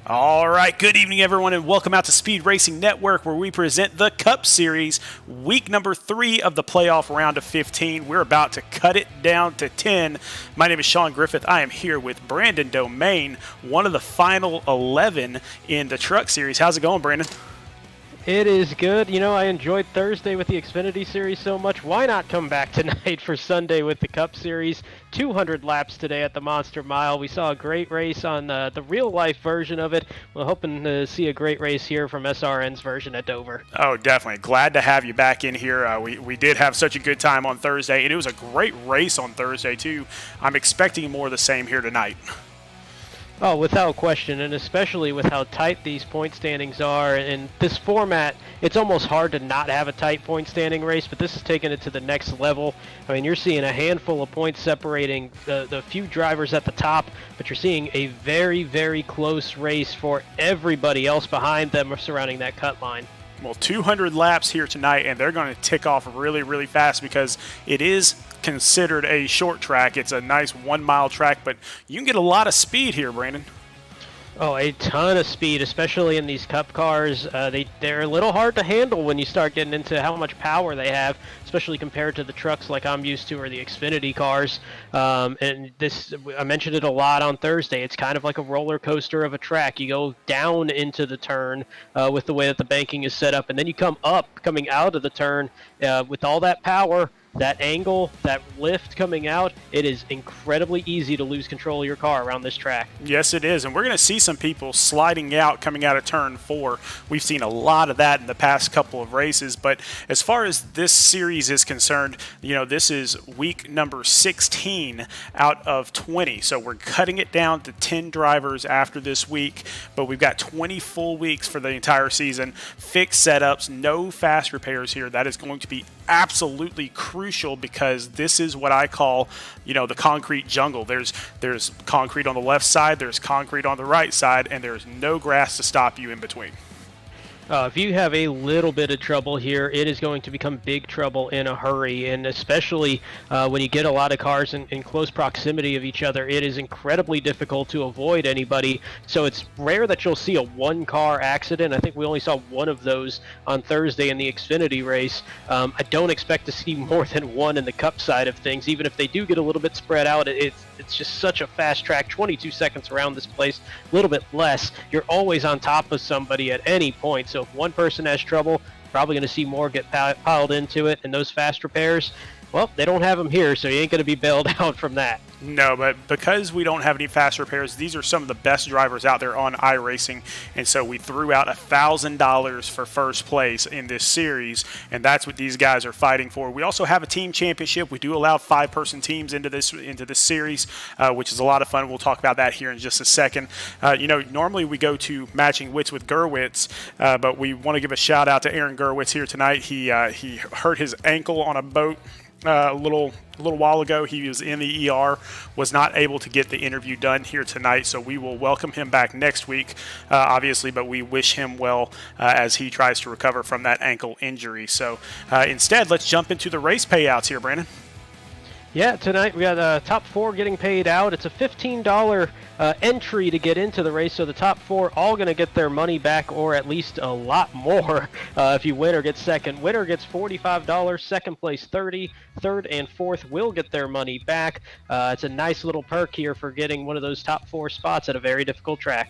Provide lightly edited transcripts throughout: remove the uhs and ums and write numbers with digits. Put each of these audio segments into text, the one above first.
All right, good evening, everyone, and welcome out to Speed Racing Network, where we present the Cup Series, week number 3 of the playoff round of 15. We're about to cut it down to 10. My name is Sean Griffith. I am here with Brandon Domingue, one of the final 11 in the Truck Series. How's it going, Brandon? It is good. You know, I enjoyed Thursday with the Xfinity Series so much. Why not come back tonight for Sunday with the Cup Series? 200 laps today at the Monster Mile. We saw a great race on the real-life version of it. We're hoping to see a great race here from SRN's version at Dover. Oh, definitely. Glad to have you back in here. We did have such a good time on Thursday, and it was a great race on Thursday, too. I'm expecting more of the same here tonight. Oh, without question, and especially with how tight these point standings are. In this format, it's almost hard to not have a tight point standing race, but this has taken it to the next level. I mean, you're seeing a handful of points separating the few drivers at the top, but you're seeing a very, very close race for everybody else behind them surrounding that cut line. Well, 200 laps here tonight, and they're going to tick off really, really fast because it is considered a short track. It's a nice 1 mile track, but you can get a lot of speed here, Brandon. Oh, a ton of speed, especially in these Cup cars. They're a little hard to handle when you start getting into how much power they have, especially compared to the trucks like I'm used to or the Xfinity cars. And this, I mentioned it a lot on Thursday. It's kind of like a roller coaster of a track. You go down into the turn with the way that the banking is set up, and then you come up, coming out of the turn with all that power. That angle, that lift coming out, it is incredibly easy to lose control of your car around this track. Yes, it is. And we're going to see some people sliding out coming out of turn 4. We've seen a lot of that in the past couple of races. But as far as this series is concerned, you know, this is week number 16 out of 20. So we're cutting it down to 10 drivers after this week. But we've got 20 full weeks for the entire season. Fixed setups, no fast repairs here. That is going to be absolutely crucial because this is what I call, you know, the concrete jungle. There's concrete on the left side, there's concrete on the right side, and there's no grass to stop you in between. If you have a little bit of trouble here, it is going to become big trouble in a hurry, and especially when you get a lot of cars in close proximity of each other, it is incredibly difficult to avoid anybody. So it's rare that you'll see a one-car accident. I think we only saw one of those on Thursday in the Xfinity race. I don't expect to see more than one in the Cup side of things. Even if they do get a little bit spread out, it's just such a fast track, 22 seconds around this place, a little bit less. You're always on top of somebody at any point. So if one person has trouble, probably going to see more get piled into it. And those fast repairs, well, they don't have them here, so you ain't going to be bailed out from that. No, but because we don't have any fast repairs, these are some of the best drivers out there on iRacing, and so we threw out $1,000 for first place in this series, and that's what these guys are fighting for. We also have a team championship. We do allow 5-person teams into this series, which is a lot of fun. We'll talk about that here in just a second. You know, normally we go to matching wits with Gurwitz, but we want to give a shout out to Aaron Gurwitz here tonight. He hurt his ankle on a boat a little while ago. He was in the ER, was not able to get the interview done here tonight, so we will welcome him back next week, obviously, but we wish him well as he tries to recover from that ankle injury. So instead, let's jump into the race payouts here, Brandon. Yeah, tonight we got top 4 getting paid out. It's a $15 entry to get into the race, so the top 4 all going to get their money back, or at least a lot more if you win or get second. Winner gets $45, second place $30, third and fourth will get their money back. It's a nice little perk here for getting one of those top 4 spots at a very difficult track.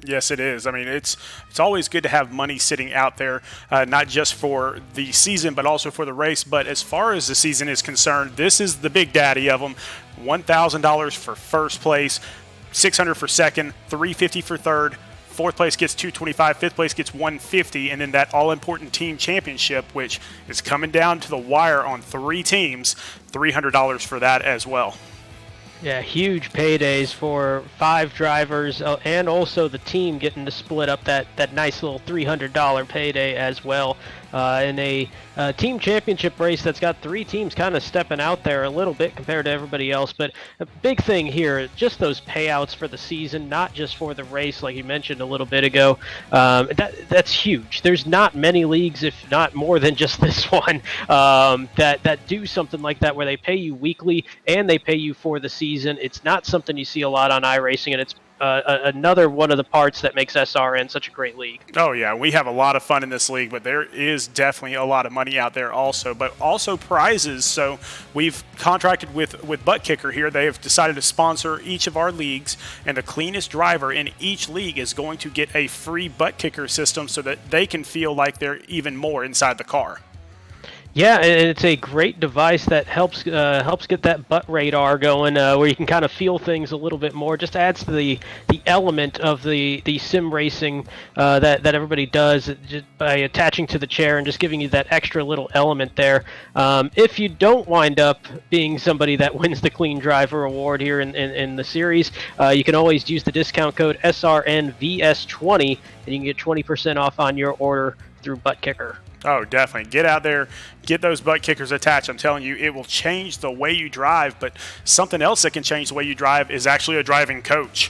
Yes, it is. I mean, it's always good to have money sitting out there, not just for the season, but also for the race. But as far as the season is concerned, this is the big daddy of them. $1,000 for first place, $600 for second, $350 for third. Fourth place gets $225, fifth place gets $150, and then that all-important team championship, which is coming down to the wire on 3 teams, $300 for that as well. Yeah, huge paydays for 5 drivers, and also the team getting to split up that nice little $300 payday as well. In a team championship race that's got 3 teams kind of stepping out there a little bit compared to everybody else. But a big thing here, just those payouts for the season, not just for the race, like you mentioned a little bit ago. That's huge. There's not many leagues, if not more than just this one, that do something like that where they pay you weekly and they pay you for the season. It's not something you see a lot on iRacing, and it's another one of the parts that makes SRN such a great league. Oh, yeah. We have a lot of fun in this league, but there is definitely a lot of money out there also, but also prizes. So we've contracted with Butt Kicker here. They have decided to sponsor each of our leagues, and the cleanest driver in each league is going to get a free Butt Kicker system so that they can feel like they're even more inside the car. Yeah, and it's a great device that helps get that butt radar going, where you can kind of feel things a little bit more. Just adds to the element of the sim racing that everybody does just by attaching to the chair and just giving you that extra little element there. If you don't wind up being somebody that wins the Clean Driver Award here in the series, you can always use the discount code SRNVS20, and you can get 20% off on your order through Butt Kicker. Oh, definitely. Get out there, get those butt kickers attached. I'm telling you, it will change the way you drive, but something else that can change the way you drive is actually a driving coach.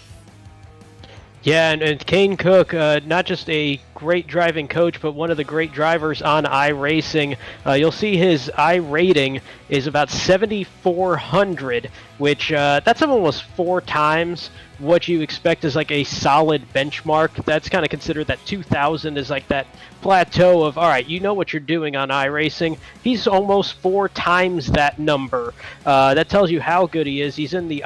Yeah, and Kane Cook, not just a great driving coach, but one of the great drivers on iRacing. You'll see his iRating is about 7,400, which that's almost 4 times what you expect is like a solid benchmark. That's kind of considered that 2,000 is like that plateau of, all right, you know what you're doing on iRacing. He's almost 4 times that number. That tells you how good he is. He's in the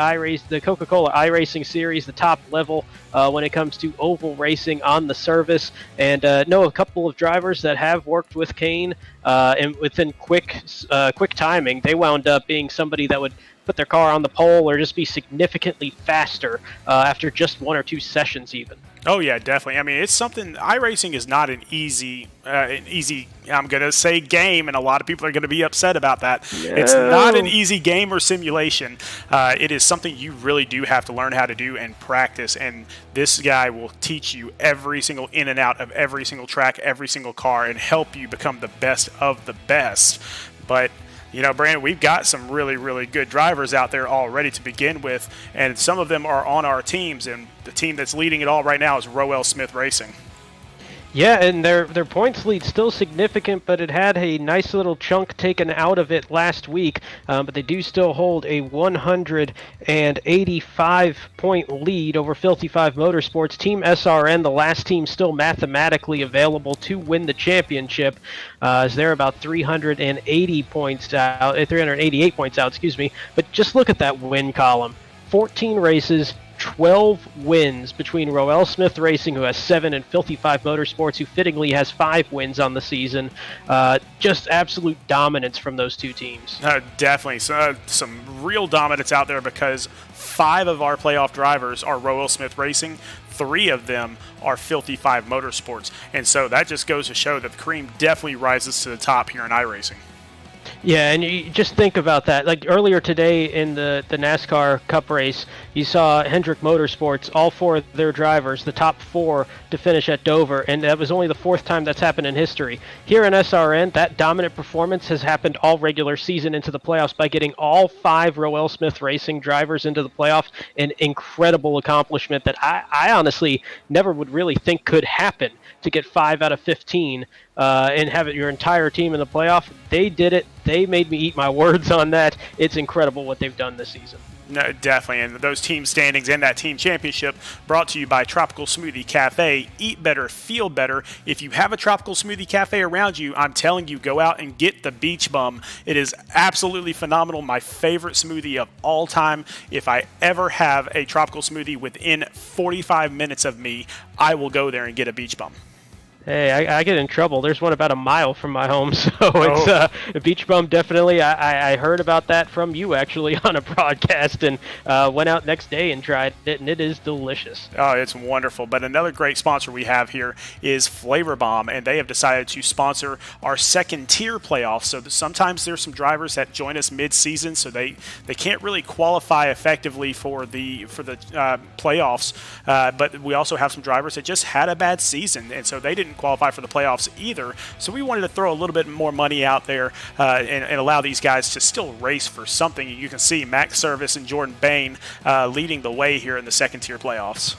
Coca-Cola iRacing series, the top level when it comes to oval racing on the service, and know a couple of drivers that have worked with Kane, and within quick timing, they wound up being somebody that would put their car on the pole or just be significantly faster after just 1 or 2 sessions even. Oh, yeah, definitely. I mean, it's something, iRacing is not an easy, I'm going to say game, and a lot of people are going to be upset about that. No. It's not an easy game or simulation. It is something you really do have to learn how to do and practice, and this guy will teach you every single in and out of every single track, every single car, and help you become the best of the best. But you know, Brandon, we've got some really, really good drivers out there already to begin with, and some of them are on our teams, and the team that's leading it all right now is Roell Smith Racing. Yeah, and their points lead still significant, but it had a nice little chunk taken out of it last week. But they do still hold a 185-point lead over Filthy 5 Motorsports. Team SRN, the last team still mathematically available to win the championship, as they're about 388 points out. Excuse me. But just look at that win column: 14 races. 12 wins between Roell Smith Racing, who has 7, and Filthy 5 Motorsports, who fittingly has 5 wins on the season. Just absolute dominance from those two teams. Definitely. Some real dominance out there because 5 of our playoff drivers are Roell Smith Racing. 3 of them are Filthy 5 Motorsports. And so that just goes to show that the cream definitely rises to the top here in iRacing. Yeah, and you just think about that. Like earlier today in the NASCAR Cup race, you saw Hendrick Motorsports, all 4 of their drivers, the top 4 to finish at Dover, and that was only the 4th time that's happened in history. Here in SRN, that dominant performance has happened all regular season into the playoffs by getting all 5 Roell Smith Racing drivers into the playoffs. An incredible accomplishment that I honestly never would really think could happen, to get 5 out of 15 and have your entire team in the playoff. They did it. They made me eat my words on that. It's incredible what they've done this season. No, definitely, and those team standings and that team championship brought to you by Tropical Smoothie Cafe. Eat better, feel better. If you have a Tropical Smoothie Cafe around you, I'm telling you, go out and get the Beach Bum. It is absolutely phenomenal. My favorite smoothie of all time. If I ever have a Tropical Smoothie within 45 minutes of me, I will go there and get a Beach Bum. Hey, I get in trouble. There's one about a mile from my home, so it's a Beach Bum, definitely. I heard about that from you, actually, on a broadcast, and went out next day and tried it, and it is delicious. Oh, it's wonderful. But another great sponsor we have here is Flavor Bomb, and they have decided to sponsor our second-tier playoffs. So sometimes there's some drivers that join us mid-season, so they can't really qualify effectively for the playoffs. But we also have some drivers that just had a bad season, and so they didn't qualify for the playoffs either. So we wanted to throw a little bit more money out there and allow these guys to still race for something. You can see Max Service and Jordan Bain leading the way here in the second tier playoffs.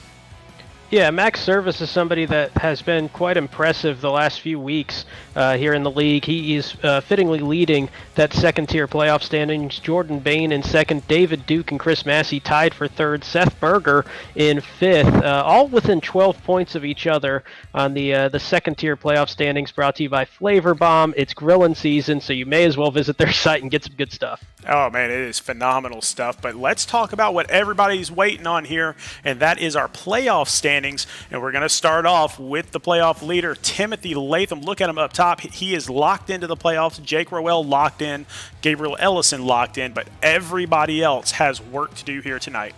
Yeah, Max Service is somebody that has been quite impressive the last few weeks here in the league. He is fittingly leading that second-tier playoff standings. Jordan Bain in second, David Duke and Chris Massey tied for third, Seth Berger in fifth, all within 12 points of each other on the second-tier playoff standings, brought to you by Flavor Bomb. It's grilling season, so you may as well visit their site and get some good stuff. Oh, man, it is phenomenal stuff. But let's talk about what everybody's waiting on here, and that is our playoff standings. And we're going to start off with the playoff leader, Timothy Latham. Look at him up top. He is locked into the playoffs. Jake Roell locked in. Gabriel Ellison locked in. But everybody else has work to do here tonight.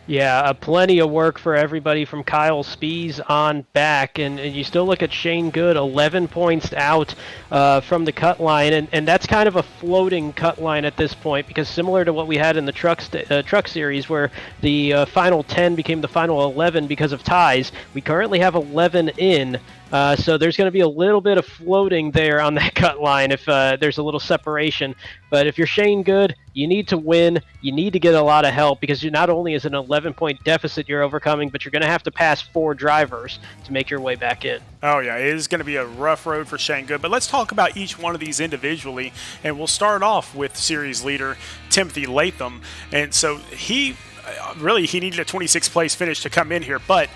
Yeah, plenty of work for everybody from Kyle Spees on back. And you still look at Shane Good, 11 points out from the cut line. And that's kind of a floating cut line at this point, because similar to what we had in the truck series, where the final 10 became the final 11 because of ties, we currently have 11 in. So there's going to be a little bit of floating there on that cut line if there's a little separation. But if you're Shane Good, you need to win. You need to get a lot of help, because you not only is an 11-point deficit you're overcoming, but you're going to have to pass 4 drivers to make your way back in. Oh, yeah, it is going to be a rough road for Shane Good. But let's talk about each one of these individually, and we'll start off with series leader Timothy Latham. And so he needed a 26th place finish to come in here, but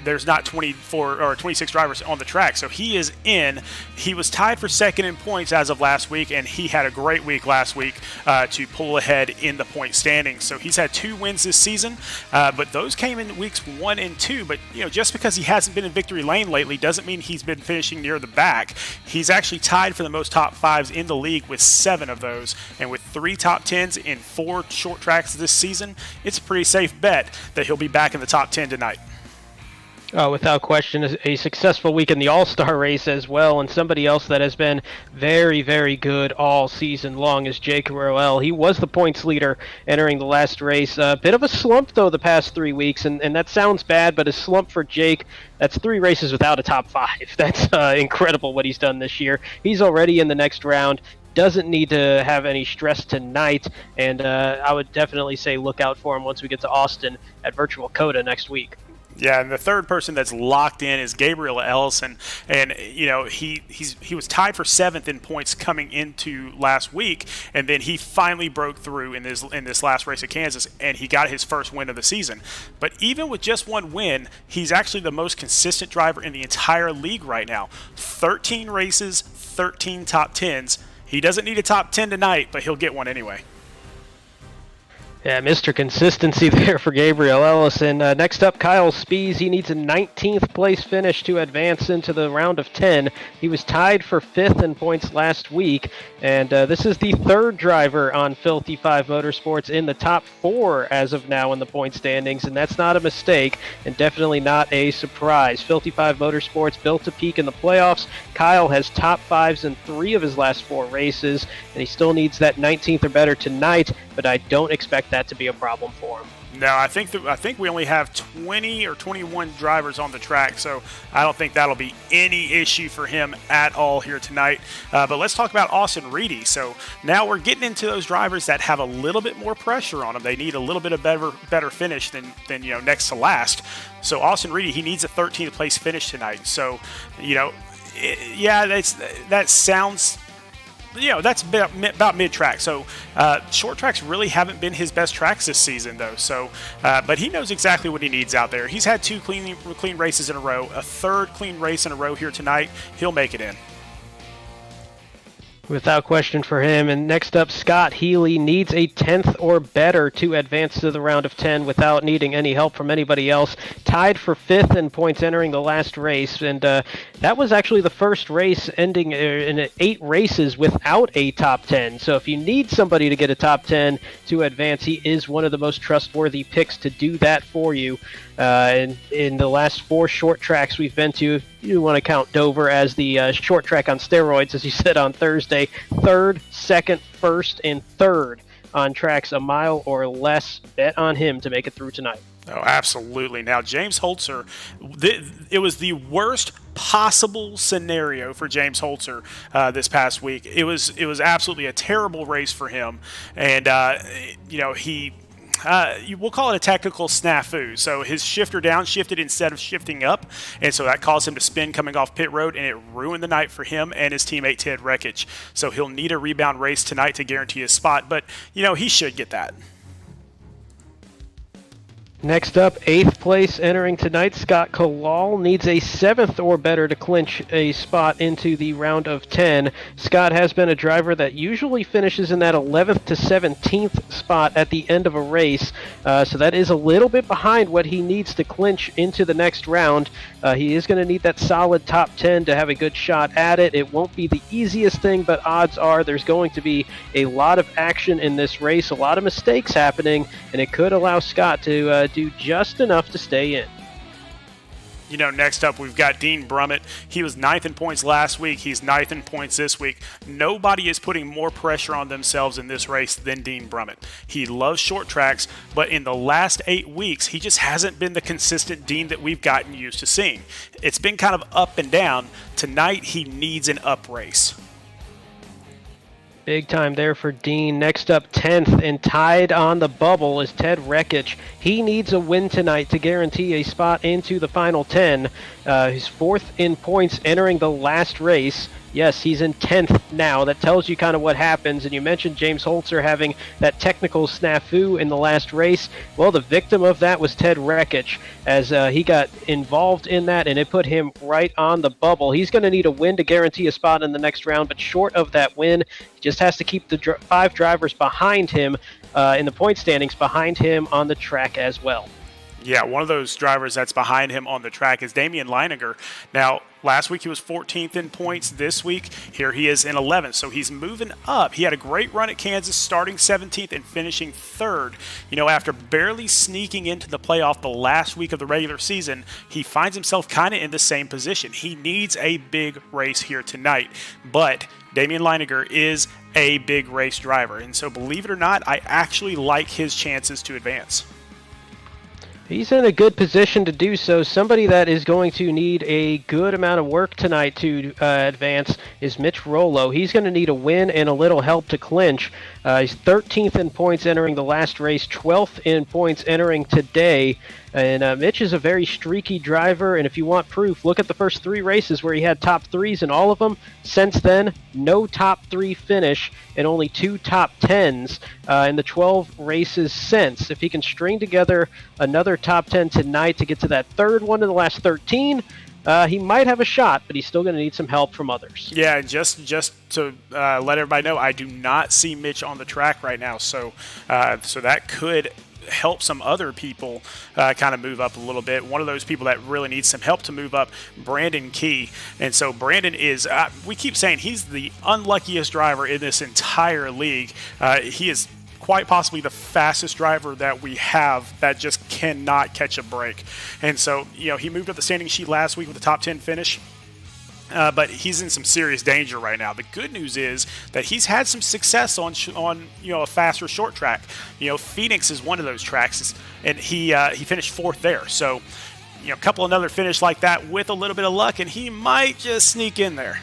there's not 24 or 26 drivers on the track, so he is in. He was tied for second in points as of last week, and he had a great week last week to pull ahead in the point standings. So he's had 2 wins this season, but those came in weeks 1 and 2. But just because he hasn't been in victory lane lately doesn't mean he's been finishing near the back. He's actually tied for the most top 5s in the league with 7 of those, and with 3 top 10s in 4 short tracks this season, it's a pretty safe bet that he'll be back in the top 10 tonight. Without question, a successful week in the All-Star race as well, and somebody else that has been very, very good all season long is Jake Roell. He was the points leader entering the last race. A bit of a slump, though, the past 3 weeks, and that sounds bad, but a slump for Jake, that's 3 races without a top 5. That's incredible what he's done this year. He's already in the next round. Doesn't need to have any stress tonight, and I would definitely say look out for him once we get to Austin at Virtual Coda next week. Yeah, and the third person that's locked in is Gabriel Ellison, and he was tied for 7th in points coming into last week, and then he finally broke through in this last race at Kansas, and he got his first win of the season. But even with just 1 win, he's actually the most consistent driver in the entire league right now. 13 races, 13 top 10s. He doesn't need a top 10 tonight, but he'll get one anyway. Yeah, Mr. Consistency there for Gabriel Ellison. Next up, Kyle Spees. He needs a 19th place finish to advance into the round of 10. He was tied for 5th in points last week, and this is the 3rd driver on Filthy 5 Motorsports in the top 4 as of now in the point standings, and that's not a mistake and definitely not a surprise. Filthy 5 Motorsports built to peak in the playoffs. Kyle has top 5s in 3 of his last 4 races, and he still needs that 19th or better tonight, but I don't expect that to be a problem for him. No, I think we only have 20 or 21 drivers on the track, so I don't think that'll be any issue for him at all here tonight. But let's talk about Austin Reedy. So now we're getting into those drivers that have a little bit more pressure on them. They need a little bit of better finish than next to last. So Austin Reedy, he needs a 13th place finish tonight. So that sounds. That's about mid-track. So short tracks really haven't been his best tracks this season, though. So, but he knows exactly what he needs out there. He's had 2 clean races in a row, a 3rd clean race in a row here tonight. He'll make it in. Without question for him. And next up, Scott Healy needs a 10th or better to advance to the round of 10 without needing any help from anybody else. Tied for 5th in points entering the last race. And that was actually the first race ending in 8 races without a top 10. So if you need somebody to get a top 10 to advance, he is one of the most trustworthy picks to do that for you. In the last 4 short tracks we've been to, you want to count Dover as the short track on steroids, as you said on Thursday. 3rd, 2nd, 1st, and 3rd on tracks a mile or less. Bet on him to make it through tonight. Oh, absolutely. Now, James Holzer, it was the worst possible scenario for James Holzer this past week. It was absolutely a terrible race for him, and we'll call it a technical snafu. So his shifter downshifted instead of shifting up, and so that caused him to spin coming off pit road, and it ruined the night for him and his teammate Ted Wreckage. So he'll need a rebound race tonight to guarantee his spot, but he should get that. Next up, 8th place entering tonight, Scott Kalal needs a 7th or better to clinch a spot into the round of 10. Scott has been a driver that usually finishes in that 11th to 17th spot at the end of a race, so that is a little bit behind what he needs to clinch into the next round. He is going to need that solid top 10 to have a good shot at it. It won't be the easiest thing, but odds are there's going to be a lot of action in this race, a lot of mistakes happening, and it could allow Scott to do just enough to stay in. Next up, we've got Dean Brummett. He was 9th in points last week. He's 9th in points this week. Nobody is putting more pressure on themselves in this race than Dean Brummett. He loves short tracks, but in the last 8 weeks, he just hasn't been the consistent Dean that we've gotten used to seeing. It's been kind of up and down. Tonight, he needs an up race. Big time there for Dean. Next up, 10th and tied on the bubble is Ted Wreckage. He needs a win tonight to guarantee a spot into the final 10. He's 4th in points entering the last race. Yes, he's in 10th now. That tells you kind of what happens. And you mentioned James Holzer having that technical snafu in the last race. Well, the victim of that was Ted Wreckage, as he got involved in that, and it put him right on the bubble. He's going to need a win to guarantee a spot in the next round, but short of that win, he just has to keep the 5 drivers behind him in the point standings behind him on the track as well. Yeah, one of those drivers that's behind him on the track is Damien Linenger. Now, last week he was 14th in points. This week, here he is in 11th. So he's moving up. He had a great run at Kansas, starting 17th and finishing 3rd. After barely sneaking into the playoff the last week of the regular season, he finds himself kind of in the same position. He needs a big race here tonight. But Damien Leininger is a big race driver. And so, believe it or not, I actually like his chances to advance. He's in a good position to do so. Somebody that is going to need a good amount of work tonight to advance is Mitch Rollo. He's going to need a win and a little help to clinch. He's 13th in points entering the last race, 12th in points entering today. And Mitch is a very streaky driver, and if you want proof, look at the first 3 races where he had top 3s in all of them. Since then, no top 3 finish and only 2 top 10s in the 12 races since. If he can string together another top 10 tonight to get to that 3rd one in the last 13, he might have a shot, but he's still going to need some help from others. Yeah, just to let everybody know, I do not see Mitch on the track right now, so that could help some other people kind of move up a little bit. One of those people that really needs some help to move up, Brandon Key. And so Brandon is, we keep saying he's the unluckiest driver in this entire league. He is quite possibly the fastest driver that we have that just cannot catch a break. And so, he moved up the standing sheet last week with a top 10 finish. But he's in some serious danger right now. The good news is that he's had some success on a faster short track. Phoenix is one of those tracks, and he finished 4th there. So, a couple another finish like that with a little bit of luck, and he might just sneak in there.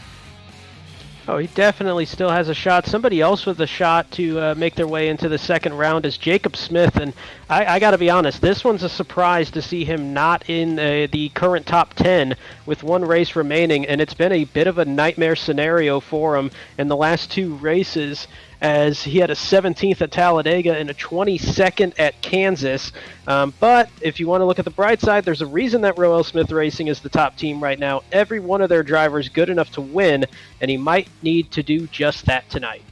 Oh, he definitely still has a shot. Somebody else with a shot to make their way into the second round is Jacob Smith. And I got to be honest, this one's a surprise to see him not in the current top 10 with 1 race remaining. And it's been a bit of a nightmare scenario for him in the last 2 races, as he had a 17th at Talladega and a 22nd at Kansas. But if you want to look at the bright side, there's a reason that Roell Smith Racing is the top team right now. Every one of their drivers good enough to win, and he might need to do just that tonight.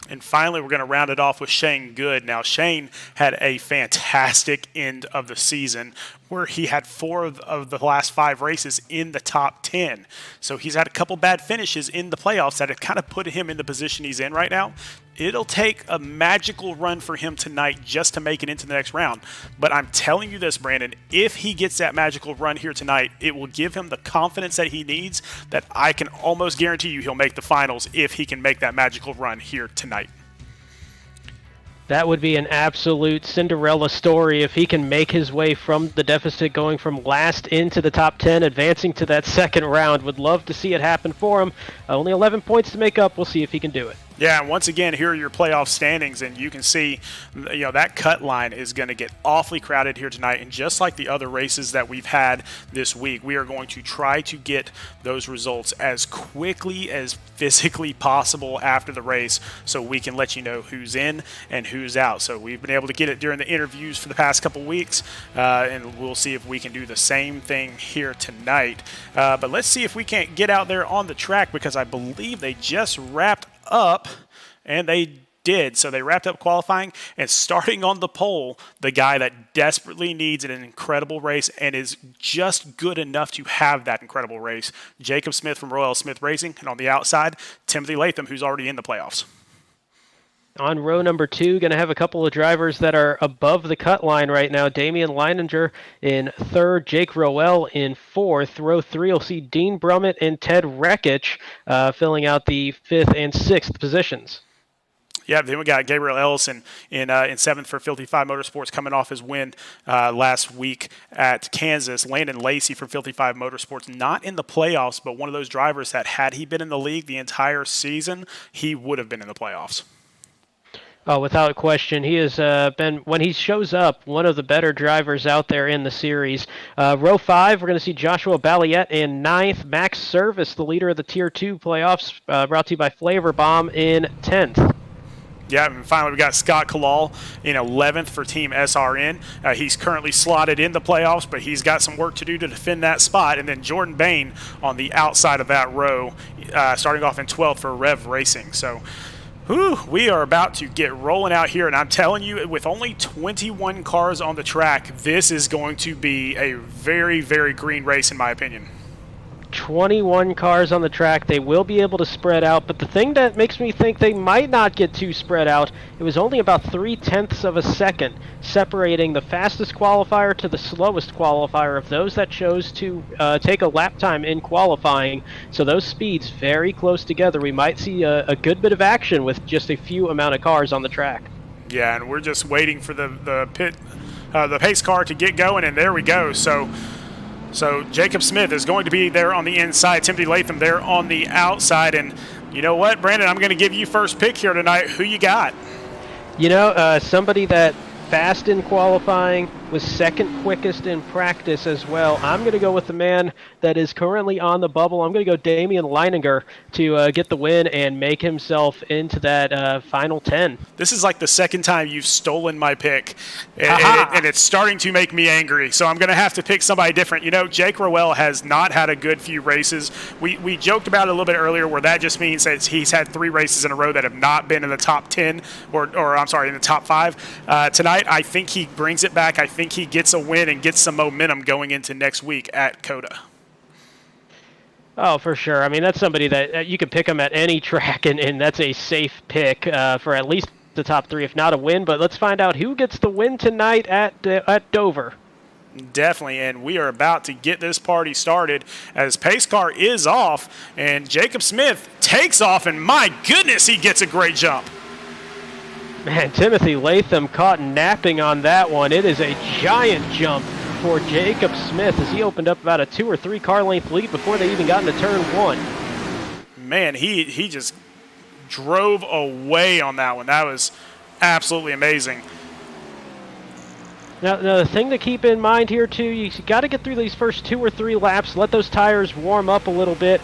And finally, we're going to round it off with Shane Good. Now, Shane had a fantastic end of the season where he had 4 of the last 5 races in the top 10. So he's had a couple bad finishes in the playoffs that have kind of put him in the position he's in right now. It'll take a magical run for him tonight just to make it into the next round. But I'm telling you this, Brandon, if he gets that magical run here tonight, it will give him the confidence that he needs, that I can almost guarantee you he'll make the finals if he can make that magical run here tonight. That would be an absolute Cinderella story if he can make his way from the deficit, going from last into the top 10, advancing to that second round. Would love to see it happen for him. Only 11 points to make up. We'll see if he can do it. Yeah, and once again, here are your playoff standings, and you can see, that cut line is going to get awfully crowded here tonight. And just like the other races that we've had this week, we are going to try to get those results as quickly as physically possible after the race so we can let you know who's in and who's out. So we've been able to get it during the interviews for the past couple weeks, and we'll see if we can do the same thing here tonight. But let's see if we can't get out there on the track, because I believe they just wrapped up, and they did. So they wrapped up qualifying, and starting on the pole, the guy that desperately needs an incredible race and is just good enough to have that incredible race, Jacob Smith from Roell Smith Racing, and on the outside, Timothy Latham, who's already in the playoffs. On row number 2, going to have a couple of drivers that are above the cut line right now. Damien Linenger in 3rd, Jake Roell in 4th. Row 3 will see Dean Brummett and Ted Rekich filling out the 5th and 6th positions. Yeah, then we got Gabriel Ellison in 7th for Filthy 5 Motorsports, coming off his win last week at Kansas. Landon Lacey from Filthy 5 Motorsports, not in the playoffs, but one of those drivers that had he been in the league the entire season, he would have been in the playoffs. Oh, without question. He has been, when he shows up, one of the better drivers out there in the series. Row 5, we're going to see Joshua Balliet in 9th. Max Service, the leader of the Tier 2 playoffs, brought to you by Flavor Bomb, in 10th. Yeah, and finally we got Scott Kalal in 11th for Team SRN. He's currently slotted in the playoffs, but he's got some work to do to defend that spot. And then Jordan Bain on the outside of that row, starting off in 12th for Rev Racing. So we are about to get rolling out here, and I'm telling you, with only 21 cars on the track, this is going to be a very, very green race in my opinion. 21 cars on the track. They will be able to spread out, but the thing that makes me think they might not get too spread out, it was only about 0.3 of a second separating the fastest qualifier to the slowest qualifier of those that chose to take a lap time in qualifying. So those speeds very close together. We might see a good bit of action with just a few amount of cars on the track. Yeah, and we're just waiting for the pace car to get going, and there we go. So Jacob Smith is going to be there on the inside. Timothy Latham there on the outside. And you know what, Brandon? I'm going to give you first pick here tonight. Who you got? Somebody that fast in qualifying, was second quickest in practice as well. I'm going to go with the man that is currently on the bubble. I'm going to go Damien Linenger to get the win and make himself into that final 10. This is like the second time you've stolen my pick, and it's starting to make me angry. So I'm going to have to pick somebody different. Jake Roell has not had a good few races. We joked about it a little bit earlier where that just means that he's had 3 races in a row that have not been in the top 10 or I'm sorry, in the top 5. Tonight, I think he brings it back. I think he gets a win and gets some momentum going into next week at COTA. Oh, for sure. I mean, that's somebody that you can pick him at any track, and that's a safe pick for at least the top 3, if not a win. But let's find out who gets the win tonight at Dover. Definitely, and we are about to get this party started as pace car is off, and Jacob Smith takes off, and my goodness, he gets a great jump. Man, Timothy Latham caught napping on that one. It is a giant jump for Jacob Smith as he opened up about a 2 or 3 car length lead before they even got into turn 1. Man, he just drove away on that one. That was absolutely amazing. Now, the thing to keep in mind here, too, you got to get through these first 2 or 3 laps, let those tires warm up a little bit,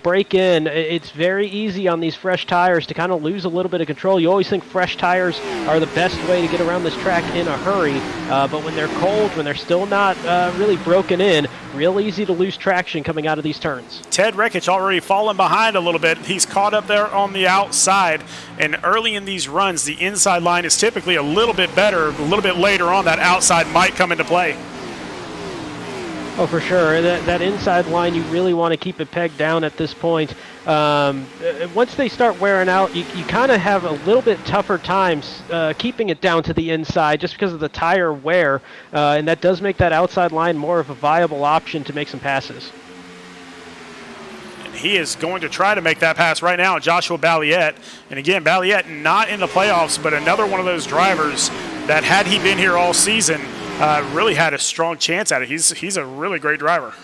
break in. It's very easy on these fresh tires to kind of lose a little bit of control. You always think fresh tires are the best way to get around this track in a hurry, but when they're cold, when they're still not really broken in, real easy to lose traction coming out of these turns. Ted Rekich already fallen behind a little bit. He's caught up there on the outside, and early in these runs, the inside line is typically a little bit better. A little bit later on, that outside might come into play. Oh, for sure. That inside line, you really want to keep it pegged down at this point. Once they start wearing out, you kind of have a little bit tougher times keeping it down to the inside just because of the tire wear, and that does make that outside line more of a viable option to make some passes. And he is going to try to make that pass right now, Joshua Balliet. And again, Balliet not in the playoffs, but another one of those drivers that had he been here all season, really had a strong chance at it. He's a really great driver.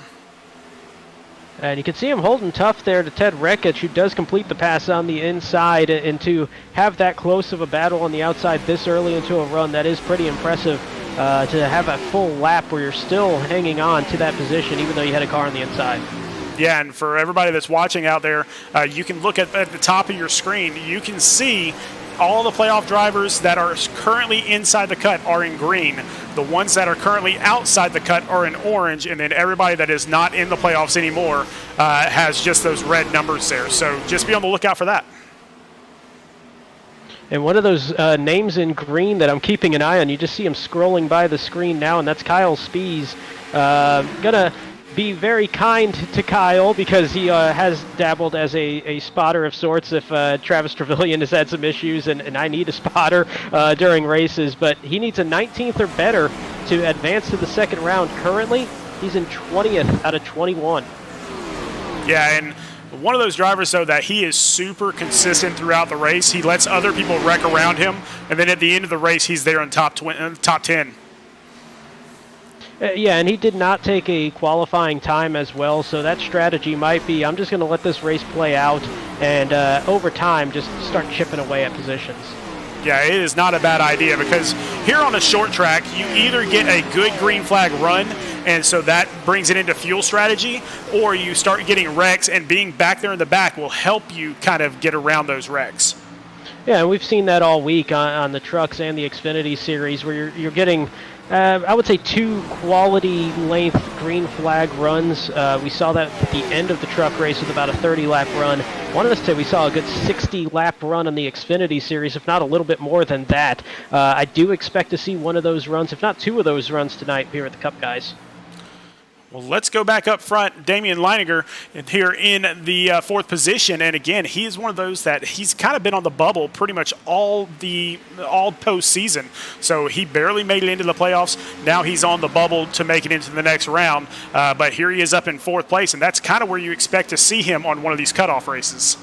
And you can see him holding tough there to Ted Rekich, who does complete the pass on the inside, and to have that close of a battle on the outside this early into a run, that is pretty impressive. To have a full lap where you're still hanging on to that position even though you had a car on the inside. Yeah, and for everybody that's watching out there, you can look at the top of your screen. You can see all the playoff drivers that are currently inside the cut are in green. The ones that are currently outside the cut are in orange, and then everybody that is not in the playoffs anymore has just those red numbers there. So just be on the lookout for that. And one of those names in green that I'm keeping an eye on, you just see him scrolling by the screen now, and that's Kyle Spees. Gonna be very kind to Kyle because he has dabbled as a spotter of sorts if Travis Trevelyan has had some issues, and I need a spotter during races. But he needs a 19th or better to advance to the second round. Currently, he's in 20th out of 21. Yeah, and one of those drivers, though, that he is super consistent throughout the race. He lets other people wreck around him, and then at the end of the race, he's there in top 10. Yeah, and he did not take a qualifying time as well, so that strategy might be, I'm just going to let this race play out, and over time, just start chipping away at positions. Yeah, it is not a bad idea because here on a short track, you either get a good green flag run, and so that brings it into fuel strategy, or you start getting wrecks, and being back there in the back will help you kind of get around those wrecks. Yeah, and we've seen that all week on the trucks and the Xfinity Series where you're getting, I would say, 2 quality length green flag runs. We saw that at the end of the truck race with about a 30-lap run. One of us said we saw a good 60-lap run on the Xfinity Series, if not a little bit more than that. I do expect to see one of those runs, if not 2 of those runs tonight here at the Cup, guys. Well, let's go back up front. Damien Linenger here in the 4th position. And again, he is one of those that he's kind of been on the bubble pretty much all postseason. So he barely made it into the playoffs. Now he's on the bubble to make it into the next round. But here he is up in 4th place, and that's kind of where you expect to see him on one of these cutoff races.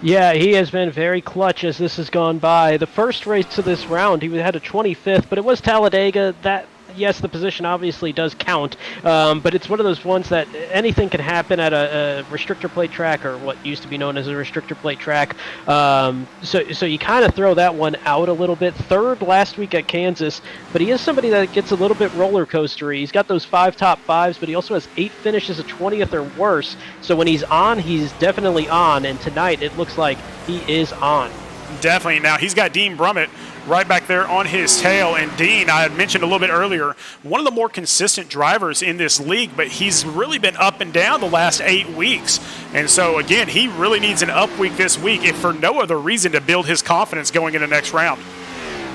Yeah, he has been very clutch as this has gone by. The first race of this round, he had a 25th, but it was Talladega. Yes, the position obviously does count, but it's one of those ones that anything can happen at a restrictor plate track, or what used to be known as a restrictor plate track. So you kind of throw that one out a little bit. 3rd last week at Kansas, but he is somebody that gets a little bit roller coastery. He's got those 5 top 5s, but he also has 8 finishes a 20th or worse. So when he's on, he's definitely on, and tonight it looks like he is on. Definitely. Now he's got Dean Brummett right back there on his tail. And Dean, I had mentioned a little bit earlier, one of the more consistent drivers in this league, but he's really been up and down the last 8 weeks. And so, again, he really needs an up week this week, if for no other reason to build his confidence going into the next round.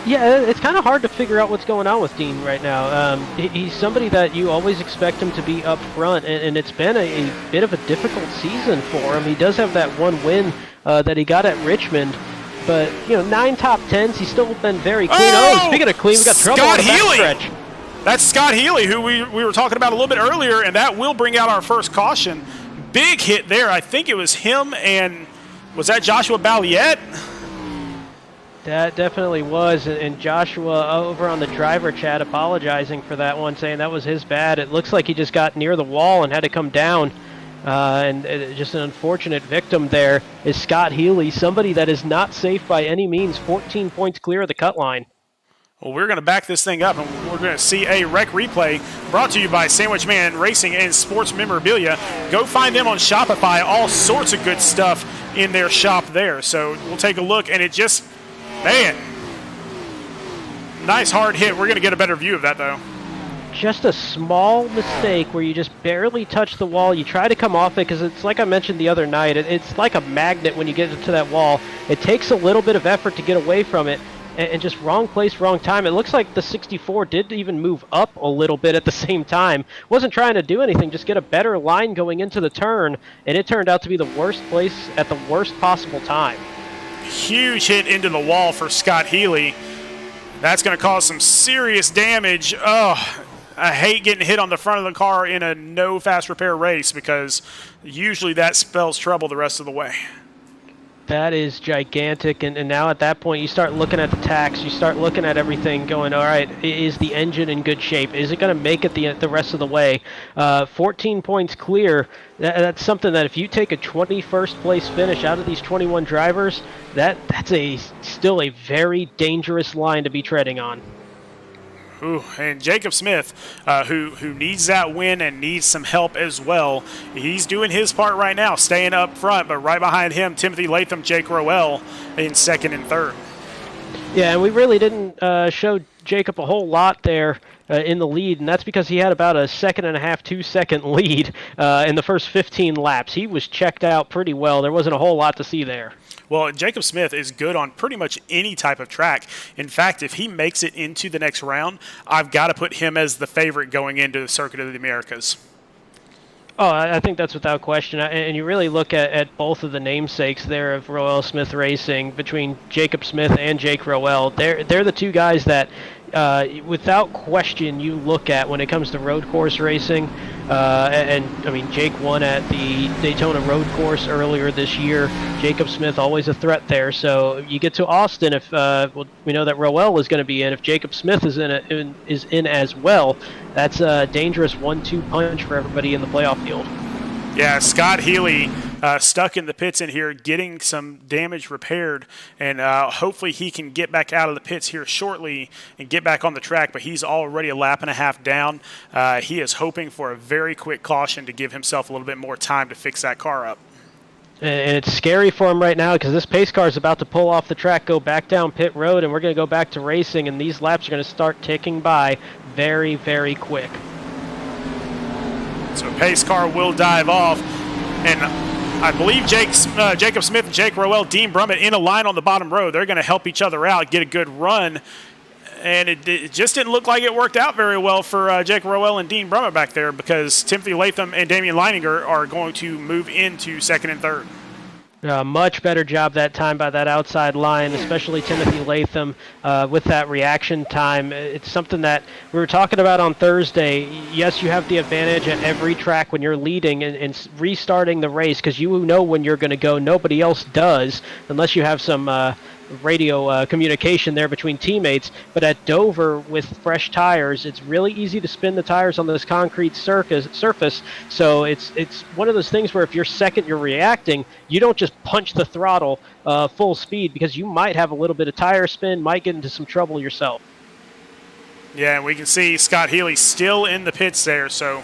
Yeah, it's kind of hard to figure out what's going on with Dean right now. He's somebody that you always expect him to be up front, and it's been a bit of a difficult season for him. He does have that one win that he got at Richmond. But, 9 top 10s, he's still been very clean. Oh, speaking of clean, we got trouble on the backstretch. That's Scott Healy, who we were talking about a little bit earlier, and that will bring out our first caution. Big hit there. I think it was him and, was that Joshua Balliet? That definitely was, and Joshua over on the driver chat apologizing for that one, saying that was his bad. It looks like he just got near the wall and had to come down. And just an unfortunate victim there is Scott Healy, somebody that is not safe by any means, 14 points clear of the cut line. Well, we're going to back this thing up, and we're going to see a wreck replay brought to you by Sandwich Man Racing and Sports Memorabilia. Go find them on Shopify, all sorts of good stuff in their shop there. So we'll take a look, and it just, man, nice hard hit. We're going to get a better view of that, though. Just a small mistake where you just barely touch the wall. You try to come off it because it's like I mentioned the other night. It's like a magnet when you get to that wall. It takes a little bit of effort to get away from it, and just wrong place, wrong time. It looks like the 64 did even move up a little bit at the same time. Wasn't trying to do anything, just get a better line going into the turn, and it turned out to be the worst place at the worst possible time. Huge hit into the wall for Scott Healy. That's going to cause some serious damage. Oh, I hate getting hit on the front of the car in a no fast repair race because usually that spells trouble the rest of the way. That is gigantic, and now at that point you start looking at the tacks, you start looking at everything going, all right, is the engine in good shape? Is it going to make it the rest of the way? 14 points clear, that's something that if you take a 21st place finish out of these 21 drivers, that's still a very dangerous line to be treading on. Ooh, and Jacob Smith, who needs that win and needs some help as well. He's doing his part right now, staying up front, but right behind him, Timothy Latham, Jake Roell in second and third. Yeah, and we really didn't show Jacob a whole lot there in the lead, and that's because he had about a 1.5 2-second lead in the first 15 laps. He was checked out pretty well. There wasn't a whole lot to see there. Well, Jacob Smith is good on pretty much any type of track. In fact, if he makes it into the next round, I've got to put him as the favorite going into the Circuit of the Americas. Oh, I think that's without question. And you really look at both of the namesakes there of Roell Smith Racing, between Jacob Smith and Jake Roell. They're the two guys that, without question, you look at when it comes to road course racing. And I mean, Jake won at the Daytona Road Course earlier this year. Jacob Smith always a threat there. So you get to Austin, if we know that Roell is going to be in. If Jacob Smith is in as well, that's a dangerous 1-2 punch for everybody in the playoff field. Yeah, Scott Healy stuck in the pits in here, getting some damage repaired, and hopefully he can get back out of the pits here shortly and get back on the track, but he's already a lap and a half down. He is hoping for a very quick caution to give himself a little bit more time to fix that car up. And it's scary for him right now because this pace car is about to pull off the track, go back down pit road, and we're going to go back to racing, and these laps are going to start ticking by very, very quick. So pace car will dive off, and I believe Jacob Smith and Jake Roell, Dean Brummett in a line on the bottom row. They're going to help each other out, get a good run, and it just didn't look like it worked out very well for Jake Roell and Dean Brummett back there, because Timothy Latham and Damien Linenger are going to move into second and third. Much better job that time by that outside line, especially Timothy Latham with that reaction time. It's something that we were talking about on Thursday. Yes, you have the advantage at every track when you're leading and restarting the race, because you know when you're going to go. Nobody else does, unless you have some radio communication there between teammates. But at Dover with fresh tires, it's really easy to spin the tires on this concrete surface. So it's one of those things where if you're second, you're reacting. You don't just punch the throttle full speed, because you might have a little bit of tire spin, might get into some trouble yourself. Yeah, and we can see Scott Healy still in the pits there, so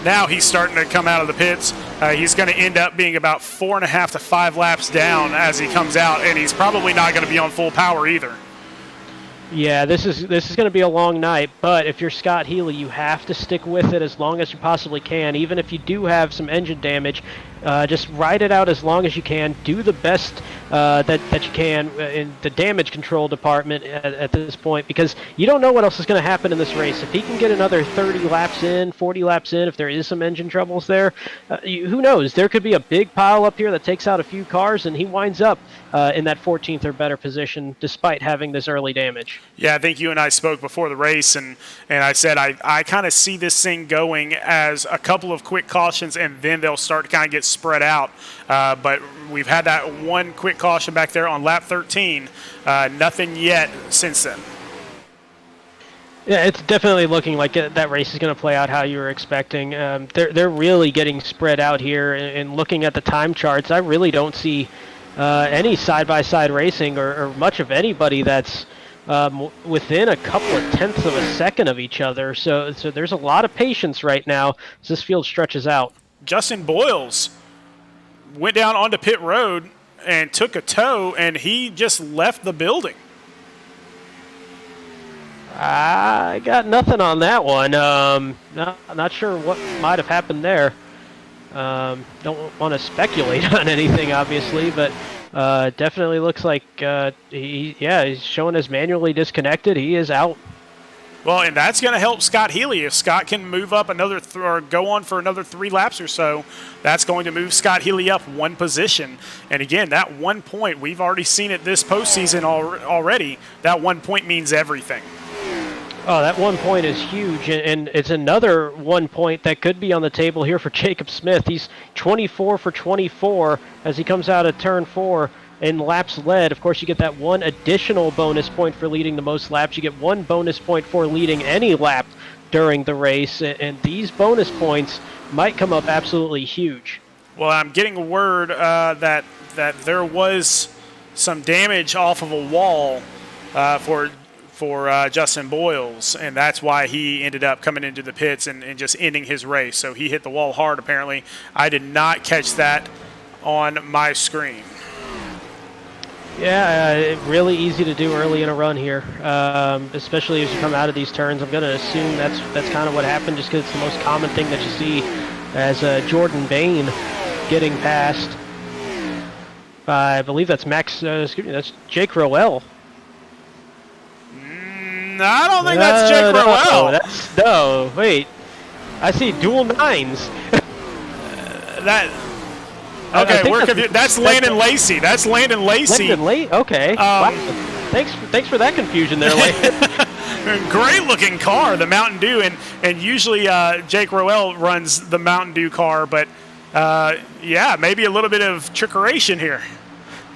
now he's starting to come out of the pits. He's going to end up being about 4.5 to 5 laps down as he comes out, and he's probably not going to be on full power either. Yeah, this is going to be a long night, but if you're Scott Healy, you have to stick with it as long as you possibly can. Even if you do have some engine damage, just ride it out as long as you can. Do the best that you can in the damage control department at this point, because you don't know what else is going to happen in this race. If he can get another 30 laps in, 40 laps in, if there is some engine troubles there, who knows? There could be a big pile up here that takes out a few cars, and he winds up in that 14th or better position despite having this early damage. Yeah, I think you and I spoke before the race, and I said I kind of see this thing going as a couple of quick cautions, and then they'll start to kind of get spread out. But we've had that one quick caution back there on lap 13. Nothing yet since then. Yeah, it's definitely looking like that race is going to play out how you were expecting. They're really getting spread out here, and looking at the time charts, I really don't see any side-by-side racing or much of anybody that's within a couple of tenths of a second of each other. So there's a lot of patience right now as this field stretches out. Justin Boyles went down onto pit road and took a tow, and he just left the building. I got nothing on that one. Not sure what might have happened there. Don't want to speculate on anything, obviously, but definitely looks like he's showing as manually disconnected. He is out. Well, and that's going to help Scott Healy. If Scott can move up another or go on for another 3 laps or so, that's going to move Scott Healy up one position. And again, that 1 point, we've already seen it this postseason already. That 1 point means everything. Oh, that 1 point is huge, and it's another 1 point that could be on the table here for Jacob Smith. He's 24 for 24 as he comes out of turn 4 in laps led. Of course, you get that one additional bonus point for leading the most laps. You get one bonus point for leading any lap during the race, and these bonus points might come up absolutely huge. Well, I'm getting word that there was some damage off of a wall for Justin Boyles, and that's why he ended up coming into the pits and just ending his race. So he hit the wall hard, apparently. I did not catch that on my screen. Yeah, really easy to do early in a run here, especially as you come out of these turns. I'm going to assume that's kind of what happened, just because it's the most common thing that you see, as Jordan Bain getting passed by, I believe that's that's Jake Roell. No, I don't think that's Jake Roell. No, wait. I see dual nines. Okay, we're confused. That's Landon Lacey. That's Landon Lacey. Okay. Wow. Thanks for that confusion there, Landon. Great looking car, the Mountain Dew, and usually Jake Roell runs the Mountain Dew car, but yeah, maybe a little bit of trickeration here.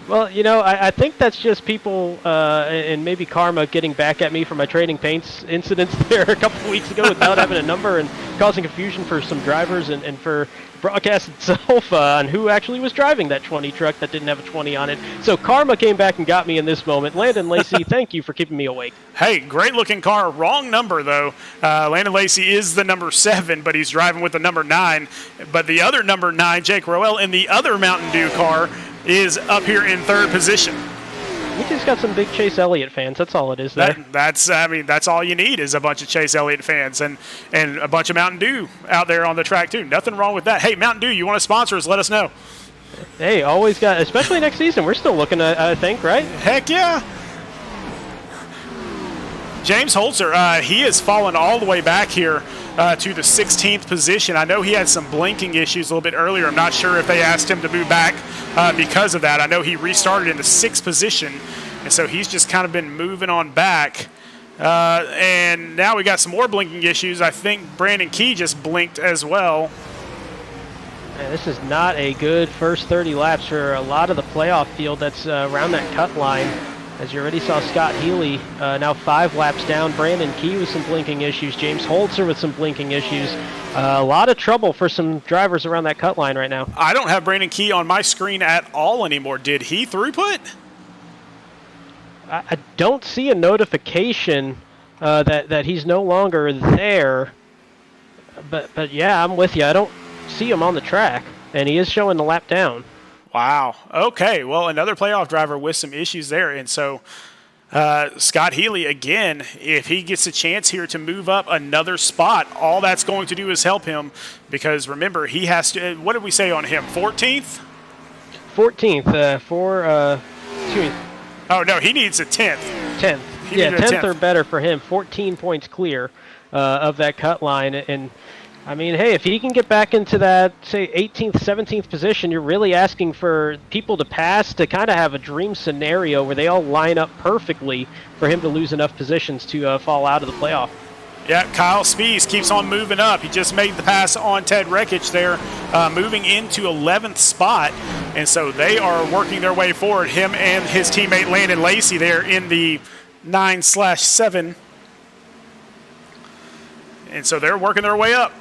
Well, I think that's just people and maybe karma getting back at me for my Trading Paints incidents there a couple of weeks ago without having a number and causing confusion for some drivers and for broadcast itself on who actually was driving that 20 truck that didn't have a 20 on it. So karma came back and got me in this moment. Landon Lacey, thank you for keeping me awake. Hey, great looking car. Wrong number, though. Landon Lacey is the number 7, but he's driving with the number 9. But the other number 9, Jake Roell, in the other Mountain Dew car, is up here in 3rd position. We just got some big Chase Elliott fans. That's all it is there. That's all you need is a bunch of Chase Elliott fans and a bunch of Mountain Dew out there on the track, too. Nothing wrong with that. Hey, Mountain Dew, you want to sponsor us? Let us know. Hey, always got, especially next season. We're still looking at, I think, right? Heck yeah. James Holzer, he has fallen all the way back here to the 16th position. I know he had some blinking issues a little bit earlier. I'm not sure if they asked him to move back because of that. I know he restarted in the 6th position, and so he's just kind of been moving on back. And now we got some more blinking issues. I think Brandon Key just blinked as well. Man, this is not a good first 30 laps for a lot of the playoff field that's around that cut line. As you already saw, Scott Healy now 5 laps down. Brandon Key with some blinking issues. James Holzer with some blinking issues. A lot of trouble for some drivers around that cut line right now. I don't have Brandon Key on my screen at all anymore. Did he throughput? I don't see a notification that he's no longer there. But yeah, I'm with you. I don't see him on the track, and he is showing the lap down. Wow. Okay. Well, another playoff driver with some issues there. And so Scott Healy, again, if he gets a chance here to move up another spot, all that's going to do is help him because, remember, he has to – what did we say on him, 14th? 14th for oh, no, he needs a 10th. 10th. Yeah, 10th or better for him. 14 points clear of that cut line. And I mean, hey, if he can get back into that, say, 18th, 17th position, you're really asking for people to pass to kind of have a dream scenario where they all line up perfectly for him to lose enough positions to fall out of the playoff. Yeah, Kyle Spees keeps on moving up. He just made the pass on Ted Rekich there, moving into 11th spot. And so they are working their way forward, him and his teammate Landon Lacey there in the 9/7. And so they're working their way up.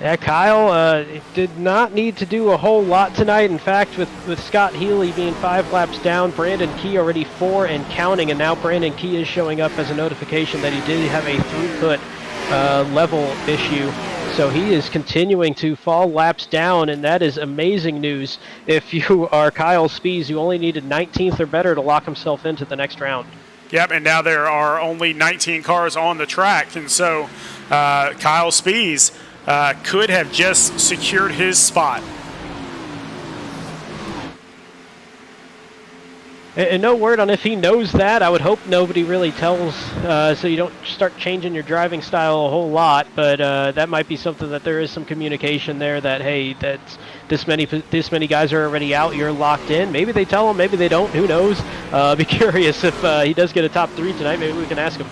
Yeah, Kyle did not need to do a whole lot tonight. In fact, with Scott Healy being 5 laps down, Brandon Key already 4 and counting, and now Brandon Key is showing up as a notification that he did have a throughput level issue. So he is continuing to fall laps down, and that is amazing news if you are Kyle Spees, who only needed 19th or better to lock himself into the next round. Yep, and now there are only 19 cars on the track, and so Kyle Spees could have just secured his spot. And no word on if he knows that. I would hope nobody really tells, so you don't start changing your driving style a whole lot. But that might be something that there is some communication there that, hey, that's this many guys are already out. You're locked in. Maybe they tell him. Maybe they don't. Who knows? Be curious if he does get a top 3 tonight. Maybe we can ask him.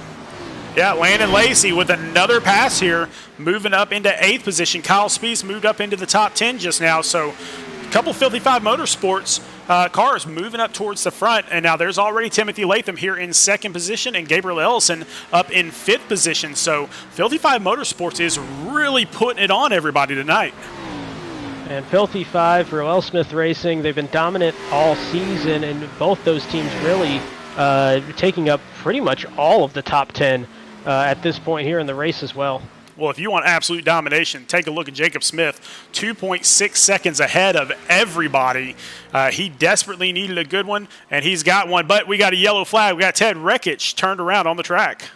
Yeah, Landon Lacey with another pass here, moving up into 8th position. Kyle Spees moved up into the top 10 just now, so couple Filthy Five Motorsports cars moving up towards the front, and now there's already Timothy Latham here in second position and Gabriel Ellison up in fifth position. So Filthy Five Motorsports is really putting it on everybody tonight. And Filthy Five, Roell Smith Racing, they've been dominant all season, and both those teams really taking up pretty much all of the top 10 at this point here in the race as well. Well, if you want absolute domination, take a look at Jacob Smith, 2.6 seconds ahead of everybody. He desperately needed a good one, and he's got one. But we got a yellow flag. We got Ted Rekich turned around on the track.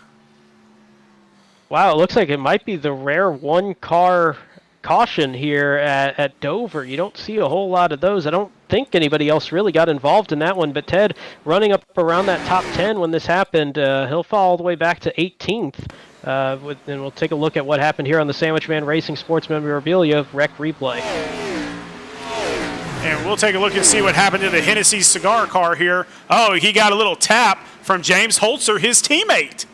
Wow, it looks like it might be the rare one-car caution here at Dover. You don't see a whole lot of those. I don't think anybody else really got involved in that one, but Ted running up around that top 10 when this happened, he'll fall all the way back to 18th. And we'll take a look at what happened here on the Sandwich Man Racing Sports Memorabilia Rec Replay. And we'll take a look and see what happened to the Hennessy cigar car here. Oh, he got a little tap from James Holzer, his teammate.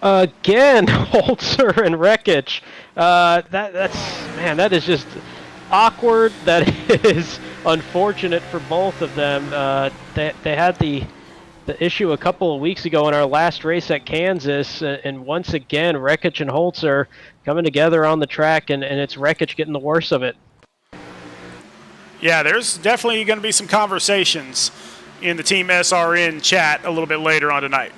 Again, Holzer and Rekich. That is just awkward. That is unfortunate for both of them. They had the issue a couple of weeks ago in our last race at Kansas, and once again, Rekich and Holzer coming together on the track, and it's Rekich getting the worst of it. Yeah, there's definitely going to be some conversations in the Team SRN chat a little bit later on tonight.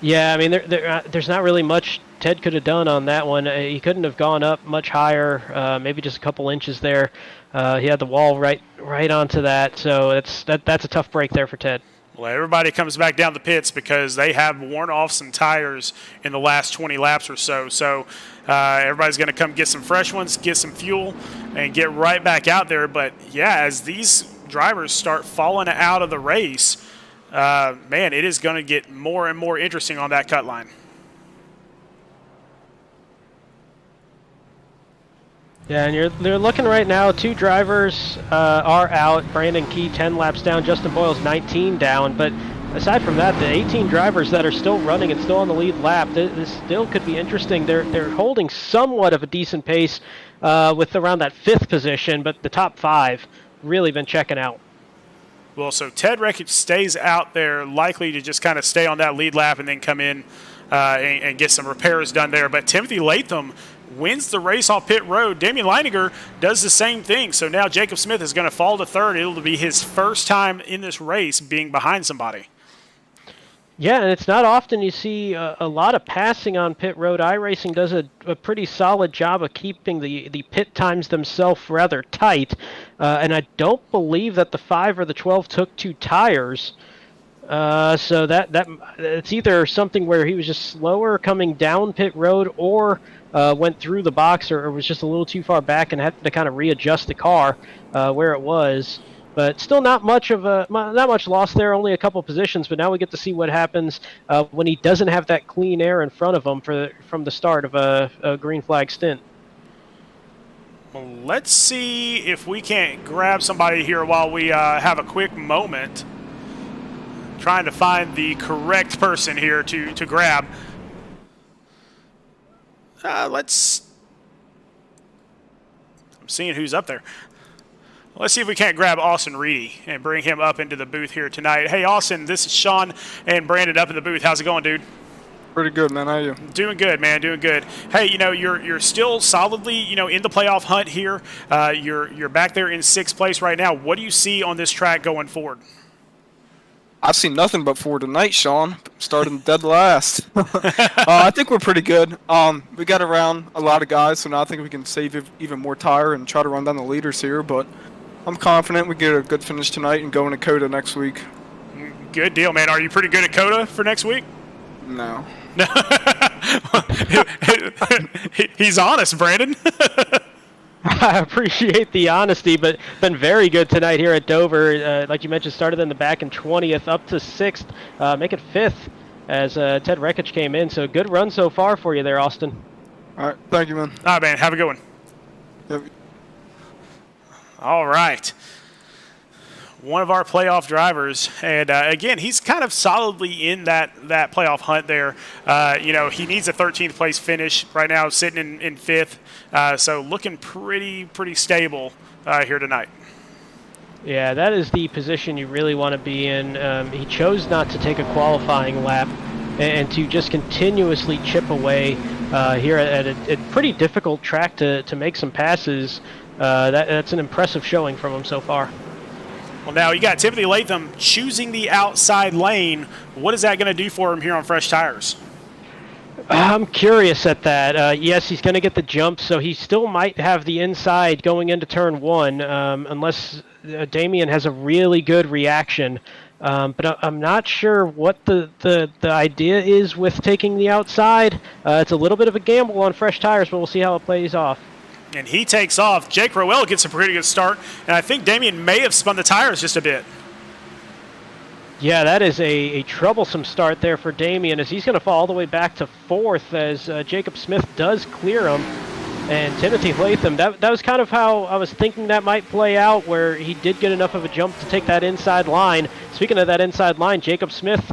Yeah, I mean, there's not really much Ted could have done on that one. He couldn't have gone up much higher, maybe just a couple inches there. He had the wall right onto that, so that's a tough break there for Ted. Well, everybody comes back down the pits because they have worn off some tires in the last 20 laps or so. So everybody's going to come get some fresh ones, get some fuel, and get right back out there. But, yeah, as these drivers start falling out of the race, man, it is going to get more and more interesting on that cut line. Yeah, and they're looking right now, two drivers are out. Brandon Key 10 laps down, Justin Boyle's 19 down. But aside from that, the 18 drivers that are still running and still on the lead lap, this still could be interesting. They're holding somewhat of a decent pace with around that fifth position, but the top five really been checking out. Well, so Ted Rekich stays out there, likely to just kind of stay on that lead lap and then come in and get some repairs done there. But Timothy Latham wins the race off pit road. Damien Linenger does the same thing. So now Jacob Smith is going to fall to third. It'll be his first time in this race being behind somebody. Yeah, and it's not often you see a lot of passing on pit road. iRacing does a pretty solid job of keeping the pit times themselves rather tight. And I don't believe that the 5 or the 12 took 2 tires. So that it's either something where he was just slower coming down pit road, or went through the box, or was just a little too far back and had to kind of readjust the car where it was. But still not much loss there, only a couple positions. But now we get to see what happens when he doesn't have that clean air in front of him from the start of a green flag stint. Well, let's see if we can't grab somebody here while we have a quick moment. Trying to find the correct person here to grab. I'm seeing who's up there. Let's see if we can't grab Austin Reedy and bring him up into the booth here tonight. Hey, Austin, this is Sean and Brandon up in the booth. How's it going, dude? Pretty good, man. How are you? Doing good, man. Doing good. Hey, you're still solidly, in the playoff hunt here. You're back there in 6th place right now. What do you see on this track going forward? I've seen nothing but forward tonight, Sean. Starting dead last. I think we're pretty good. We got around a lot of guys, so now I think we can save even more tire and try to run down the leaders here. But I'm confident we get a good finish tonight and go into COTA next week. Good deal, man. Are you pretty good at COTA for next week? No. He's honest, Brandon. I appreciate the honesty, but been very good tonight here at Dover. Like you mentioned, started in the back in 20th, up to 6th, make it 5th as Ted Rekich came in. So good run so far for you there, Austin. All right, thank you, man. All right, man, have a good one. Yep. All right. one of our playoff drivers. And, again, he's kind of solidly in that playoff hunt there. He needs a 13th place finish right now, sitting in 5th. So looking pretty stable here tonight. Yeah, that is the position you really want to be in. He chose not to take a qualifying lap and to just continuously chip away here at a pretty difficult track to make some passes. That's an impressive showing from him so far. Well, now you got Timothy Latham choosing the outside lane. What is that going to do for him here on fresh tires? I'm curious at that. Yes, he's going to get the jump, so he still might have the inside going into turn 1, unless Damien has a really good reaction. But I'm not sure what the idea is with taking the outside. It's a little bit of a gamble on fresh tires, but we'll see how it plays off. And he takes off. Jake Roell gets a pretty good start, and I think Damien may have spun the tires just a bit. Yeah, that is a troublesome start there for Damien, as he's going to fall all the way back to 4th as Jacob Smith does clear him. And Timothy Latham, that was kind of how I was thinking that might play out, where he did get enough of a jump to take that inside line. Speaking of that inside line, Jacob Smith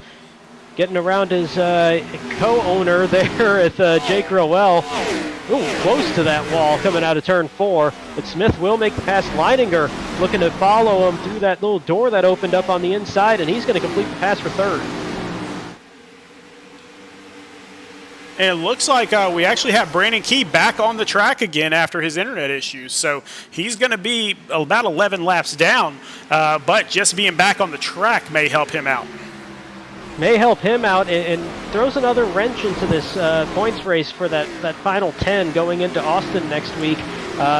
getting around his co-owner there at Jake Roell. Ooh, close to that wall coming out of turn 4. But Smith will make the pass. Leininger looking to follow him through that little door that opened up on the inside, and he's going to complete the pass for 3rd. And it looks like we actually have Brandon Key back on the track again after his internet issues. So he's going to be about 11 laps down, but just being back on the track may help him out. May help him out and throws another wrench into this points race for that final 10 going into Austin next week.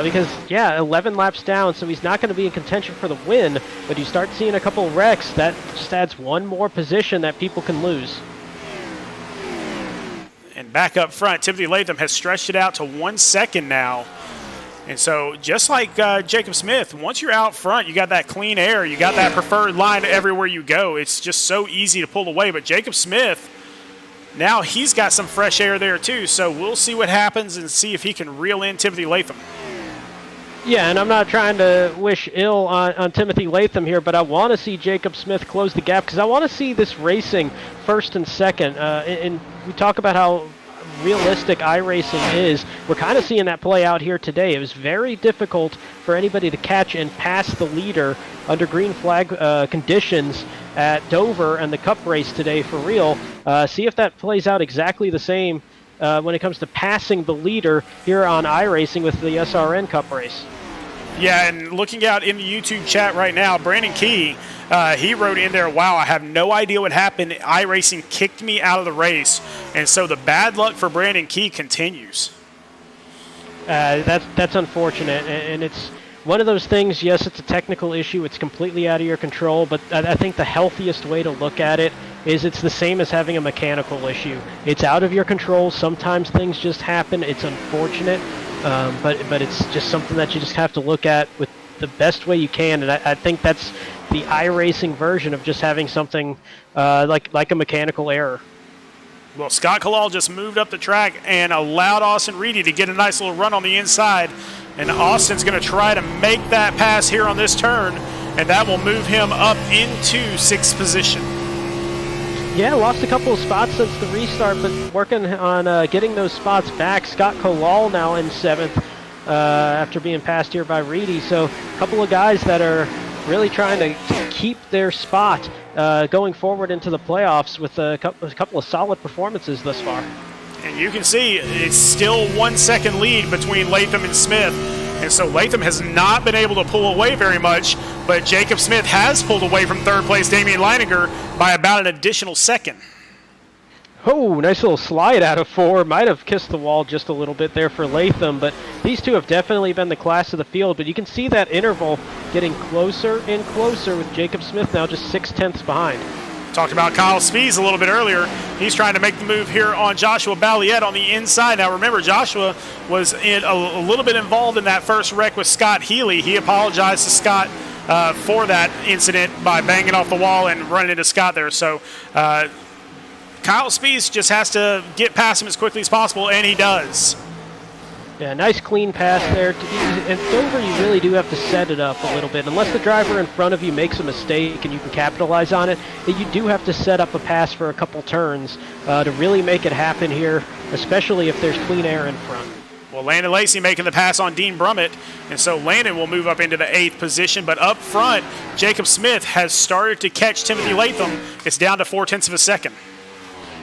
Because, 11 laps down, so he's not going to be in contention for the win. But you start seeing a couple wrecks, that just adds one more position that people can lose. And back up front, Timothy Latham has stretched it out to 1 second now. And so just like Jacob Smith, once you're out front, you got that clean air. You got that preferred line everywhere you go. It's just so easy to pull away. But Jacob Smith, now he's got some fresh air there too. So we'll see what happens and see if he can reel in Timothy Latham. Yeah, and I'm not trying to wish ill on Timothy Latham here, but I want to see Jacob Smith close the gap because I want to see this racing 1st and 2nd. And we talk about how realistic iRacing is. We're kind of seeing that play out here today. It was very difficult for anybody to catch and pass the leader under green flag conditions at Dover and the Cup race today for real. See if that plays out exactly the same when it comes to passing the leader here on iRacing with the SRN Cup race. Yeah, and looking out in the YouTube chat right now, Brandon Key, he wrote in there, wow, I have no idea what happened. iRacing kicked me out of the race. And so the bad luck for Brandon Key continues. That's unfortunate, and it's one of those things, yes, it's a technical issue. It's completely out of your control, but I think the healthiest way to look at it is it's the same as having a mechanical issue. It's out of your control. Sometimes things just happen. It's unfortunate, but it's just something that you just have to look at with the best way you can, and I think that's the iRacing version of just having something like a mechanical error. Well, Scott Kalal just moved up the track and allowed Austin Reedy to get a nice little run on the inside. And Austin's going to try to make that pass here on this turn, and that will move him up into 6th position. Yeah, lost a couple of spots since the restart, but working on getting those spots back. Scott Kalal now in 7th after being passed here by Reedy. So a couple of guys that are really trying to keep their spot going forward into the playoffs with a couple of solid performances thus far. And you can see it's still 1 second lead between Latham and Smith. And so Latham has not been able to pull away very much, but Jacob Smith has pulled away from 3rd place Damien Linenger by about an additional second. Oh, nice little slide out of 4. Might have kissed the wall just a little bit there for Latham, but these two have definitely been the class of the field. But you can see that interval getting closer and closer with Jacob Smith now just 6/10 behind. Talked about Kyle Spees a little bit earlier. He's trying to make the move here on Joshua Balliet on the inside. Now remember, Joshua was a little bit involved in that first wreck with Scott Healy. He apologized to Scott for that incident by banging off the wall and running into Scott there. So Kyle Spees just has to get past him as quickly as possible, and he does. Yeah, nice clean pass there. And Dover, you really do have to set it up a little bit. Unless the driver in front of you makes a mistake and you can capitalize on it, you do have to set up a pass for a couple turns to really make it happen here, especially if there's clean air in front. Well, Landon Lacey making the pass on Dean Brummett, and so Landon will move up into the 8th position. But up front, Jacob Smith has started to catch Timothy Latham. It's down to 0.4 of a second.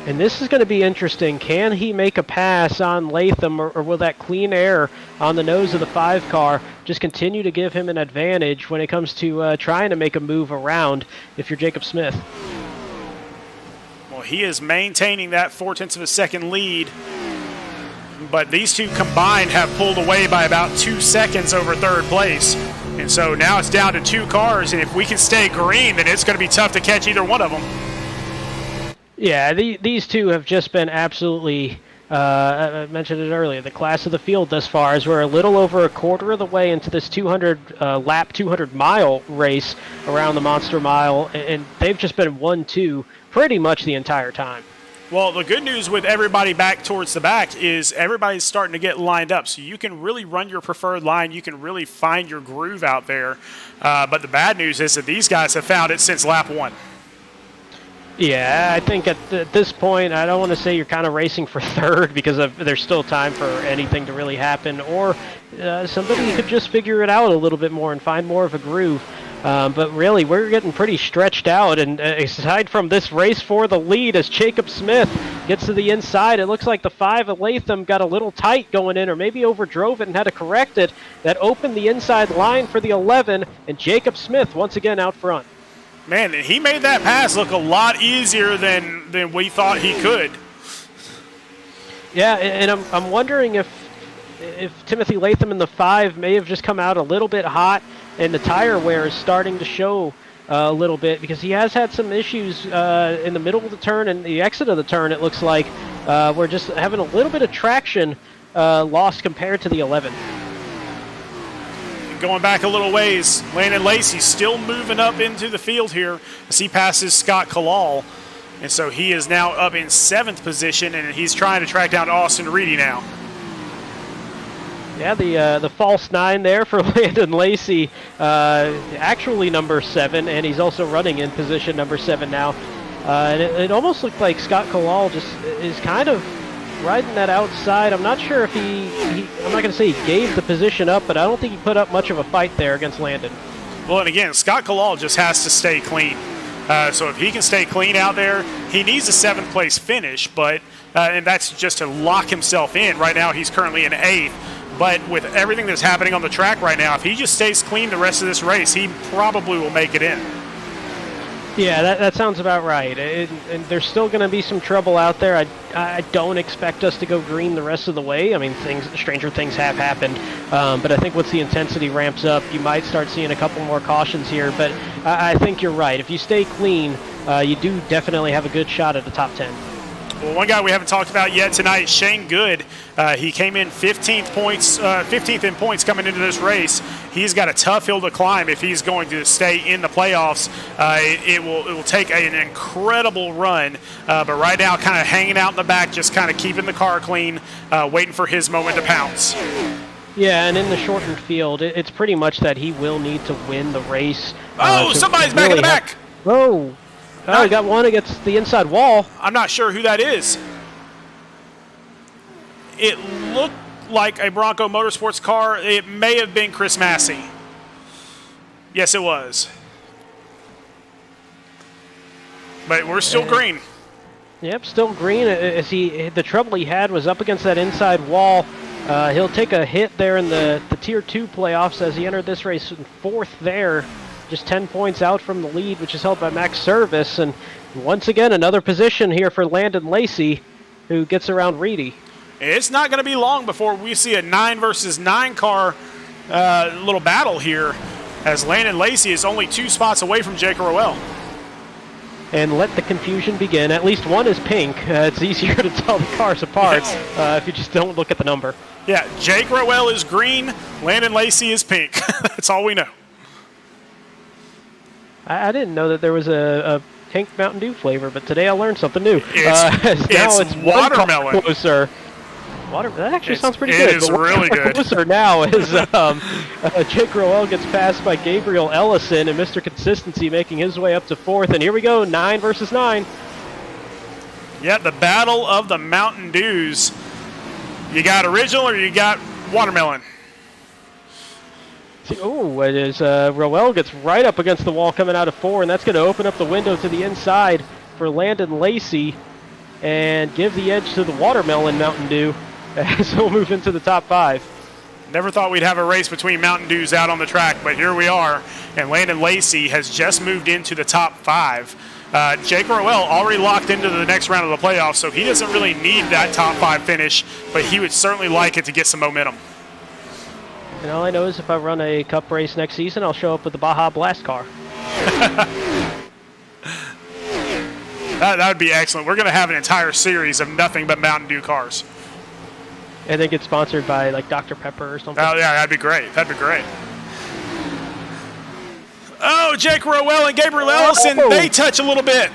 And this is going to be interesting. Can he make a pass on Latham, or will that clean air on the nose of the 5 car just continue to give him an advantage when it comes to trying to make a move around if you're Jacob Smith? Well, he is maintaining that 0.4 of a second lead, but these two combined have pulled away by about 2 seconds over 3rd place. And so now it's down to 2 cars, and if we can stay green, then it's going to be tough to catch either one of them. Yeah, these two have just been absolutely, I mentioned it earlier, the class of the field thus far, as we're a little over a quarter of the way into this 200-lap, 200-mile race around the Monster Mile, and they've just been 1-2 pretty much the entire time. Well, the good news with everybody back towards the back is everybody's starting to get lined up, so you can really run your preferred line. You can really find your groove out there. But the bad news is that these guys have found it since lap 1. Yeah, I think at this point, I don't want to say you're kind of racing for 3rd because there's still time for anything to really happen, or somebody could just figure it out a little bit more and find more of a groove. But really, we're getting pretty stretched out, and aside from this race for the lead, as Jacob Smith gets to the inside, it looks like the 5 of Latham got a little tight going in, or maybe overdrove it and had to correct it. That opened the inside line for the 11, and Jacob Smith once again out front. Man, he made that pass look a lot easier than we thought he could. Yeah, and I'm wondering if Timothy Latham in the 5 may have just come out a little bit hot, and the tire wear is starting to show a little bit, because he has had some issues in the middle of the turn and the exit of the turn. It looks like we're just having a little bit of traction lost compared to the 11. Going back a little ways, Landon Lacey still moving up into the field here as he passes Scott Kalal. And so he is now up in 7th position, and he's trying to track down Austin Reedy now. Yeah, the false 9 there for Landon Lacey, actually number 7, and he's also running in position number 7 now. And it almost looked like Scott Kalal just is kind of riding that outside. I'm not sure if I'm not going to say he gave the position up, but I don't think he put up much of a fight there against Landon. Well, and again, Scott Kalal just has to stay clean. So if he can stay clean out there, he needs a 7th place finish, but and that's just to lock himself in. Right now he's currently in 8th, but with everything that's happening on the track right now, if he just stays clean the rest of this race, he probably will make it in. Yeah, that sounds about right. And there's still going to be some trouble out there. I don't expect us to go green the rest of the way. I mean, stranger things have happened. But I think once the intensity ramps up, you might start seeing a couple more cautions here. But I think you're right. If you stay clean, you do definitely have a good shot at the top 10. Well, one guy we haven't talked about yet tonight, Shane Good. He came in 15th in points coming into this race. He's got a tough hill to climb if he's going to stay in the playoffs. It will take an incredible run, but right now kind of hanging out in the back, just kind of keeping the car clean, waiting for his moment to pounce. Yeah, and in the shortened field, it's pretty much that he will need to win the race. Somebody's back in the back. Whoa. Oh, he got one against the inside wall. I'm not sure who that is. It looked like a Bronco Motorsports car. It may have been Chris Massey. Yes, it was. But we're still green. Yep, still green. As the trouble he had was up against that inside wall. He'll take a hit there in the Tier 2 playoffs as he entered this race in 4th there. Just 10 points out from the lead, which is held by Max Service. And once again, another position here for Landon Lacey, who gets around Reedy. It's not going to be long before we see a 9 versus 9 car little battle here, as Landon Lacey is only 2 spots away from Jake Roell. And let the confusion begin. At least one is pink. It's easier to tell the cars apart if you just don't look at the number. Yeah, Jake Roell is green, Landon Lacey is pink. That's all we know. I didn't know that there was a pink Mountain Dew flavor, but today I learned something new. It's now it's watermelon. one car closer. That actually sounds pretty good. It is really good. Closer now as Jake Roell gets passed by Gabriel Ellison and Mr. Consistency making his way up to 4th. And here we go, 9 versus 9. Yeah, the battle of the Mountain Dews. You got original or you got watermelon? Oh, it is. Roell gets right up against the wall coming out of 4, and that's going to open up the window to the inside for Landon Lacey and give the edge to the watermelon Mountain Dew as he'll move into the top 5. Never thought we'd have a race between Mountain Dews out on the track, but here we are, and Landon Lacey has just moved into the top 5. Jake Roell already locked into the next round of the playoffs, so he doesn't really need that top 5 finish, but he would certainly like it to get some momentum. And all I know is if I run a cup race next season, I'll show up with the Baja Blast car. That would be excellent. We're going to have an entire series of nothing but Mountain Dew cars. And then get sponsored by like Dr. Pepper or something. Oh, yeah, that'd be great. That'd be great. Oh, Jake Roell and Gabriel Ellison, they touch a little bit.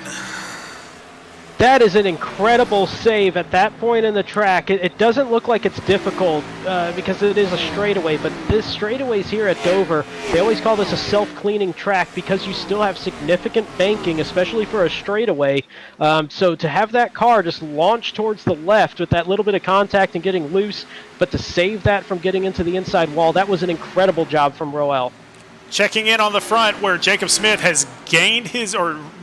That is an incredible save at that point in the track. It doesn't look like it's difficult because it is a straightaway, but this straightaways here at Dover, they always call this a self-cleaning track because you still have significant banking, especially for a straightaway. So to have that car just launch towards the left with that little bit of contact and getting loose, but to save that from getting into the inside wall, that was an incredible job from Roell. Checking in on the front where Jacob Smith has gained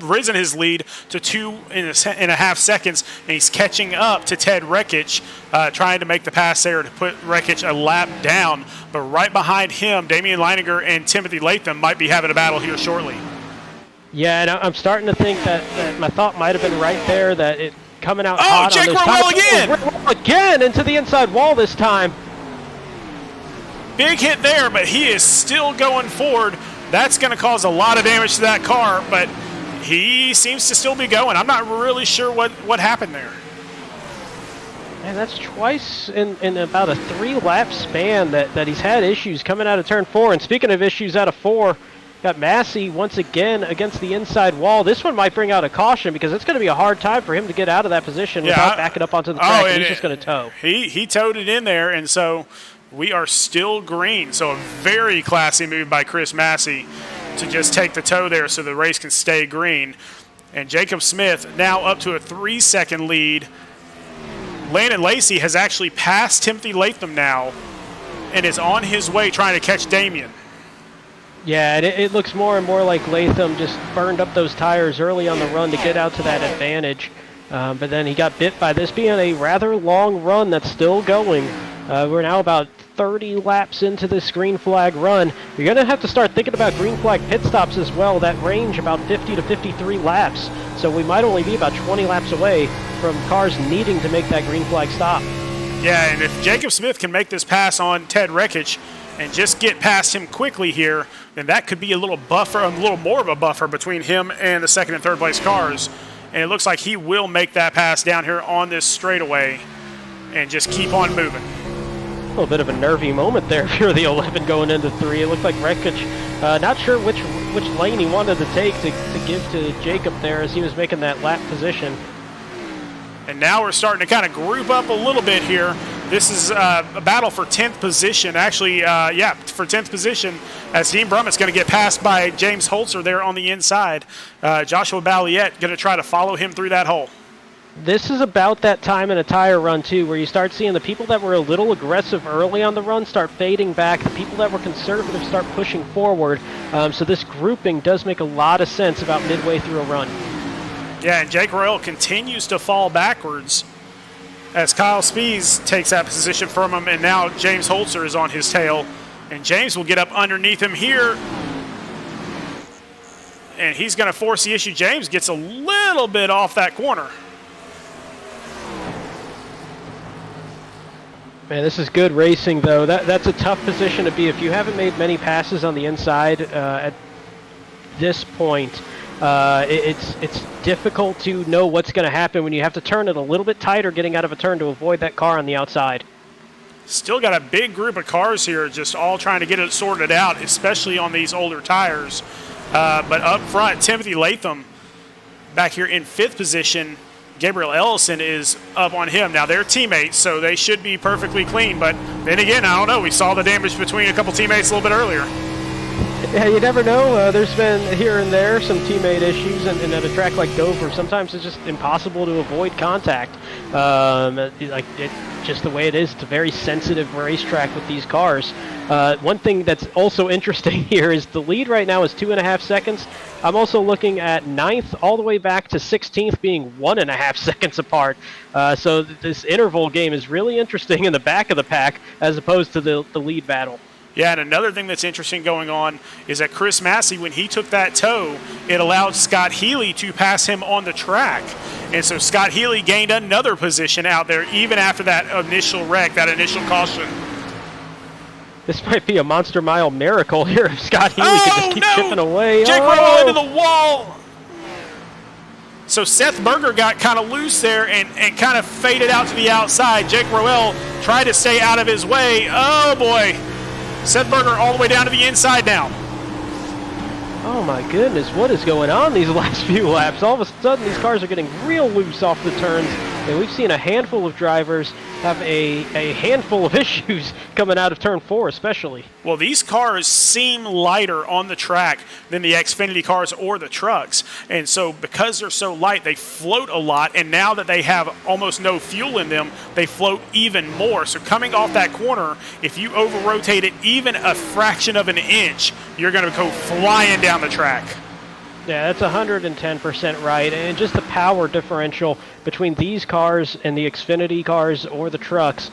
risen his lead to 2.5 seconds, and he's catching up to Ted Rekich, trying to make the pass there to put Rekich a lap down. But right behind him, Damien Linenger and Timothy Latham might be having a battle here shortly. Yeah, and I'm starting to think that my thought might have been right there, that it coming out hot Jake on this Roell again! Roell again into the inside wall this time. Big hit there, but he is still going forward. That's going to cause a lot of damage to that car, but he seems to still be going. I'm not really sure what happened there. And that's twice in about a 3-lap span that he's had issues coming out of turn 4. And speaking of issues out of 4, got Massey once again against the inside wall. This one might bring out a caution because it's going to be a hard time for him to get out of that position without backing up onto the track, and he's just going to tow. He towed it in there, and so we are still green. So a very classy move by Chris Massey to just take the tow there so the race can stay green. And Jacob Smith now up to a 3-second lead. Landon Lacey has actually passed Timothy Latham now and is on his way trying to catch Damien. Yeah, and it looks more and more like Latham just burned up those tires early on the run to get out to that advantage. But then he got bit by this being a rather long run that's still going. We're now about 30 laps into this green flag run. You're going to have to start thinking about green flag pit stops as well. That range about 50 to 53 laps. So we might only be about 20 laps away from cars needing to make that green flag stop. Yeah, and if Jacob Smith can make this pass on Ted Rekich and just get past him quickly here, then that could be a little more of a buffer between him and the second and third place cars. And it looks like he will make that pass down here on this straightaway and just keep on moving. A little bit of a nervy moment there for the 11 going into 3. It looked like Rekich, not sure which lane he wanted to take to give to Jacob there as he was making that lap position. And now we're starting to kind of group up a little bit here. This is a battle for 10th position. Actually, for 10th position, as Dean Brummett's going to get passed by James Holzer there on the inside. Joshua Balliet going to try to follow him through that hole. This is about that time in a tire run, too, where you start seeing the people that were a little aggressive early on the run start fading back. The people that were conservative start pushing forward. So this grouping does make a lot of sense about midway through a run. Yeah, and Jake Roell continues to fall backwards as Kyle Spees takes that position from him, and now James Holzer is on his tail. And James will get up underneath him here, and he's going to force the issue. James gets a little bit off that corner. Man, this is good racing, though. That's a tough position to be. If you haven't made many passes on the inside at this point, it's difficult to know what's going to happen when you have to turn it a little bit tighter getting out of a turn to avoid that car on the outside. Still got a big group of cars here just all trying to get it sorted out, especially on these older tires. But up front, Timothy Latham back here in 5th position. Gabriel Ellison is up on him. Now, they're teammates, so they should be perfectly clean. But then again, I don't know. We saw the damage between a couple teammates a little bit earlier. Yeah, you never know. There's been here and there some teammate issues, and at a track like Dover, sometimes it's just impossible to avoid contact. Just the way it is. It's a very sensitive racetrack with these cars. One thing that's also interesting here is the lead right now is 2.5 seconds. I'm also looking at 9th all the way back to 16th being 1.5 seconds apart. So this interval game is really interesting in the back of the pack as opposed to the lead battle. Yeah, and another thing that's interesting going on is that Chris Massey, when he took that tow, it allowed Scott Healy to pass him on the track. And so Scott Healy gained another position out there even after that initial wreck, that initial caution. This might be a Monster Mile miracle here if Scott Healy can just keep chipping away. Jake Roell into the wall. So Seth Berger got kind of loose there and kind of faded out to the outside. Jake Roell tried to stay out of his way. Oh, boy. Seth Berger all the way down to the inside now. Oh my goodness, what is going on these last few laps? All of a sudden these cars are getting real loose off the turns, and we've seen a handful of drivers have a handful of issues coming out of turn 4 especially. Well, these cars seem lighter on the track than the Xfinity cars or the trucks, and so because they're so light, they float a lot, and now that they have almost no fuel in them, they float even more. So coming off that corner, if you over-rotate it even a fraction of an inch, you're going to go flying down the track. Yeah, that's 110% right, and just the power differential between these cars and the Xfinity cars or the trucks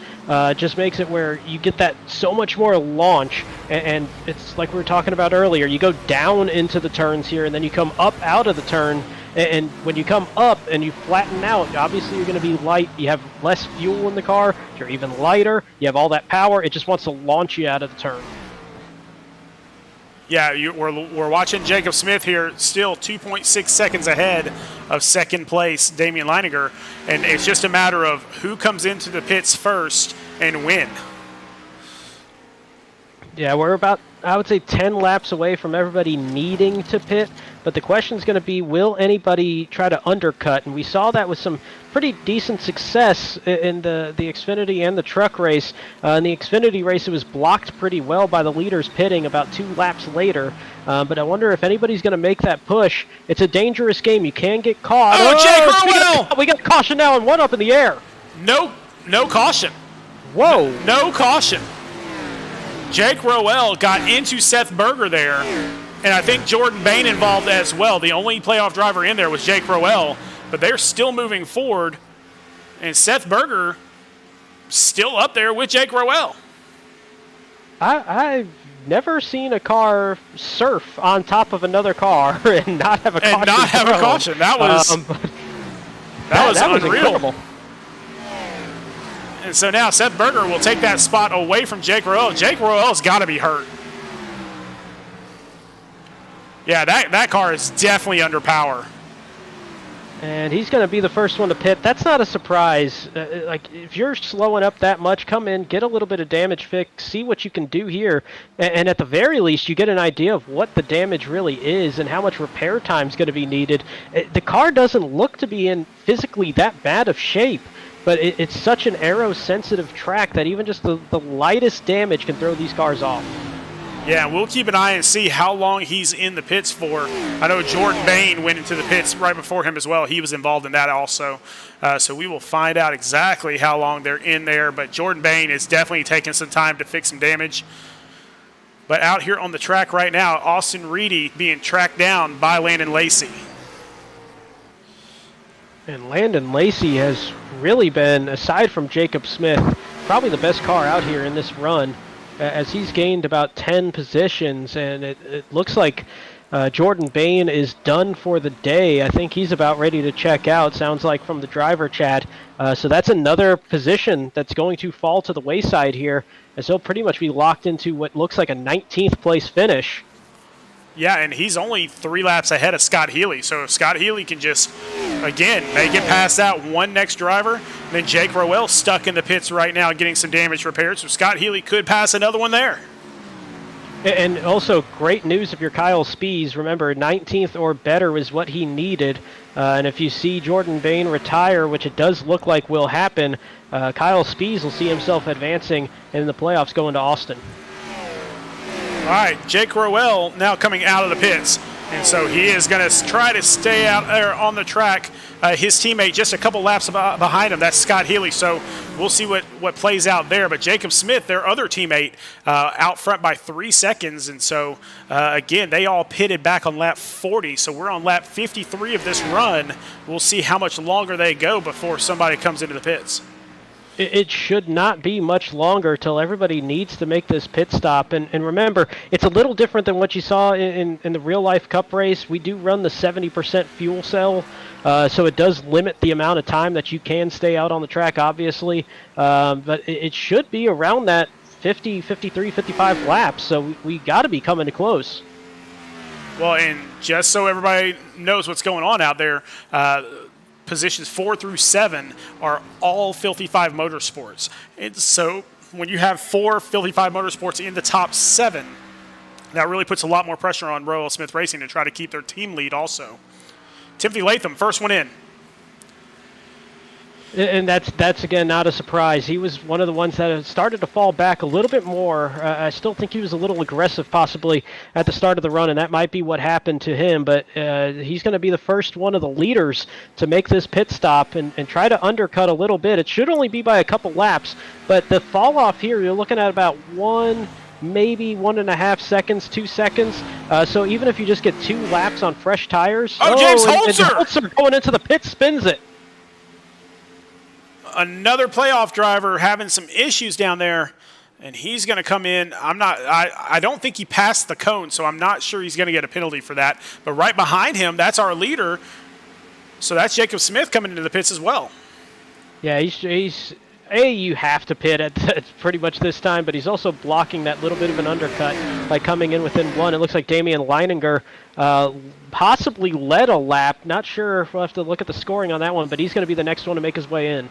just makes it where you get that so much more launch, and it's like we were talking about earlier, you go down into the turns here, and then you come up out of the turn, and when you come up and you flatten out, obviously you're going to be light, you have less fuel in the car, you're even lighter, you have all that power, it just wants to launch you out of the turn. Yeah, we're watching Jacob Smith here, still 2.6 seconds ahead of second place, Damien Linenger, and it's just a matter of who comes into the pits first and when. Yeah, we're about, I would say, 10 laps away from everybody needing to pit, but the question is going to be, will anybody try to undercut? And we saw that with some pretty decent success in the Xfinity and the truck race. In the Xfinity race, it was blocked pretty well by the leaders pitting about 2 laps later. But I wonder if anybody's going to make that push. It's a dangerous game. You can get caught. Oh, Jake Roell! We got caution now and one up in the air. No caution. Whoa. No caution. Jake Roell got into Seth Berger there, and I think Jordan Bain involved as well. The only playoff driver in there was Jake Roell, but they're still moving forward, and Seth Berger still up there with Jake Roell. I've never seen a car surf on top of another car and not have a caution. That was unreal. Incredible. And so now Seth Berger will take that spot away from Jake Roell. Jake Roell's got to be hurt. Yeah, that car is definitely under power. And he's going to be the first one to pit. That's not a surprise. Like, if you're slowing up that much, come in, get a little bit of damage fix, see what you can do here. And at the very least, you get an idea of what the damage really is and how much repair time is going to be needed. The car doesn't look to be in physically that bad of shape, but it's such an aero-sensitive track that even just the lightest damage can throw these cars off. Yeah, we'll keep an eye and see how long he's in the pits for. I know Jordan Bain went into the pits right before him as well. He was involved in that also. So we will find out exactly how long they're in there. But Jordan Bain is definitely taking some time to fix some damage. But out here on the track right now, Austin Reedy being tracked down by Landon Lacey. And Landon Lacey has really been, aside from Jacob Smith, probably the best car out here in this run, as he's gained about 10 positions, and it looks like Jordan Bain is done for the day. I think he's about ready to check out, sounds like from the driver chat. So that's another position that's going to fall to the wayside here, as he'll pretty much be locked into what looks like a 19th place finish. Yeah, and he's only 3 laps ahead of Scott Healy. So if Scott Healy can just, again, make it past that one next driver, then Jake Roell stuck in the pits right now getting some damage repaired. So Scott Healy could pass another one there. And also, great news if you're Kyle Spees. Remember, 19th or better was what he needed. And if you see Jordan Bain retire, which it does look like will happen, Kyle Spees will see himself advancing in the playoffs going to Austin. All right, Jake Roell now coming out of the pits. And so he is going to try to stay out there on the track. His teammate just a couple laps behind him. That's Scott Healy. So we'll see what plays out there. But Jacob Smith, their other teammate, out front by 3 seconds. And so, again, they all pitted back on lap 40. So we're on lap 53 of this run. We'll see how much longer they go before somebody comes into the pits. It should not be much longer till everybody needs to make this pit stop. And remember, it's a little different than what you saw in the real-life Cup race. We do run the 70% fuel cell, so it does limit the amount of time that you can stay out on the track, obviously. But it should be around that 50, 53, 55 laps, so we got to be coming close. Well, and just so everybody knows what's going on out there, positions 4 through 7 are all Filthy 5 Motorsports. And so when you have 4 Filthy 5 Motorsports in the top 7, that really puts a lot more pressure on Roell Smith Racing to try to keep their team lead also. Timothy Latham, first one in. And that's again, not a surprise. He was one of the ones that started to fall back a little bit more. I still think he was a little aggressive possibly at the start of the run, and that might be what happened to him. But he's going to be the first one of the leaders to make this pit stop and try to undercut a little bit. It should only be by a couple laps, but the fall off here, you're looking at about maybe 1.5 seconds, 2 seconds. So even if you just get 2 laps on fresh tires. James and Holzer! Holzer going into the pit spins it. Another playoff driver having some issues down there, and he's going to come in. I don't think he passed the cone, so I'm not sure he's going to get a penalty for that. But right behind him, that's our leader. So that's Jacob Smith coming into the pits as well. Yeah, he's you have to pit at pretty much this time, but he's also blocking that little bit of an undercut by coming in within 1. It looks like Damien Linenger possibly led a lap. Not sure. We'll have to look at the scoring on that one, but he's going to be the next one to make his way in.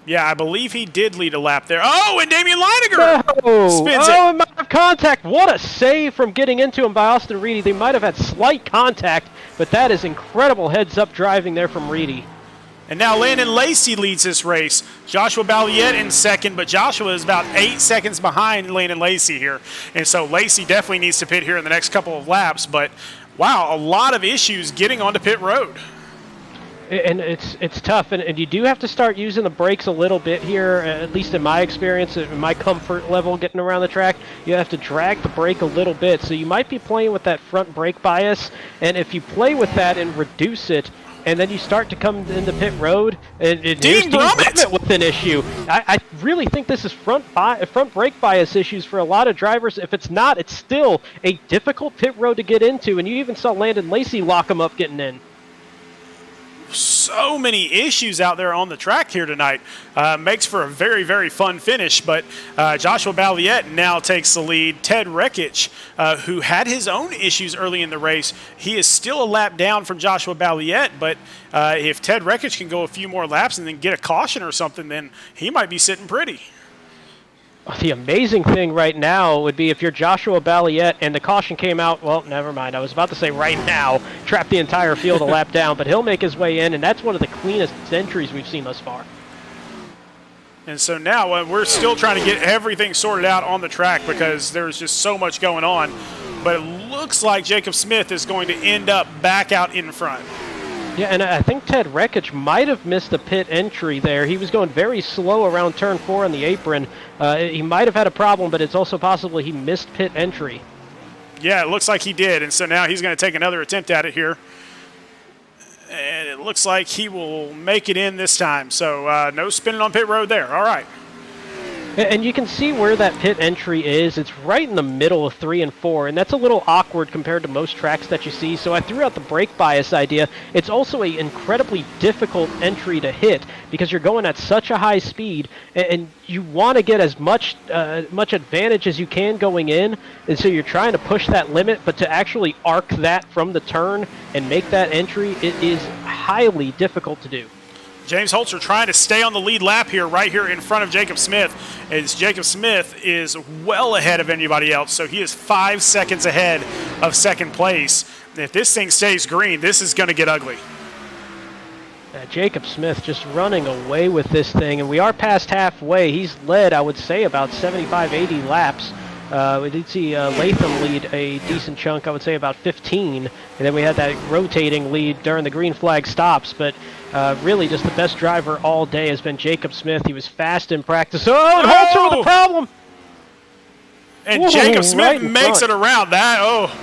Yeah, I believe he did lead a lap there. Oh, and Damien Linenger spins it. Oh, it might have contact. What a save from getting into him by Austin Reedy. They might have had slight contact, but that is incredible heads-up driving there from Reedy. And now Landon Lacey leads this race. Joshua Balliet in second, but Joshua is about 8 seconds behind Landon Lacey here. And so Lacey definitely needs to pit here in the next couple of laps. But, wow, a lot of issues getting onto pit road. And it's tough, and you do have to start using the brakes a little bit here, at least in my experience, in my comfort level getting around the track. You have to drag the brake a little bit, so you might be playing with that front brake bias, and if you play with that and reduce it, and then you start to come into pit road, and here's Dean Brummett with an issue. I really think this is front brake bias issues for a lot of drivers. If it's not, it's still a difficult pit road to get into, and you even saw Landon Lacey lock him up getting in. So many issues out there on the track here tonight. Makes for a very, very fun finish, but Joshua Balliet now takes the lead. Ted Rekich, who had his own issues early in the race, he is still a lap down from Joshua Balliet, but if Ted Rekich can go a few more laps and then get a caution or something, then he might be sitting pretty. The amazing thing right now would be if you're Joshua Balliet and the caution came out, well, never mind. I was about to say right now, trap the entire field a lap down, but he'll make his way in, and that's one of the cleanest entries we've seen thus far. And so now we're still trying to get everything sorted out on the track because there's just so much going on. But it looks like Jacob Smith is going to end up back out in front. Yeah, and I think Ted Rekich might have missed a pit entry there. He was going very slow around turn 4 on the apron. He might have had a problem, but it's also possible he missed pit entry. Yeah, it looks like he did, and so now he's going to take another attempt at it here. And it looks like he will make it in this time. So no spinning on pit road there. All right. And you can see where that pit entry is. It's right in the middle of 3 and 4, and that's a little awkward compared to most tracks that you see. So I threw out the brake bias idea. It's also an incredibly difficult entry to hit because you're going at such a high speed, and you want to get as much advantage as you can going in. And so you're trying to push that limit, but to actually arc that from the turn and make that entry, it is highly difficult to do. James Holzer trying to stay on the lead lap here, right here in front of Jacob Smith, as Jacob Smith is well ahead of anybody else. So he is 5 seconds ahead of second place. If this thing stays green, this is going to get ugly. Jacob Smith just running away with this thing, and we are past halfway. He's led, I would say, about 75, 80 laps. We did see Latham lead a decent chunk, I would say about 15, and then we had that rotating lead during the green flag stops, but really just the best driver all day has been Jacob Smith. He was fast in practice. Oh, and Holzer with a problem! And Whoa, Jacob Smith right makes it around that. Oh,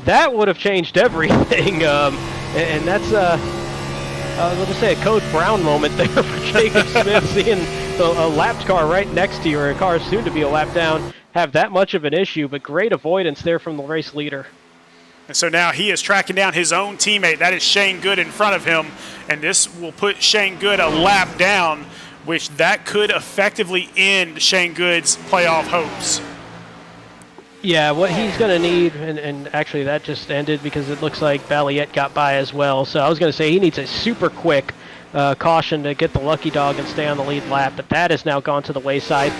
that would have changed everything, and that's let's just say a Code Brown moment there for Jacob Smith, seeing a lapped car right next to you, or a car soon to be a lap down, have that much of an issue, but great avoidance there from the race leader. and so now he is tracking down his own teammate. That is Shane Good in front of him, and this will put Shane Good a lap down, which that could effectively end Shane Good's playoff hopes. Yeah, what he's going to need, and actually that just ended because it looks like Balliet got by as well. So I was going to say he needs a super quick caution to get the lucky dog and stay on the lead lap, but that has now gone to the wayside.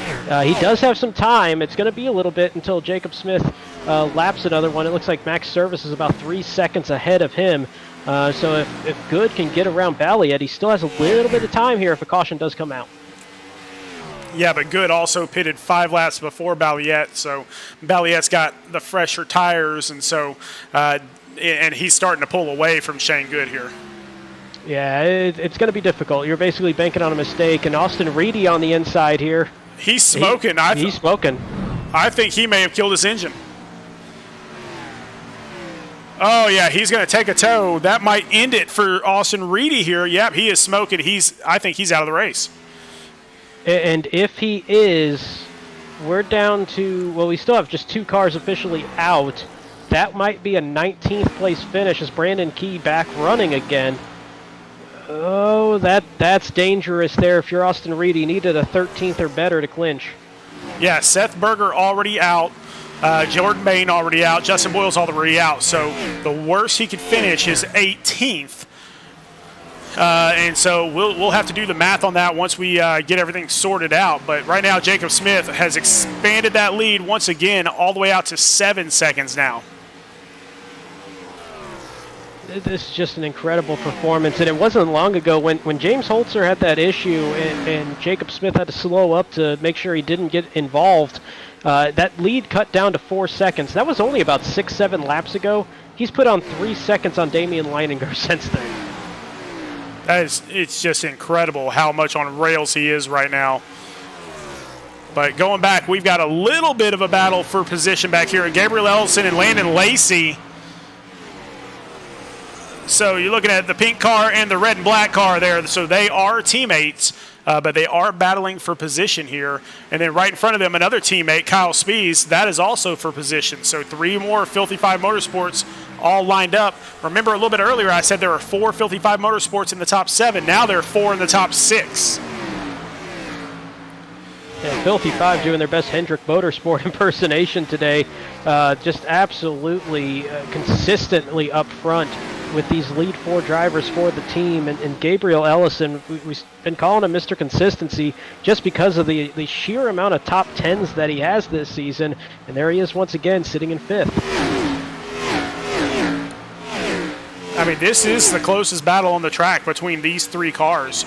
He does have some time. It's going to be a little bit until Jacob Smith laps another one. It looks like Max Service is about 3 seconds ahead of him. So if Good can get around Balliet, he still has a little bit of time here if a caution does come out. Yeah, but Good also pitted 5 laps before Balliet, so Balliet's got the fresher tires, and so and he's starting to pull away from Shane Good here. Yeah, it's going to be difficult. You're basically banking on a mistake, and Austin Reedy on the inside here. He's smoking. He's smoking. I think he may have killed his engine. Oh, yeah, he's going to take a tow. That might end it for Austin Reedy here. Yep, he is smoking. I think he's out of the race. And if he is, we're down to, well, we still have just 2 cars officially out. That might be a 19th place finish as Brandon Key back running again. Oh, that's dangerous there. If you're Austin Reedy, you needed a 13th or better to clinch. Yeah, Seth Berger already out. Jordan Bain already out. Justin Boyle's already out. So the worst he could finish is 18th. And so we'll have to do the math on that once we get everything sorted out. But right now, Jacob Smith has expanded that lead once again all the way out to 7 seconds now. This is just an incredible performance, and it wasn't long ago when James Holzer had that issue and Jacob Smith had to slow up to make sure he didn't get involved. That lead cut down to 4 seconds. That was only about 6-7 laps ago. He's put on 3 seconds on Damien Linenger since then. It's just incredible how much on rails he is right now. But going back, we've got a little bit of a battle for position back here. Gabriel Ellison and Landon Lacey. So you're looking at the pink car and the red and black car there. So they are teammates, but they are battling for position here. And then right in front of them, another teammate, Kyle Spees, that is also for position. So 3 more Filthy 5 Motorsports all lined up. Remember a little bit earlier I said there were 4 Filthy 5 Motorsports in the top 7. Now there are 4 in the top 6. Yeah, Filthy 5 doing their best Hendrick Motorsport impersonation today. Just absolutely consistently up front with these lead 4 drivers for the team. And Gabriel Ellison, we've been calling him Mr. Consistency just because of the sheer amount of top 10s that he has this season. And there he is once again sitting in 5th. I mean, this is the closest battle on the track between these 3 cars.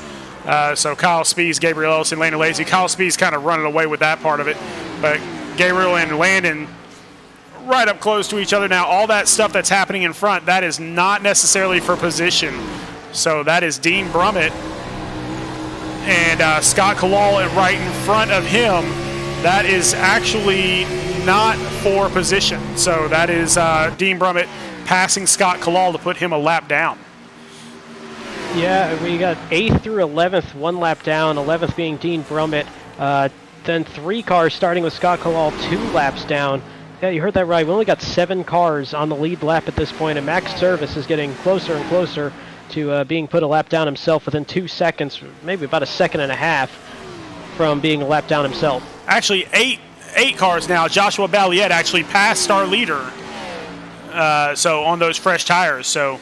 So Kyle Spees, Gabriel Ellison, Landon Lacey. Kyle Spees kind of running away with that part of it. But Gabriel and Landon right up close to each other. Now, all that stuff that's happening in front, that is not necessarily for position. So that is Dean Brummett and Scott Kalal right in front of him. That is actually not for position. So that is Dean Brummett passing Scott Kalal to put him a lap down. Yeah, we got 8th through 11th, 1 lap down, 11th being Dean Brummett. Then 3 cars starting with Scott Kalal, 2 laps down. Yeah, you heard that right. We only got 7 cars on the lead lap at this point, and Max Service is getting closer and closer to being put a lap down himself within 2 seconds, maybe about a second and a half from being a lap down himself. Actually, 8 cars now. Joshua Balliet actually passed our leader. So on those fresh tires. So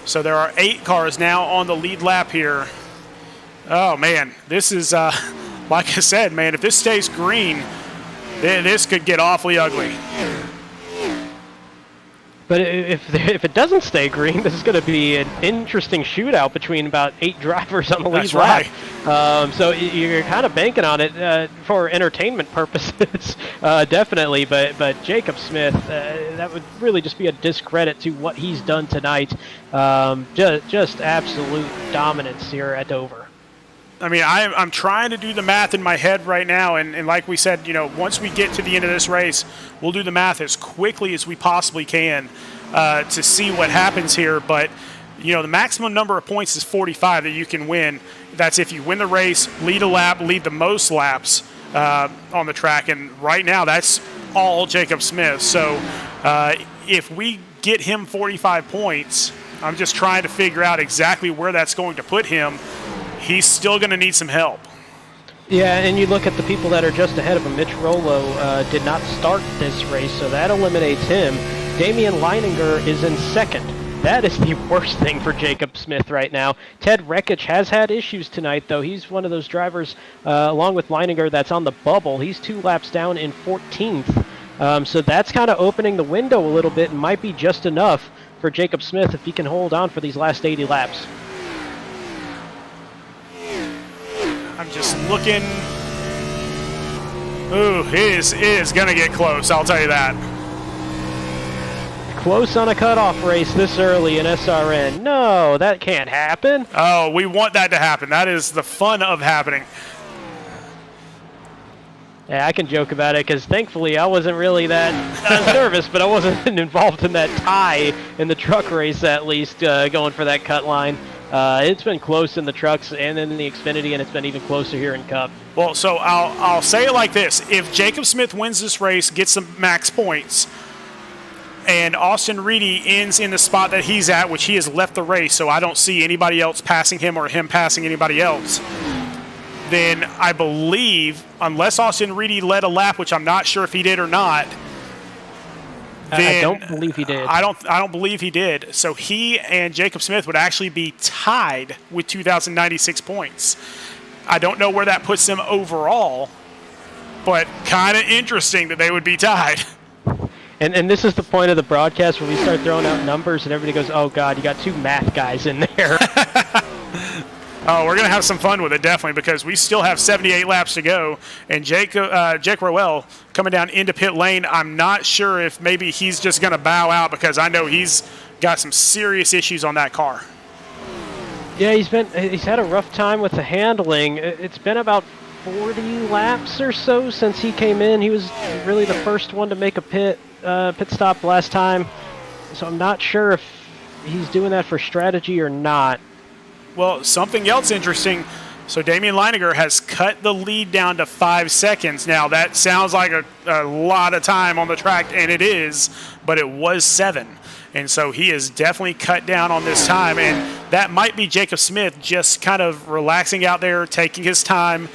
So there are 8 cars now on the lead lap here. Oh, man, this is, like I said, man, if this stays green, this could get awfully ugly. But if it doesn't stay green, this is going to be an interesting shootout between about 8 drivers on the lead lap. Right. So you're kind of banking on it for entertainment purposes, definitely. But Jacob Smith, that would really just be a discredit to what he's done tonight. Just absolute dominance here at Dover. I mean, I'm trying to do the math in my head right now, and like we said, once we get to the end of this race, we'll do the math as quickly as we possibly can to see what happens here. But, the maximum number of points is 45 that you can win. That's if you win the race, lead a lap, lead the most laps on the track, and right now that's all Jacob Smith. So if we get him 45 points, I'm just trying to figure out exactly where that's going to put him. He's still going to need some help. Yeah, and you look at the people that are just ahead of him. Mitch Rollo did not start this race, so that eliminates him. Damien Linenger is in second. That is the worst thing for Jacob Smith right now. Ted Rekich has had issues tonight, though. He's one of those drivers, along with Linenger, that's on the bubble. He's 2 laps down in 14th. So that's kind of opening the window a little bit and might be just enough for Jacob Smith if he can hold on for these last 80 laps. I'm just looking. Ooh, it is going to get close, I'll tell you that. Close on a cutoff race this early in SRN. No, that can't happen. Oh, we want that to happen. That is the fun of happening. Yeah, I can joke about it because thankfully I wasn't really that nervous, but I wasn't involved in that tie in the truck race at least, going for that cut line. It's been close in the trucks and in the Xfinity, and it's been even closer here in Cup. Well, so I'll say it like this. If Jacob Smith wins this race, gets some max points, and Austin Reedy ends in the spot that he's at, which he has left the race, so I don't see anybody else passing him or him passing anybody else, then I believe, unless Austin Reedy led a lap, which I'm not sure if he did or not, I don't believe he did. I don't believe he did. So he and Jacob Smith would actually be tied with 2,096 points. I don't know where that puts them overall, but kind of interesting that they would be tied. And this is the point of the broadcast where we start throwing out numbers and everybody goes, oh, God, you got 2 math guys in there. Oh, we're going to have some fun with it, definitely, because we still have 78 laps to go. And Jake Roell coming down into pit lane, I'm not sure if maybe he's just going to bow out because I know he's got some serious issues on that car. Yeah, he's had a rough time with the handling. It's been about 40 laps or so since he came in. He was really the first one to make a pit stop last time. So I'm not sure if he's doing that for strategy or not. Well, something else interesting. So Damien Linenger has cut the lead down to 5 seconds. Now, that sounds like a lot of time on the track, and it is, but it was 7. And so he is definitely cut down on this time, and that might be Jacob Smith just kind of relaxing out there, taking his time,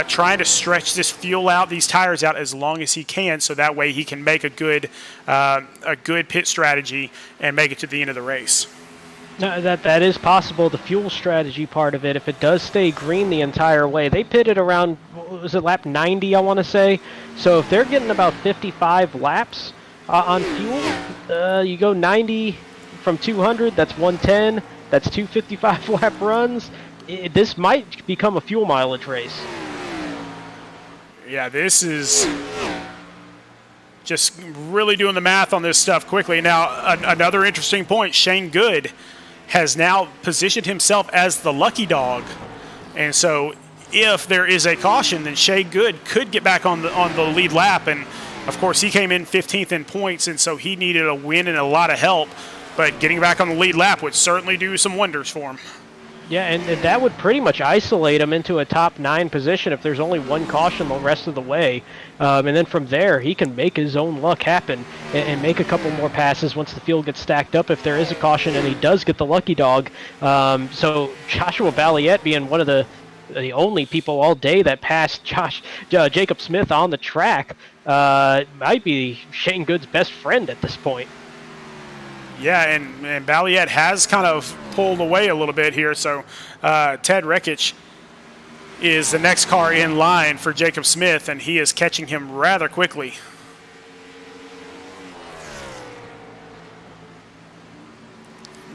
trying to stretch this fuel out, these tires out as long as he can, so that way he can make a good pit strategy and make it to the end of the race. No, that is possible, the fuel strategy part of it, if it does stay green the entire way. They pitted around, was it lap 90, I want to say? So if they're getting about 55 laps on fuel, you go 90 from 200, that's 110, that's 255 lap runs. This might become a fuel mileage race. Yeah, this is just really doing the math on this stuff quickly. Now, another interesting point, Shane Good has now positioned himself as the lucky dog. And so if there is a caution, then Shane Good could get back on the lead lap. And, of course, he came in 15th in points, and so he needed a win and a lot of help. But getting back on the lead lap would certainly do some wonders for him. Yeah, and that would pretty much isolate him into a top 9 position if there's only one caution the rest of the way. And then from there, he can make his own luck happen and make a couple more passes once the field gets stacked up if there is a caution and he does get the lucky dog. So Joshua Balliet being one of the only people all day that passed Jacob Smith on the track might be Shane Good's best friend at this point. Yeah, and Balliet has kind of pulled away a little bit here. So Ted Rekich is the next car in line for Jacob Smith, and he is catching him rather quickly.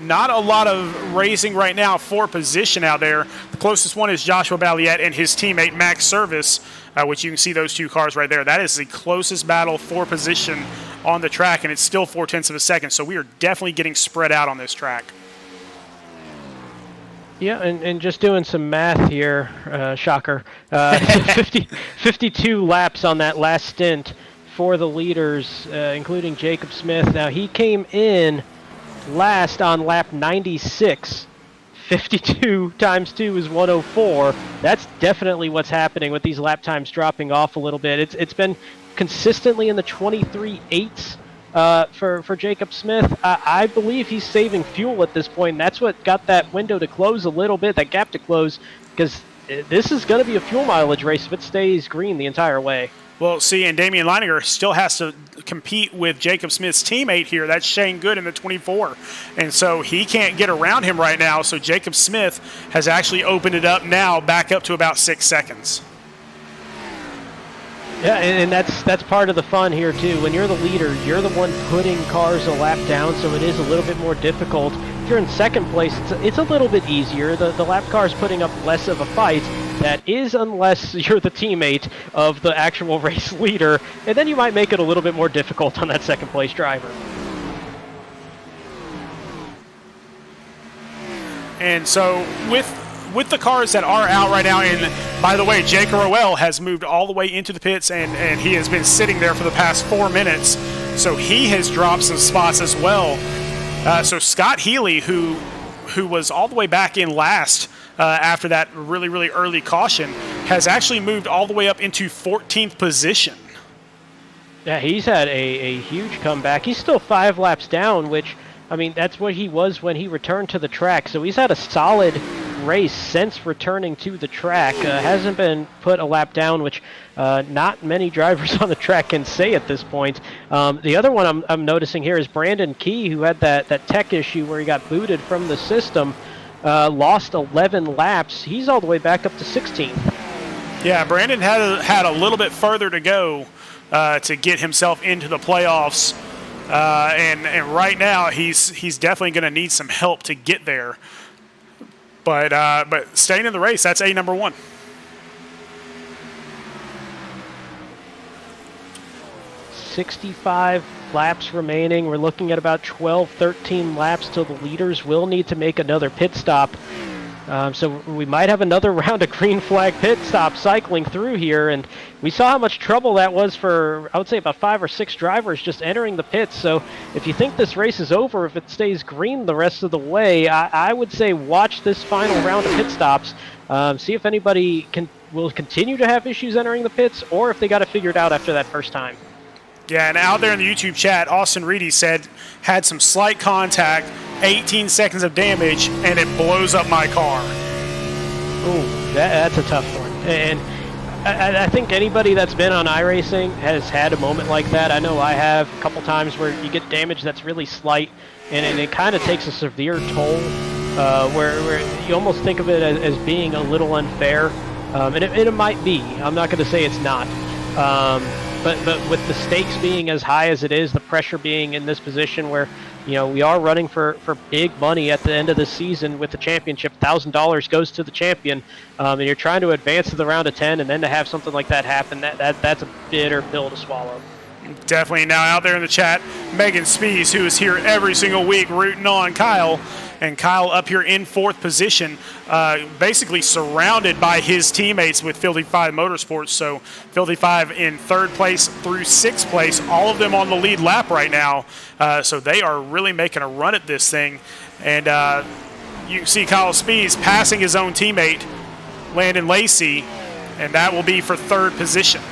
Not a lot of racing right now for position out there. The closest one is Joshua Balliet and his teammate Max Service, which you can see those two cars right there. That is the closest battle for position on the track, and it's still 0.4 of a second. So we are definitely getting spread out on this track. Yeah, and just doing some math here, shocker, 52 laps on that last stint for the leaders, including Jacob Smith. Now, he came in last on lap 96. 52 times 2 is 104. That's definitely what's happening with these lap times dropping off a little bit. It's been consistently in the 23.8s for Jacob Smith. I believe he's saving fuel at this point, and that's what got that window to close a little bit, that gap to close, because this is going to be a fuel mileage race if it stays green the entire way. Well, see, and Damien Linenger still has to compete with Jacob Smith's teammate here. That's Shane Good in the 24. And so he can't get around him right now. So Jacob Smith has actually opened it up now back up to about 6 seconds. Yeah, and that's part of the fun here, too. When you're the leader, you're the one putting cars a lap down, so it is a little bit more difficult. If you're in second place, it's a little bit easier. The lap car is putting up less of a fight. That is unless you're the teammate of the actual race leader, and then you might make it a little bit more difficult on that second place driver. And so with the cars that are out right now, and by the way, Jake Roell has moved all the way into the pits, and he has been sitting there for the past 4 minutes, so he has dropped some spots as well. So Scott Healy, who was all the way back in last after that really, really early caution, has actually moved all the way up into 14th position. Yeah, he's had a huge comeback. He's still 5 laps down, which, I mean, that's what he was when he returned to the track. So he's had a solid race since returning to the track. Hasn't been put a lap down, which not many drivers on the track can say at this point. The other one I'm noticing here is Brandon Key, who had that tech issue where he got booted from the system. Lost 11 laps. He's all the way back up to 16th. Yeah, Brandon had a little bit further to go to get himself into the playoffs, and right now he's definitely going to need some help to get there. But staying in the race, that's number 1. $65 laps remaining. We're looking at about 12, 13 laps till the leaders will need to make another pit stop. So we might have another round of green flag pit stop cycling through here, and we saw how much trouble that was for, I would say, about 5 or 6 drivers just entering the pits. So if you think this race is over, if it stays green the rest of the way, I would say watch this final round of pit stops. See if anybody will continue to have issues entering the pits, or if they got it figured out after that first time. Yeah, and out there in the YouTube chat, Austin Reedy said, had some slight contact, 18 seconds of damage, and it blows up my car. Ooh, that's a tough one. And I think anybody that's been on iRacing has had a moment like that. I know I have a couple times where you get damage that's really slight, and it kind of takes a severe toll, where you almost think of it as being a little unfair. And it might be. I'm not going to say it's not. But with the stakes being as high as it is, the pressure being in this position where, we are running for big money at the end of the season with the championship. $1,000 goes to the champion, and you're trying to advance to the round of 10, and then to have something like that happen, that's a bitter pill to swallow. Definitely. Now out there in the chat, Megan Spees, who is here every single week rooting on Kyle, and Kyle up here in 4th position, basically surrounded by his teammates with Filthy 5 Motorsports. So Filthy 5 in 3rd place through 6th place, all of them on the lead lap right now. So they are really making a run at this thing. And you see Kyle Spees passing his own teammate, Landon Lacey, and that will be for 3rd position.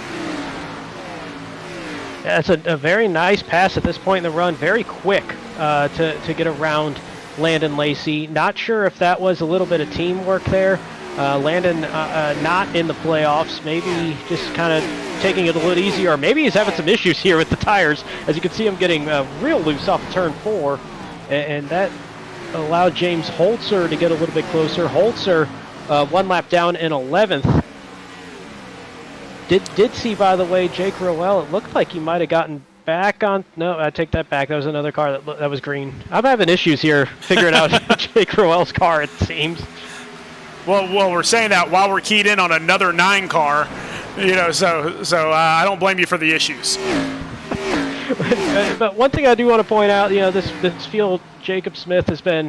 Yeah, it's a very nice pass at this point in the run, very quick to get around Landon Lacey. Not sure if that was a little bit of teamwork there. Landon not in the playoffs, maybe just kind of taking it a little easier, or maybe he's having some issues here with the tires, as you can see him getting real loose off of turn 4. and that allowed James Holzer to get a little bit closer. Holzer, 1 lap down in 11th. Did see, by the way, Jake Roell. It looked like he might have gotten back on. No, I take that back. That was another car that was green. I'm having issues here figuring out Jake Roell's car, it seems. Well, we're saying that while we're keyed in on another 9 car, so I don't blame you for the issues. But one thing I do want to point out, this field, Jacob Smith has been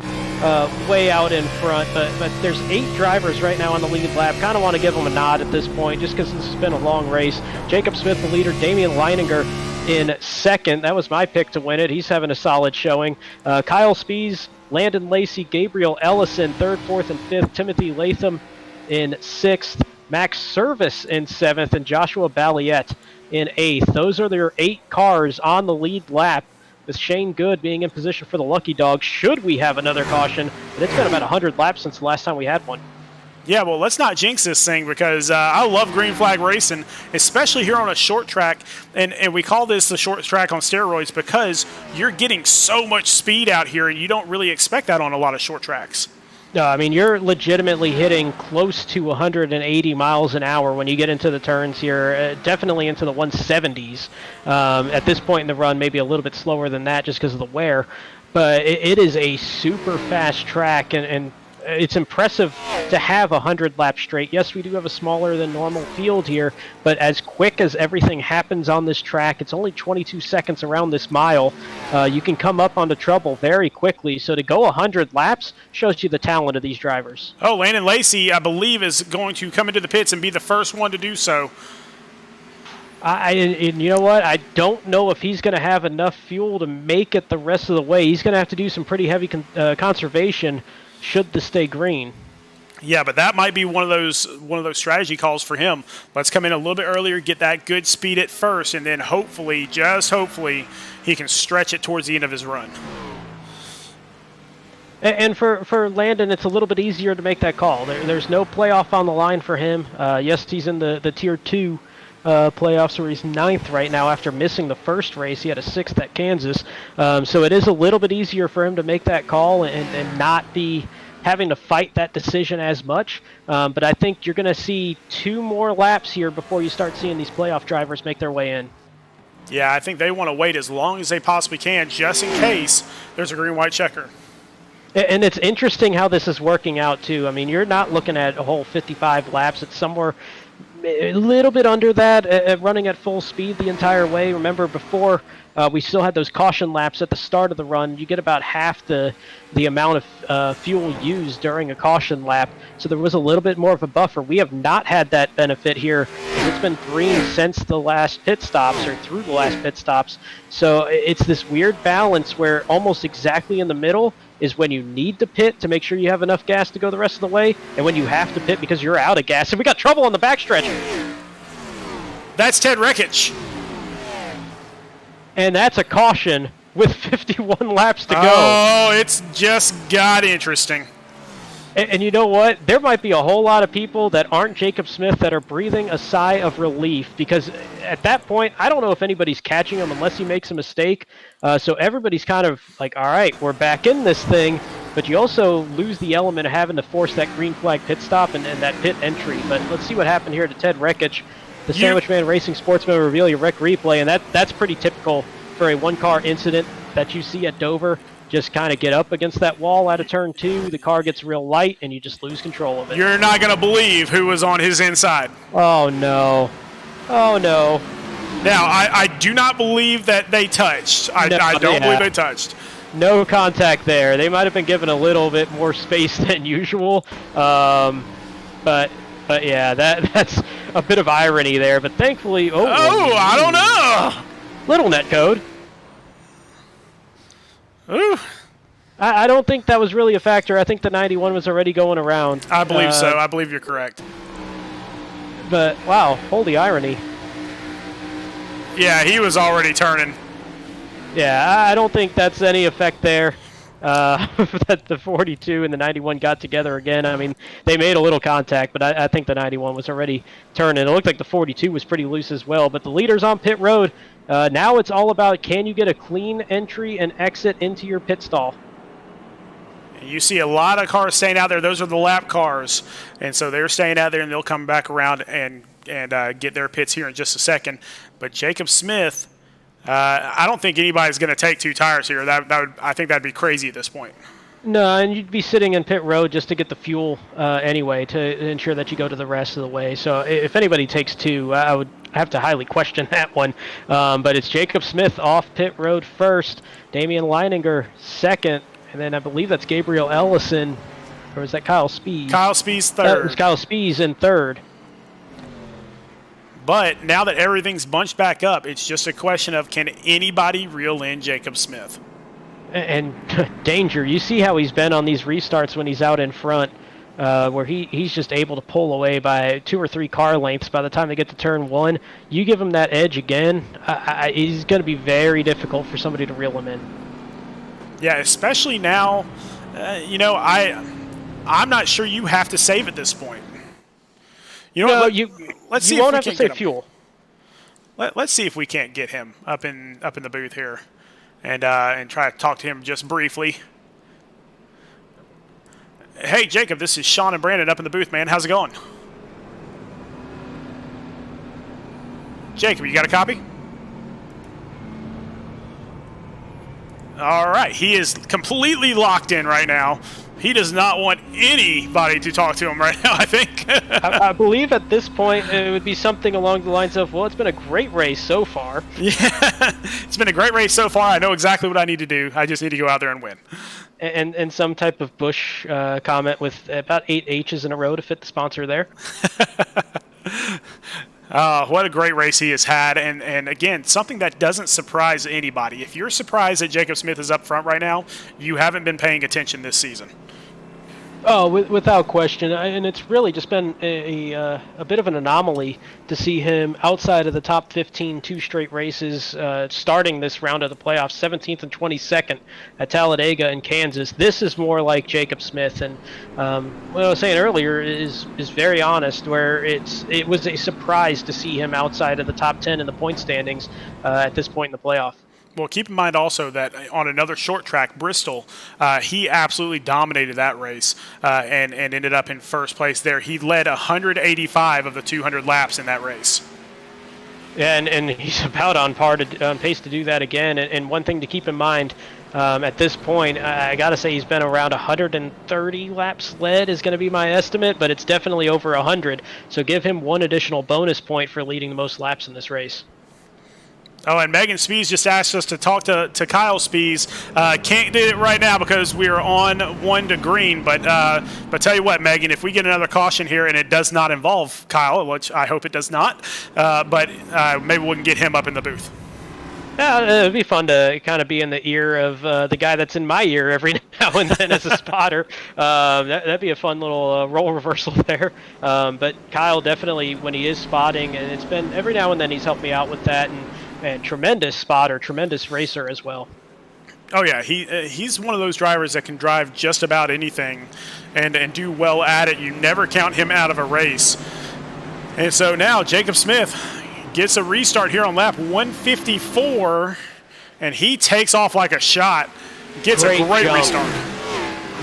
way out in front, but there's 8 drivers right now on the lead lap. Kind of want to give them a nod at this point, just because this has been a long race. Jacob Smith, the leader, Damien Linenger in second. That was my pick to win it. He's having a solid showing. Kyle Spees, Landon Lacey, Gabriel Ellison, 3rd, 4th, and 5th. Timothy Latham in 6th. Max Service in 7th, and Joshua Balliet in 8th. Those are their 8 cars on the lead lap, with Shane Good being in position for the lucky dog should we have another caution. And it's been about 100 laps since the last time we had one. Yeah, well, let's not jinx this thing, because I love green flag racing, especially here on a short track. And we call this the short track on steroids because you're getting so much speed out here, and you don't really expect that on a lot of short tracks. No, I mean, you're legitimately hitting close to 180 miles an hour when you get into the turns here, definitely into the 170s. At this point in the run, maybe a little bit slower than that just because of the wear. But it is a super fast track, and it's impressive to have 100 laps straight. Yes, we do have a smaller than normal field here, but as quick as everything happens on this track, it's only 22 seconds around this mile. You can come up onto trouble very quickly. So to go 100 laps shows you the talent of these drivers. Oh, Landon Lacey, I believe, is going to come into the pits and be the first one to do so. And you know what? I don't know if he's going to have enough fuel to make it the rest of the way. He's going to have to do some pretty heavy conservation should this stay green. Yeah, but that might be one of those strategy calls for him. Let's come in a little bit earlier, get that good speed at first, and then hopefully, just hopefully, he can stretch it towards the end of his run. And for Landon, it's a little bit easier to make that call. There's no playoff on the line for him. Yes, he's in the Tier 2 playoffs where he's 9th right now after missing the first race. He had a 6th at Kansas. So it is a little bit easier for him to make that call and not be having to fight that decision as much. But I think you're going to see 2 more laps here before you start seeing these playoff drivers make their way in. Yeah, I think they want to wait as long as they possibly can just in case there's a green-white checker. And it's interesting how this is working out, too. I mean, you're not looking at a whole 55 laps. It's somewhere a little bit under that, running at full speed the entire way. Remember, before we still had those caution laps at the start of the run. You get about half the amount of fuel used during a caution lap, so there was a little bit more of a buffer. We have not had that benefit here. It's been green since the last pit stops, or through the last pit stops. So it's this weird balance where almost exactly in the middle is when you need to pit to make sure you have enough gas to go the rest of the way, and when you have to pit because you're out of gas. And we got trouble on the backstretch. That's Ted Rekich. And that's a caution with 51 laps to go. Oh, it's just got interesting. And you know what? There might be a whole lot of people that aren't Jacob Smith that are breathing a sigh of relief, because at that point, I don't know if anybody's catching him unless he makes a mistake. So everybody's kind of like, all right, we're back in this thing. But you also lose the element of having to force that green flag pit stop and that pit entry. But let's see what happened here to Ted Rekich. The Sandwich Man Racing Sportsman will reveal your rec replay, and that's pretty typical for a one-car incident that you see at Dover. Just kind of get up against that wall out of turn 2, the car gets real light, and you just lose control of it. You're not going to believe who was on his inside. Oh, no. Oh, no. Now, I do not believe that they touched. I don't believe they touched. No contact there. They might have been given a little bit more space than usual. But yeah, that's a bit of irony there. But thankfully, I don't know. Little net code. Ooh. I don't think that was really a factor. I think the 91 was already going around. I believe so. I believe you're correct. But, wow, holy irony. Yeah, he was already turning. Yeah, I don't think that's any effect there. That the 42 and the 91 got together again. I mean, they made a little contact, but I think the 91 was already turning. It looked like the 42 was pretty loose as well. But the leader's on pit road. Now it's all about, can you get a clean entry and exit into your pit stall? You see a lot of cars staying out there. Those are the lap cars, and so they're staying out there, and they'll come back around and get their pits here in just a second. But Jacob Smith, I don't think anybody's going to take 2 tires here. I think that'd be crazy at this point. No, and you'd be sitting in pit road just to get the fuel anyway to ensure that you go to the rest of the way. So if anybody takes 2, I would have to highly question that one. But it's Jacob Smith off pit road first, Damien Linenger second, and then I believe that's Gabriel Ellison, or is that Kyle Spees? Kyle Spees third. It's Kyle Spees in third. But now that everything's bunched back up, it's just a question of can anybody reel in Jacob Smith? And danger. You see how he's been on these restarts when he's out in front, where he's just able to pull away by 2 or 3 car lengths by the time they get to turn 1. You give him that edge again, he's going to be very difficult for somebody to reel him in. Yeah, especially now, I'm not sure you have to save at this point. You know what? Let's see. You won't have to save fuel. Let's see if we can't get him up in the booth here. And try to talk to him just briefly. Hey, Jacob, this is Sean and Brandon up in the booth, man. How's it going? Jacob, you got a copy? All right, he is completely locked in right now. He does not want anybody to talk to him right now, I think. I believe at this point it would be something along the lines of, well, it's been a great race so far. Yeah, it's been a great race so far. I know exactly what I need to do. I just need to go out there and win. And some type of Bush comment with about 8 H's in a row to fit the sponsor there. What a great race he has had. And again, something that doesn't surprise anybody. If you're surprised that Jacob Smith is up front right now, you haven't been paying attention this season. Oh, without question, and it's really just been a bit of an anomaly to see him outside of the top 15 2 straight races, starting this round of the playoffs, 17th and 22nd at Talladega and Kansas. This is more like Jacob Smith, and what I was saying earlier is very honest, where it was a surprise to see him outside of the top 10 in the point standings at this point in the playoff. Well, keep in mind also that on another short track, Bristol, he absolutely dominated that race and ended up in first place there. He led 185 of the 200 laps in that race. Yeah, and he's about on pace to do that again. And one thing to keep in mind at this point, I got to say he's been around 130 laps led is going to be my estimate, but it's definitely over 100. So give him 1 additional bonus point for leading the most laps in this race. Oh, and Megan Spees just asked us to talk to Kyle Spees. Can't do it right now because we are on 1 to green. But tell you what, Megan, if we get another caution here and it does not involve Kyle, which I hope it does not, but maybe we can get him up in the booth. Yeah, it'd be fun to kind of be in the ear of the guy that's in my ear every now and then as a spotter. That'd be a fun little role reversal there. But Kyle definitely, when he is spotting, and it's been every now and then he's helped me out with that, and tremendous spotter, tremendous racer as well. Oh, yeah, he's one of those drivers that can drive just about anything and do well at it. You never count him out of a race. And so now Jacob Smith gets a restart here on lap 154, and he takes off like a shot. Gets a great restart.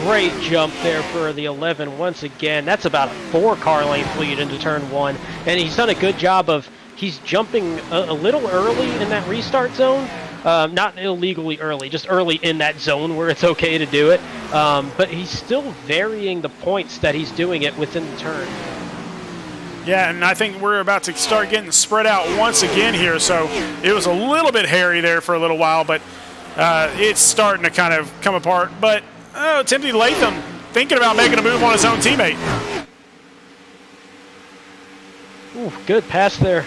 Great jump there for the 11 once again. That's about a 4-car length lead into turn 1, and he's done a good job of he's jumping a little early in that restart zone. Not illegally early, just early in that zone where it's okay to do it. But he's still varying the points that he's doing it within the turn. Yeah, and I think we're about to start getting spread out once again here. So it was a little bit hairy there for a little while, but it's starting to kind of come apart. But Timothy Latham thinking about making a move on his own teammate. Ooh, good pass there.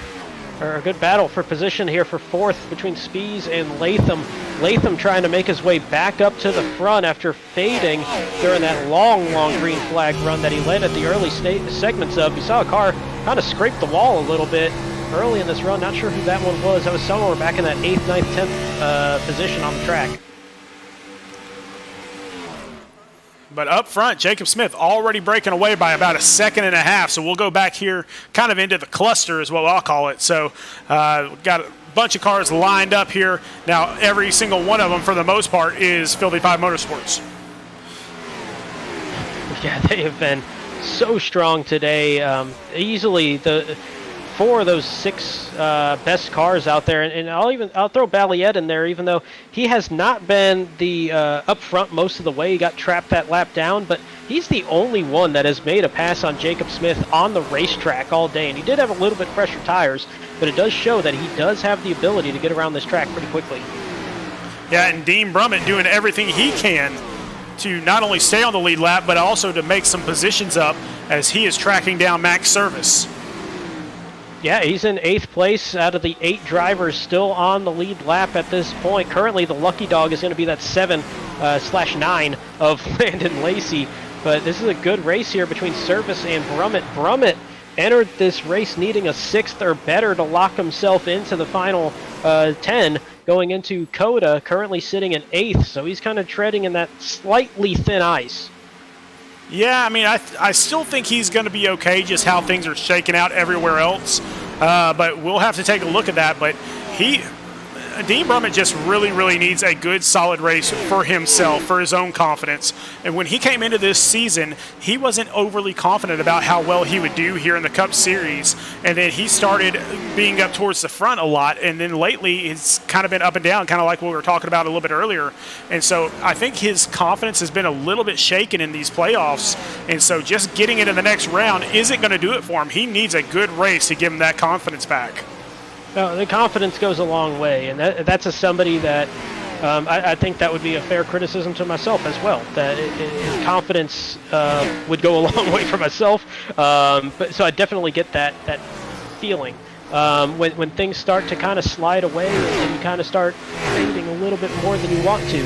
Or a good battle for position here for 4th between Spees and Latham. Latham trying to make his way back up to the front after fading during that long green flag run that he led at the early segments of. You saw a car kind of scrape the wall a little bit early in this run. Not sure who that one was. That was somewhere back in that 8th, 9th, 10th position on the track. But up front, Jacob Smith already breaking away by about 1.5 seconds. So we'll go back here kind of into the cluster is what I'll call it. So we've got a bunch of cars lined up here. Now, every single one of them, for the most part, is Filthy 5 Motorsports. Yeah, they have been so strong today. Easily the 4 of those 6 best cars out there, and I'll throw Balliet in there, even though he has not been the up front most of the way. He got trapped that lap down, but he's the only one that has made a pass on Jacob Smith on the racetrack all day. And he did have a little bit fresher tires, but it does show that he does have the ability to get around this track pretty quickly. Yeah, and Dean Brummett doing everything he can to not only stay on the lead lap, but also to make some positions up as he is tracking down Max Service. Yeah, he's in 8th place out of the 8 drivers still on the lead lap at this point. Currently, the lucky dog is going to be that 7/9 of Landon Lacey. But this is a good race here between Service and Brummett. Brummett entered this race needing a 6th or better to lock himself into the final 10 going into Coda, currently sitting in 8th. So he's kind of treading in that slightly thin ice. Yeah, I mean, I still think he's going to be okay, just how things are shaking out everywhere else. But we'll have to take a look at that. But Dean Brummett just really needs a good, solid race for himself, for his own confidence. And when he came into this season, he wasn't overly confident about how well he would do here in the Cup Series. And then he started being up towards the front a lot. And then lately, it's kind of been up and down, kind of like what we were talking about a little bit earlier. And so I think his confidence has been a little bit shaken in these playoffs. And so just getting into the next round isn't going to do it for him. He needs a good race to give him that confidence back. No, the confidence goes a long way, and that's somebody that I think that would be a fair criticism to myself as well, that his confidence would go a long way for myself. But so I definitely get that feeling. When things start to kind of slide away and you kind of start fading a little bit more than you want to.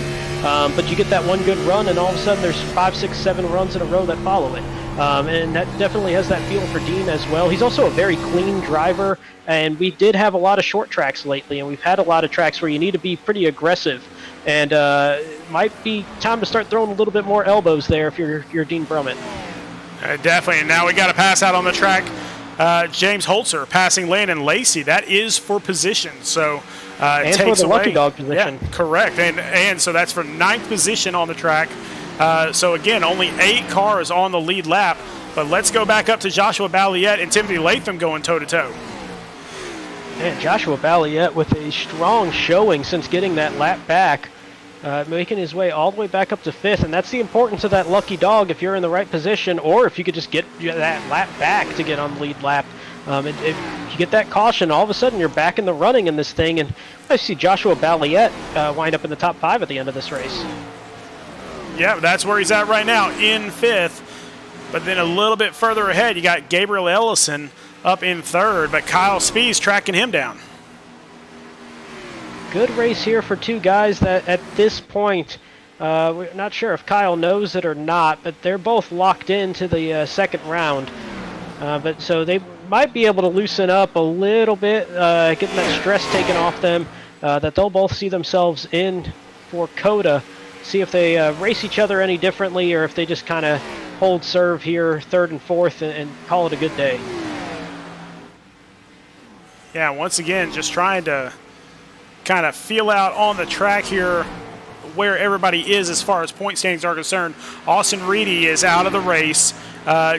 But you get that one good run, and all of a sudden there's 5, 6, 7 runs in a row that follow it. And that definitely has that feel for Dean as well. He's also a very clean driver, and we did have a lot of short tracks lately, and we've had a lot of tracks where you need to be pretty aggressive. And it might be time to start throwing a little bit more elbows there if you're Dean Brummett. Definitely, and now we got a pass out on the track. James Holzer passing Landon Lacey. That is for position, so and takes for the away, lucky dog position. Yeah, correct, and so that's for 9th position on the track. So again, only 8 cars on the lead lap. But let's go back up to Joshua Balliet and Timothy Latham going toe-to-toe. And Joshua Balliet with a strong showing since getting that lap back, making his way all the way back up to 5th. And that's the importance of that lucky dog if you're in the right position, or if you could just get that lap back to get on the lead lap. If you get that caution, all of a sudden you're back in the running in this thing. And I see Joshua Balliet wind up in the top 5 at the end of this race. Yeah, that's where he's at right now, in 5th. But then a little bit further ahead, you got Gabriel Ellison up in 3rd, but Kyle Spees tracking him down. Good race here for 2 guys that at this point, we're not sure if Kyle knows it or not, but they're both locked into the 2nd round. But so they might be able to loosen up a little bit, getting that stress taken off them, that they'll both see themselves in for Coda. See if they race each other any differently, or if they just kind of hold serve here 3rd and 4th and call it a good day. Yeah, once again, just trying to kind of feel out on the track here where everybody is as far as point standings are concerned. Austin Reedy is out of the race.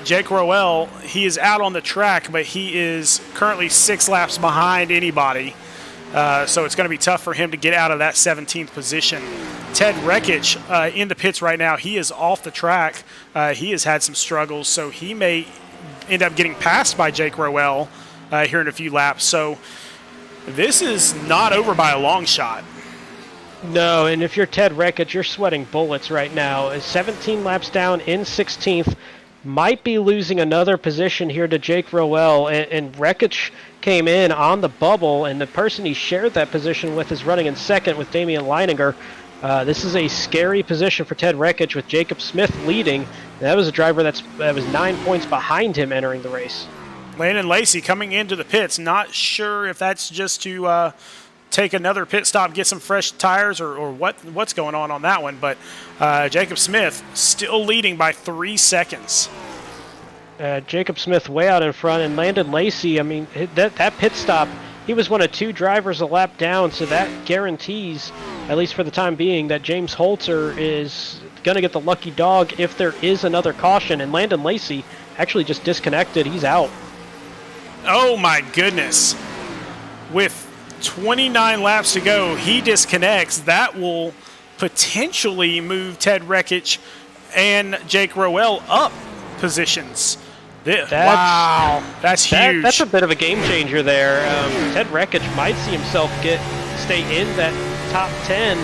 Jake Roell, he is out on the track, but he is currently 6 laps behind anybody. So it's going to be tough for him to get out of that 17th position. Ted Rekich in the pits right now. He is off the track. He has had some struggles, so he may end up getting passed by Jake Roell here in a few laps. So this is not over by a long shot. No, and if you're Ted Rekich, you're sweating bullets right now. 17 laps down in 16th. Might be losing another position here to Jake Roell, and Rekich came in on the bubble, and the person he shared that position with is running in 2nd with Damien Linenger. This is a scary position for Ted Rekich with Jacob Smith leading. That was a driver that was 9 points behind him entering the race. Landon Lacey coming into the pits. Not sure if that's just to take another pit stop, get some fresh tires, or what's going on that one. But Jacob Smith still leading by 3 seconds. Jacob Smith way out in front, and Landon Lacey, I mean, that pit stop, he was one of 2 drivers a lap down, so that guarantees, at least for the time being, that James Holzer is going to get the lucky dog if there is another caution. And Landon Lacey actually just disconnected. He's out. Oh, my goodness. With 29 laps to go, he disconnects. That will potentially move Ted Rekich and Jake Roell up positions. Wow, that's huge. That's a bit of a game changer there. Ted Rekich might see himself stay in that top 10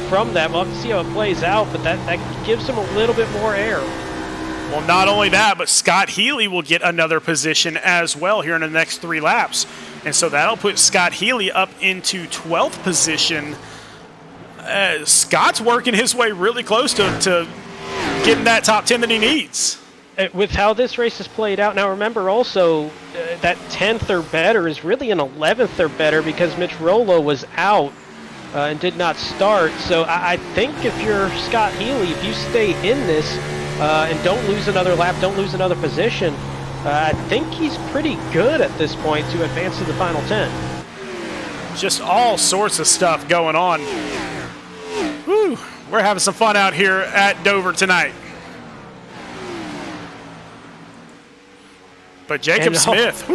from that. We'll have to see how it plays out, but that gives him a little bit more air. Well, not only that, but Scott Healy will get another position as well here in the next 3 laps. And so that'll put Scott Healy up into 12th position. Scott's working his way really close to getting that top 10 that he needs. With how this race is played out, now remember also that 10th or better is really an 11th or better because Mitch Rollo was out and did not start. So I think if you're Scott Healy, if you stay in this and don't lose another lap, don't lose another position, I think he's pretty good at this point to advance to the final 10. Just all sorts of stuff going on. Whew, we're having some fun out here at Dover tonight. But Jacob Smith,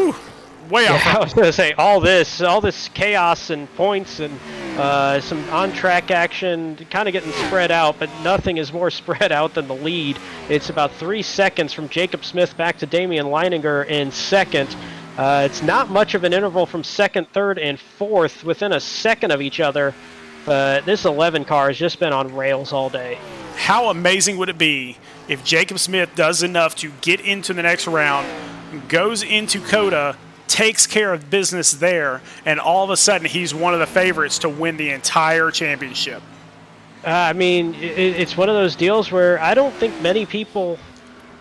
way out front. I was going to say, all this chaos and points and some on-track action kind of getting spread out, but nothing is more spread out than the lead. It's about 3 seconds from Jacob Smith back to Damien Leininger in second. It's not much of an interval from second, third, and fourth within a second of each other, but this 11 car has just been on rails all day. How amazing would it be if Jacob Smith does enough to get into the next round, goes into COTA, takes care of business there, and all of a sudden he's one of the favorites to win the entire championship? I mean, it's one of those deals where I don't think many people,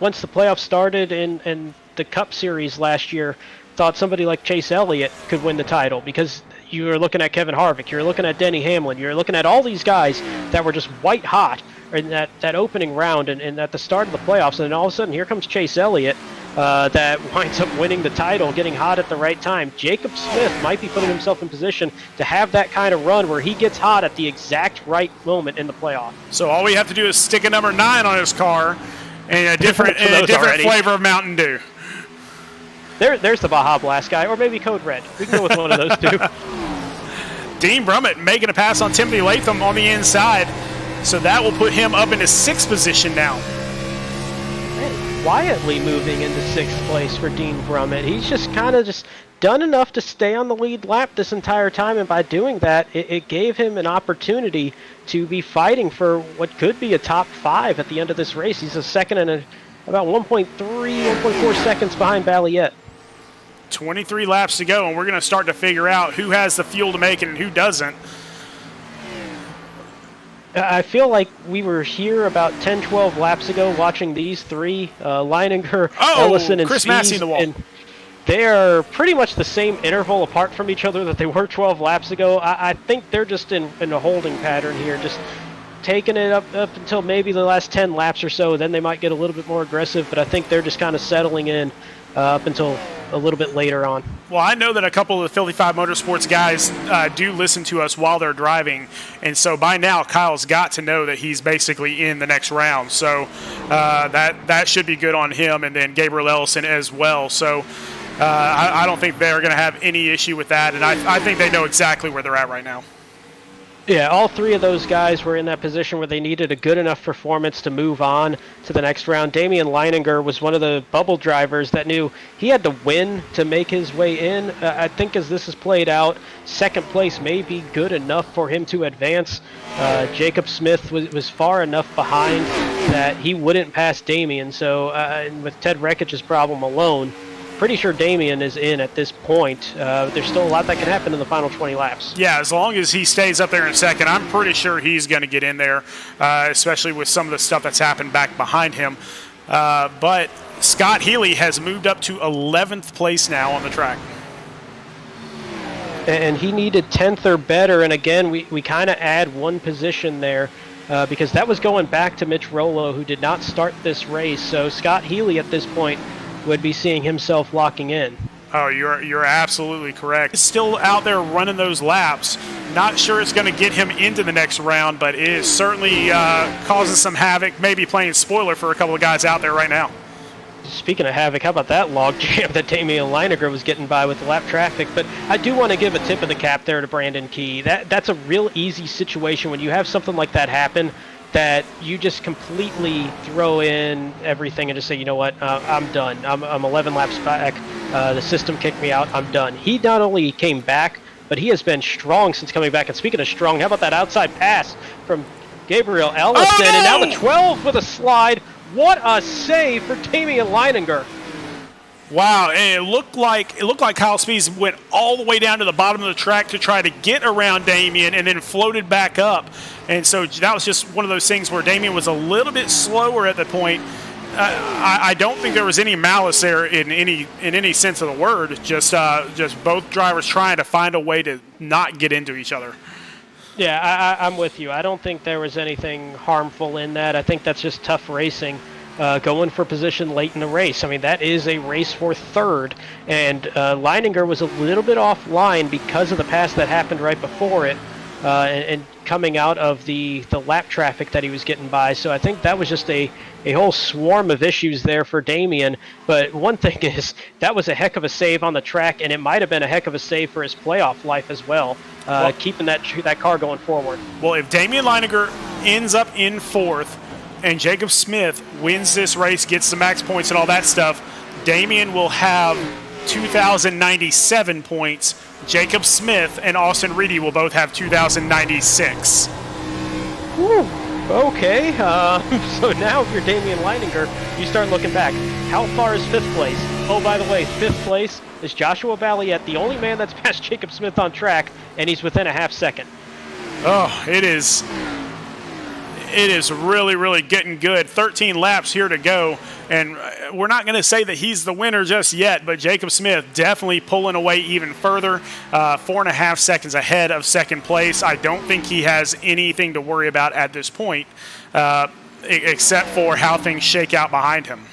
once the playoffs started in the Cup Series last year, thought somebody like Chase Elliott could win the title, because you were looking at Kevin Harvick, you're looking at Denny Hamlin, you're looking at all these guys that were just white hot in that opening round and at the start of the playoffs, and then all of a sudden here comes Chase Elliott that winds up winning the title, getting hot at the right time. Jacob Smith might be putting himself in position to have that kind of run where he gets hot at the exact right moment in the playoff. So all we have to do is stick a number 9 on his car and a different flavor of Mountain Dew. There's the Baja Blast guy, or maybe Code Red. We can go with one of those two. Dean Brummett making a pass on Timothy Latham on the inside. So that will put him up into 6th position now. Quietly moving into 6th place for Dean Brummett. He's just kind of done enough to stay on the lead lap this entire time, and by doing that, it gave him an opportunity to be fighting for what could be a top 5 at the end of this race. He's a second and about 1.4 seconds behind Balliet. 23 laps to go, and we're going to start to figure out who has the fuel to make it and who doesn't. I feel like we were here about 10, 12 laps ago watching these three, Linenger, Ellison, and Chris Spees, Massey in the wall. And they are pretty much the same interval apart from each other that they were 12 laps ago. I think they're just in a holding pattern here, just taking it up until maybe the last 10 laps or so. Then they might get a little bit more aggressive, but I think they're just kind of settling in up until a little bit later on. Well, I know that a couple of the Philly 5 Motorsports guys do listen to us while they're driving, and so by now Kyle's got to know that he's basically in the next round. So that should be good on him, and then Gabriel Ellison as well. So I don't think they're going to have any issue with that, and I think they know exactly where they're at right now. Yeah, all three of those guys were in that position where they needed a good enough performance to move on to the next round. Damien Linenger was one of the bubble drivers that knew he had to win to make his way in. I think as this is played out, second place may be good enough for him to advance. Jacob Smith was far enough behind that he wouldn't pass Damien. So with Ted Rekich's problem alone, pretty sure Damien is in at this point. There's still a lot that can happen in the final 20 laps. Yeah, as long as he stays up there in second, I'm pretty sure he's going to get in there, especially with some of the stuff that's happened back behind him. But Scott Healy has moved up to 11th place now on the track. And he needed 10th or better, and again, we kind of add one position there because that was going back to Mitch Rollo, who did not start this race. So Scott Healy at this point would be seeing himself locking in. Oh, you're absolutely correct. He's still out there running those laps. Not sure it's going to get him into the next round, but it is certainly causing some havoc, maybe playing spoiler for a couple of guys out there right now. Speaking of havoc, how about that log jam that Damien Linenger was getting by with the lap traffic? But I do want to give a tip of the cap there to Brandon Key. That's a real easy situation when you have something like that happen, that you just completely throw in everything and just say, you know what, I'm done. I'm 11 laps back. The system kicked me out. I'm done. He not only came back, but he has been strong since coming back. And speaking of strong, how about that outside pass from Gabriel Ellison? Oh, no! And now the 12 with a slide. What a save for Damien Leininger. Wow, and it looked like Kyle Spees went all the way down to the bottom of the track to try to get around Damien and then floated back up. And so that was just one of those things where Damien was a little bit slower at the point. I don't think there was any malice there in any sense of the word. Just both drivers trying to find a way to not get into each other. Yeah, I'm with you. I don't think there was anything harmful in that. I think that's just tough racing, going for position late in the race. I mean, that is a race for third, and Leininger was a little bit offline because of the pass that happened right before it, and coming out of the lap traffic that he was getting by. So I think that was just a whole swarm of issues there for Damien. But one thing is, that was a heck of a save on the track, and it might have been a heck of a save for his playoff life as well, keeping that car going forward. Well, if Damien Leininger ends up in fourth and Jacob Smith wins this race, gets the max points and all that stuff, Damien will have 2,097 points. Jacob Smith and Austin Reedy will both have 2,096. Whew. Okay, so now if you're Damien Leininger, you start looking back. How far is fifth place? Oh, by the way, fifth place is Joshua Balliet, the only man that's passed Jacob Smith on track, and he's within a half second. Oh, it is really, really getting good. 13 laps here to go, and we're not going to say that he's the winner just yet, but Jacob Smith definitely pulling away even further, 4.5 seconds ahead of second place. I don't think he has anything to worry about at this point, except for how things shake out behind him.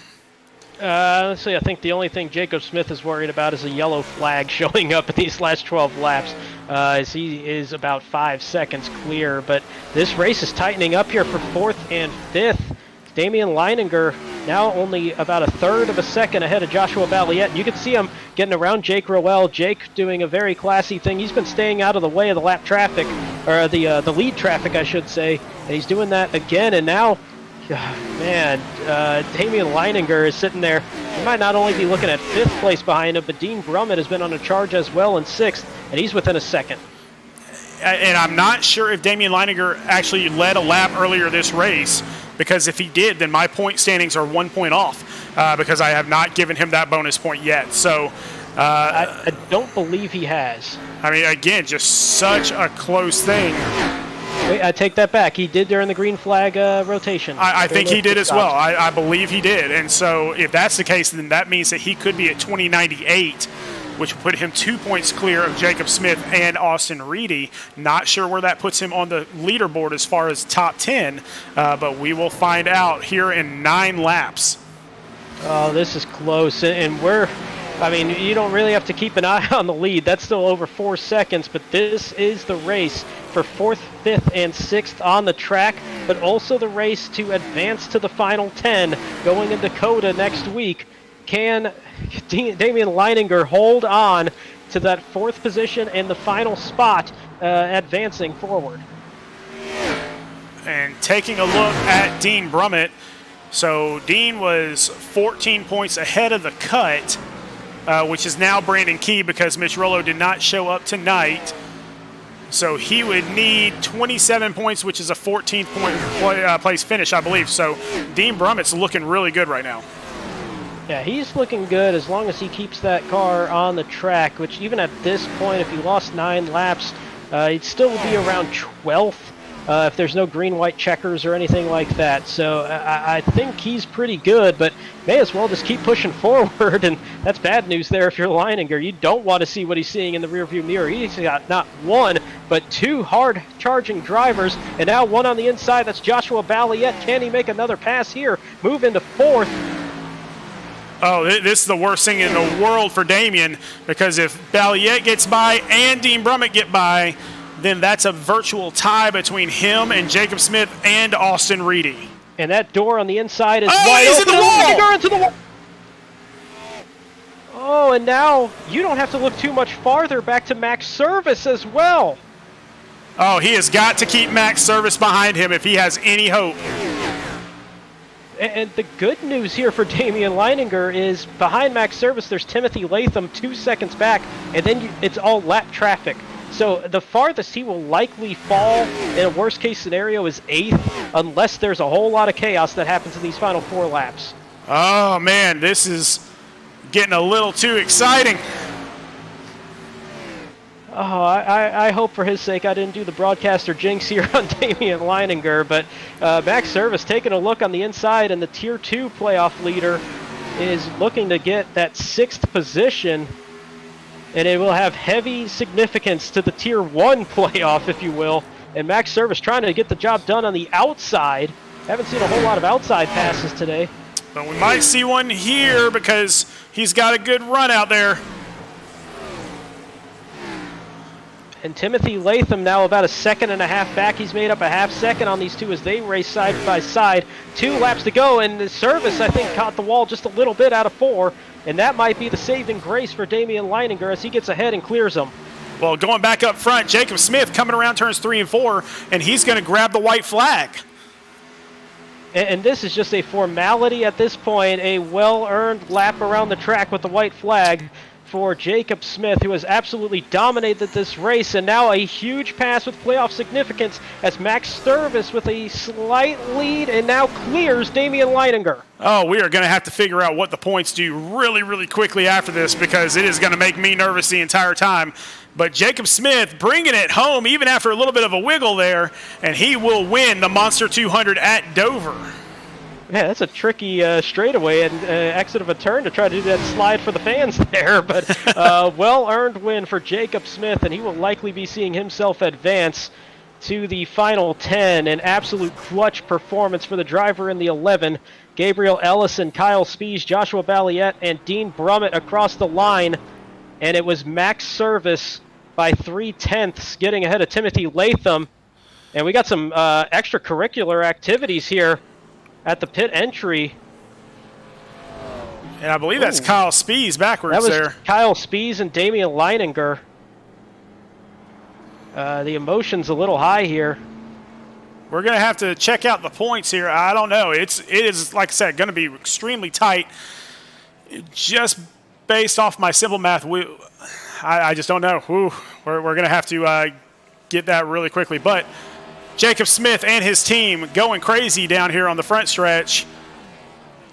Let's see, I think the only thing Jacob Smith is worried about is a yellow flag showing up in these last 12 laps, as he is about 5 seconds clear. But this race is tightening up here for fourth and fifth. Damien Leininger now only about a third of a second ahead of Joshua Balliet. You can see him getting around Jake Roell. Jake doing a very classy thing. He's been staying out of the way of the lap traffic, or the lead traffic, I should say. And he's doing that again, and now, man, Damien Leininger is sitting there. He might not only be looking at fifth place behind him, but Dean Brummett has been on a charge as well in sixth, and he's within a second. And I'm not sure if Damien Leininger actually led a lap earlier this race, because if he did, then my point standings are 1 point off, because I have not given him that bonus point yet. So I don't believe he has. I mean, again, just such a close thing. Wait, I take that back. He did during the green flag rotation. I think he did as well. I believe he did. And so if that's the case, then that means that he could be at 2098, which would put him 2 points clear of Jacob Smith and Austin Reedy. Not sure where that puts him on the leaderboard as far as top 10, but we will find out here in 9 laps. Oh, this is close. And I mean, you don't really have to keep an eye on the lead. That's still over 4 seconds, but this is the race for fourth, fifth, and sixth on the track, but also the race to advance to the final 10 going into Dakota next week. Can Damien Leininger hold on to that fourth position and the final spot, advancing forward? And taking a look at Dean Brummett. So Dean was 14 points ahead of the cut, which is now Brandon Key, because Mitch Rollo did not show up tonight. So he would need 27 points, which is a 14th point place finish, I believe. So Dean Brummett's looking really good right now. Yeah, he's looking good as long as he keeps that car on the track, which even at this point, if he lost 9 laps, he'd still be around 12th if there's no green-white checkers or anything like that. So I think he's pretty good, but may as well just keep pushing forward, and that's bad news there if you're Leininger. You don't want to see what he's seeing in the rearview mirror. He's got not one, but 2 hard-charging drivers, and now one on the inside. That's Joshua Balliet. Can he make another pass here? Move into fourth. Oh, this is the worst thing in the world for Damien, because if Balliet gets by and Dean Brummett get by, then that's a virtual tie between him and Jacob Smith and Austin Reedy. And that door on the inside is wide open. In the wall! Into the wall. Oh, and now you don't have to look too much farther, back to Max Service as well. Oh, he has got to keep Max Service behind him if he has any hope. And the good news here for Damien Leininger is behind Max Service, there's Timothy Latham 2 seconds back, and then it's all lap traffic. So the farthest he will likely fall in a worst-case scenario is 8th, unless there's a whole lot of chaos that happens in these final 4 laps. Oh, man, this is getting a little too exciting. Oh, I hope for his sake I didn't do the broadcaster jinx here on Damien Leininger, but Max Service taking a look on the inside, and the Tier 2 playoff leader is looking to get that 6th position, and it will have heavy significance to the Tier 1 playoff, if you will, and Max Service trying to get the job done on the outside. Haven't seen a whole lot of outside passes today. But we might see one here because he's got a good run out there. And Timothy Latham now about a 1.5 seconds back. He's made up a 0.5 second on these two as they race side by side. 2 laps to go, and the Service, I think, caught the wall just a little bit out of 4, and that might be the saving grace for Damien Leininger as he gets ahead and clears them. Well, going back up front, Jacob Smith coming around turns 3 and 4, and he's going to grab the white flag. And this is just a formality at this point, a well-earned lap around the track with the white flag for Jacob Smith, who has absolutely dominated this race, and now a huge pass with playoff significance as Max Service with a slight lead and now clears Damien Leininger. Oh, we are going to have to figure out what the points do really, really quickly after this, because it is going to make me nervous the entire time. But Jacob Smith bringing it home even after a little bit of a wiggle there, and he will win the Monster 200 at Dover. Yeah, that's a tricky straightaway and exit of a turn to try to do that slide for the fans there. But well-earned win for Jacob Smith, and he will likely be seeing himself advance to the final 10. An absolute clutch performance for the driver in the 11. Gabriel Ellison, Kyle Spees, Joshua Balliet, and Dean Brummett across the line. And it was Max Service by 0.3 getting ahead of Timothy Latham. And we got some extracurricular activities here at the pit entry. And I believe that's Kyle Spees backwards there. That was Kyle Spees and Damien Leininger. The emotion's a little high here. We're going to have to check out the points here. I don't know. It is, like I said, going to be extremely tight. Just based off my simple math, I just don't know. We're going to have to get that really quickly. But Jacob Smith and his team going crazy down here on the front stretch.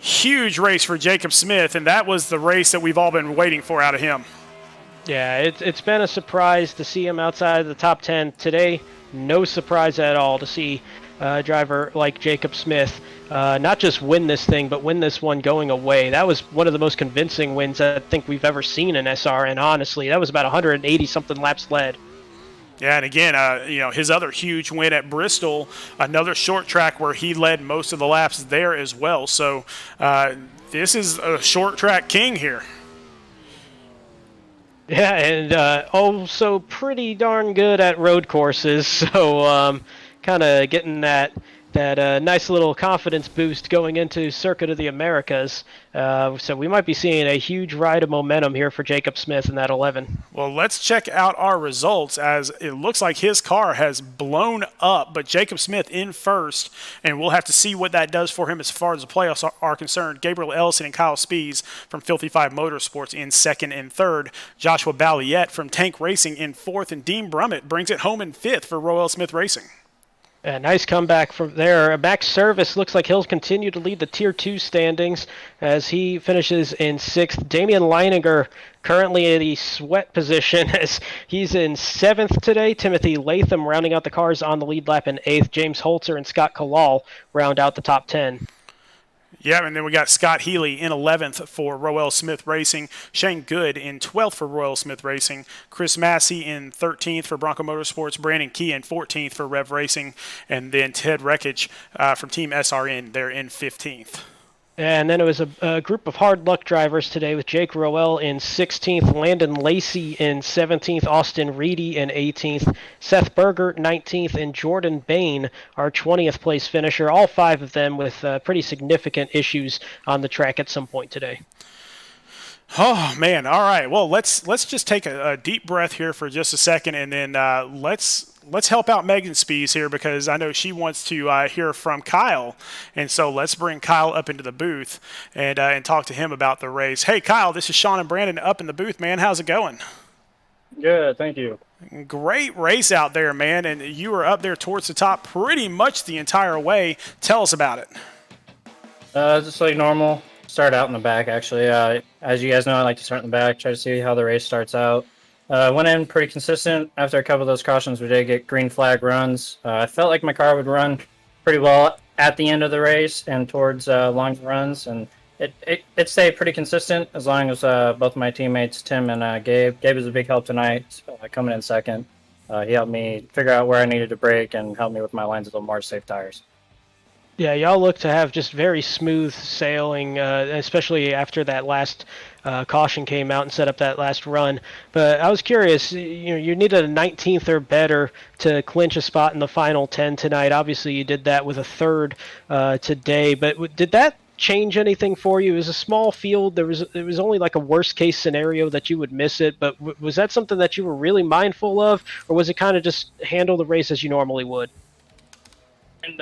Huge race for Jacob Smith, and that was the race that we've all been waiting for out of him. Yeah, it's been a surprise to see him outside of the top 10 today. No surprise at all to see a driver like Jacob Smith not just win this thing, but win this one going away. That was one of the most convincing wins I think we've ever seen in SR, and honestly, that was about 180-something laps led. Yeah, and again, his other huge win at Bristol, another short track where he led most of the laps there as well. So this is a short track king here. Yeah, and so pretty darn good at road courses. So kind of getting that nice little confidence boost going into Circuit of the Americas. So we might be seeing a huge ride of momentum here for Jacob Smith in that 11. Well, let's check out our results, as it looks like his car has blown up, but Jacob Smith in first, and we'll have to see what that does for him as far as the playoffs are concerned. Gabriel Ellison and Kyle Spees from Filthy 5 Motorsports in second and third. Joshua Balliet from Tank Racing in fourth, and Dean Brummett brings it home in fifth for Roell Smith Racing. A nice comeback from there. Max Service looks like he'll continue to lead the Tier 2 standings as he finishes in 6th. Damien Leininger currently in the sweat position as he's in 7th today. Timothy Latham rounding out the cars on the lead lap in 8th. James Holzer and Scott Kalal round out the top 10. Yeah, and then we got Scott Healy in 11th for Roell Smith Racing. Shane Good in 12th for Roell Smith Racing. Chris Massey in 13th for Bronco Motorsports. Brandon Key in 14th for Rev Racing. And then Ted Reckage from Team SRN, they're in 15th. And then it was a group of hard luck drivers today with Jake Roell in 16th, Landon Lacey in 17th, Austin Reedy in 18th, Seth Berger 19th, and Jordan Bain, our 20th place finisher. All 5 of them with pretty significant issues on the track at some point today. Oh man! All right. Well, let's just take a deep breath here for just a second, and then let's help out Megan Spees here because I know she wants to hear from Kyle, and so let's bring Kyle up into the booth and talk to him about the race. Hey, Kyle, this is Sean and Brandon up in the booth, man. How's it going? Good, thank you. Great race out there, man, and you were up there towards the top pretty much the entire way. Tell us about it. Just like normal. Start out in the back, actually. As you guys know, I like to start in the back, try to see how the race starts out. Went in pretty consistent. After a couple of those cautions, we did get green flag runs. I felt like my car would run pretty well at the end of the race and towards long runs, and it stayed pretty consistent as long as both my teammates, Tim and Gabe. Gabe was a big help tonight, coming in second. He helped me figure out where I needed to brake and helped me with my lines a little more safe tires. Yeah, y'all look to have just very smooth sailing, especially after that last caution came out and set up that last run. But I was curious, you needed a 19th or better to clinch a spot in the final 10 tonight. Obviously, you did that with a third today. But did that change anything for you? It was a small field. It was only like a worst case scenario that you would miss it. But was that something that you were really mindful of, or was it kind of just handle the race as you normally would? And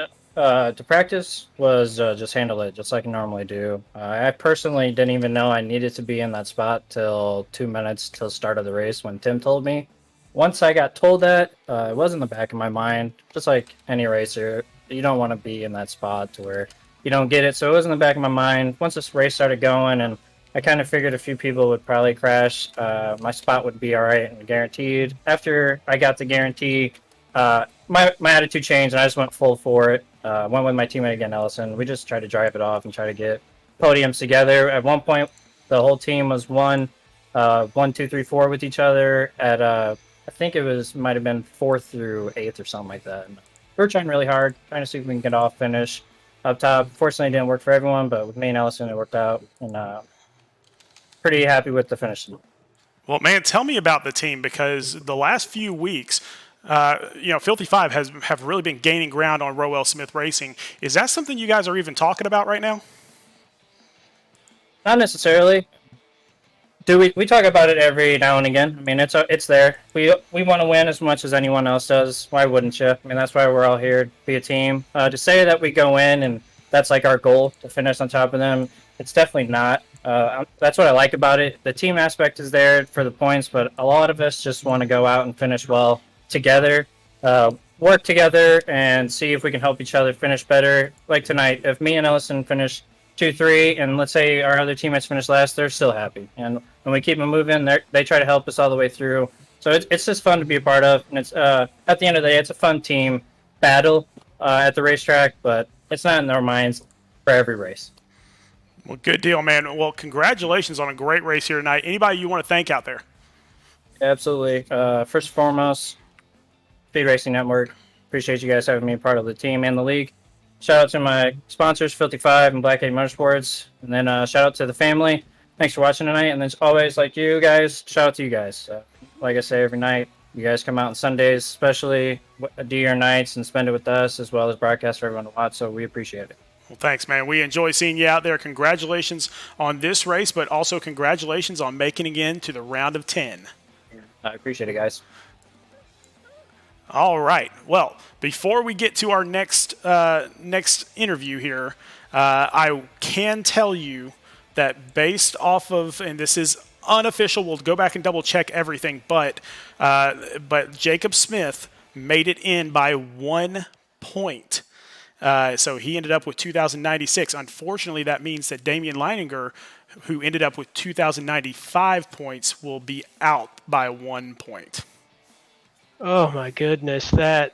to practice was just handle it just like I normally do. I personally didn't even know I needed to be in that spot till 2 minutes till start of the race when Tim told me. Once I got told that, it was in the back of my mind, just like any racer. You don't want to be in that spot to where you don't get it. So it was in the back of my mind. Once this race started going, and I kind of figured a few people would probably crash, my spot would be all right and guaranteed. After I got the guarantee, my attitude changed, and I just went full for it. Went with my teammate again, Ellison. We just tried to drive it off and try to get podiums together. At one point, the whole team was 1, 2, 3, 4 with each other. At I think it might have been 4th through 8th or something like that. And we were trying really hard, trying to see if we can get off finish up top. Fortunately, it didn't work for everyone, but with me and Ellison, it worked out. And pretty happy with the finish. Well, man, tell me about the team because the last few weeks. Filthy Five have really been gaining ground on Roell Smith Racing. Is that something you guys are even talking about right now? Not necessarily. We talk about it every now and again. I mean, it's there. We want to win as much as anyone else does. Why wouldn't you? I mean, that's why we're all here to be a team. To say that we go in and that's like our goal to finish on top of them, it's definitely not. That's what I like about it. The team aspect is there for the points, but a lot of us just want to go out and finish well together, work together, and see if we can help each other finish better. Like tonight, if me and Ellison finish 2-3, and let's say our other teammates finish last, they're still happy. And when we keep them moving, they try to help us all the way through. So it's just fun to be a part of. And it's at the end of the day, it's a fun team battle at the racetrack, but it's not in our minds for every race. Well, good deal, man. Well, congratulations on a great race here tonight. Anybody you want to thank out there? Absolutely. First and foremost, Speed Racing Network. Appreciate you guys having me part of the team and the league. Shout out to my sponsors, Filthy Five and Black 8 Motorsports. And then shout out to the family. Thanks for watching tonight. And then always, like you guys, shout out to you guys. Like I say every night, you guys come out on Sundays, especially do your nights and spend it with us, as well as broadcast for everyone to watch. So we appreciate it. Well, thanks, man. We enjoy seeing you out there. Congratulations on this race, but also congratulations on making it into the round of 10. I appreciate it, guys. All right. Well, before we get to our next interview here, I can tell you that based off of, and this is unofficial, we'll go back and double check everything, but Jacob Smith made it in by 1 point. So he ended up with 2,096. Unfortunately, that means that Damien Linenger, who ended up with 2,095 points, will be out by 1 point. Oh my goodness, that's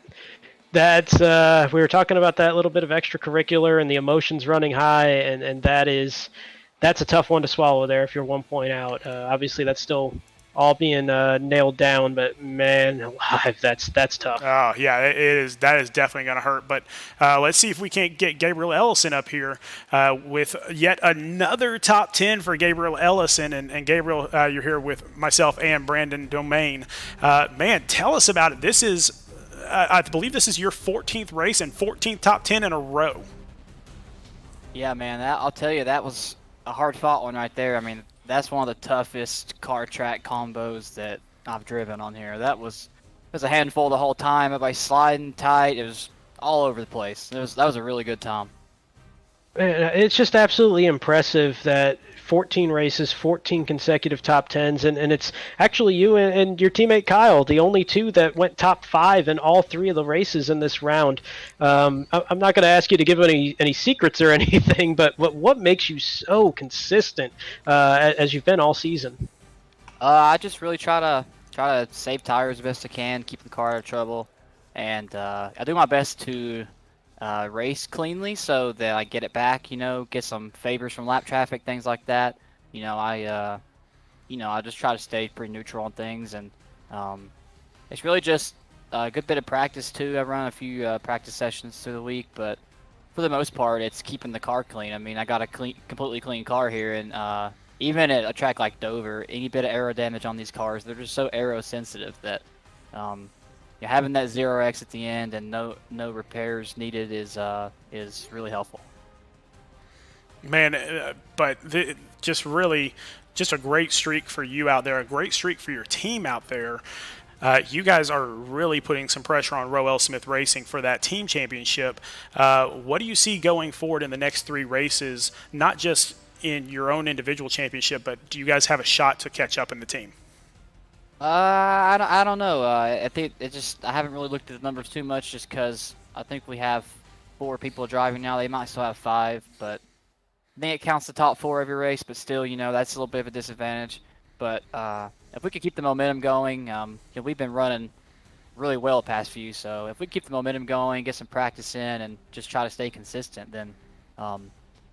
we were talking about that little bit of extracurricular and the emotions running high, and that's a tough one to swallow there if you're 1 point out. Obviously, that's still all being nailed down. But man, alive, that's tough. Oh yeah, it is. That is definitely going to hurt. But let's see if we can't get Gabriel Ellison up here with yet another top 10 for Gabriel Ellison. And Gabriel, you're here with myself and Brandon Domingue. Man, tell us about it. This is, I believe, this is your 14th race and 14th top 10 in a row. Yeah, man. I'll tell you, that was a hard-fought one right there. I mean, that's one of the toughest car track combos that I've driven on here. It was a handful the whole time. Everybody sliding tight. It was all over the place. That was a really good time. It's just absolutely impressive that 14 races, 14 consecutive top 10s, and it's actually you and your teammate Kyle, the only two that went top 5 in all 3 of the races in this round. I'm not going to ask you to give any secrets or anything, but what makes you so consistent as you've been all season? I just really try to save tires as best I can, keep the car out of trouble, and I do my best to race cleanly so that I get it back, get some favors from lap traffic, things like that. I just try to stay pretty neutral on things, and it's really just a good bit of practice too. I run a few practice sessions through the week, but for the most part, it's keeping the car clean. I mean, I got a completely clean car here, and even at a track like Dover, any bit of aero damage on these cars, they're just so aero sensitive that having that 0x at the end and no repairs needed is really helpful. Man, but just a great streak for you out there, a great streak for your team out there. You guys are really putting some pressure on Roell Smith Racing for that team championship. What do you see going forward in the next 3 races, not just in your own individual championship, but do you guys have a shot to catch up in the team? I don't know. I think I haven't really looked at the numbers too much, just because I think we have 4 people driving now. They might still have 5, but I think it counts the top 4 every race. But still, that's a little bit of a disadvantage. But if we could keep the momentum going, we've been running really well the past few. So if we keep the momentum going, get some practice in, and just try to stay consistent, then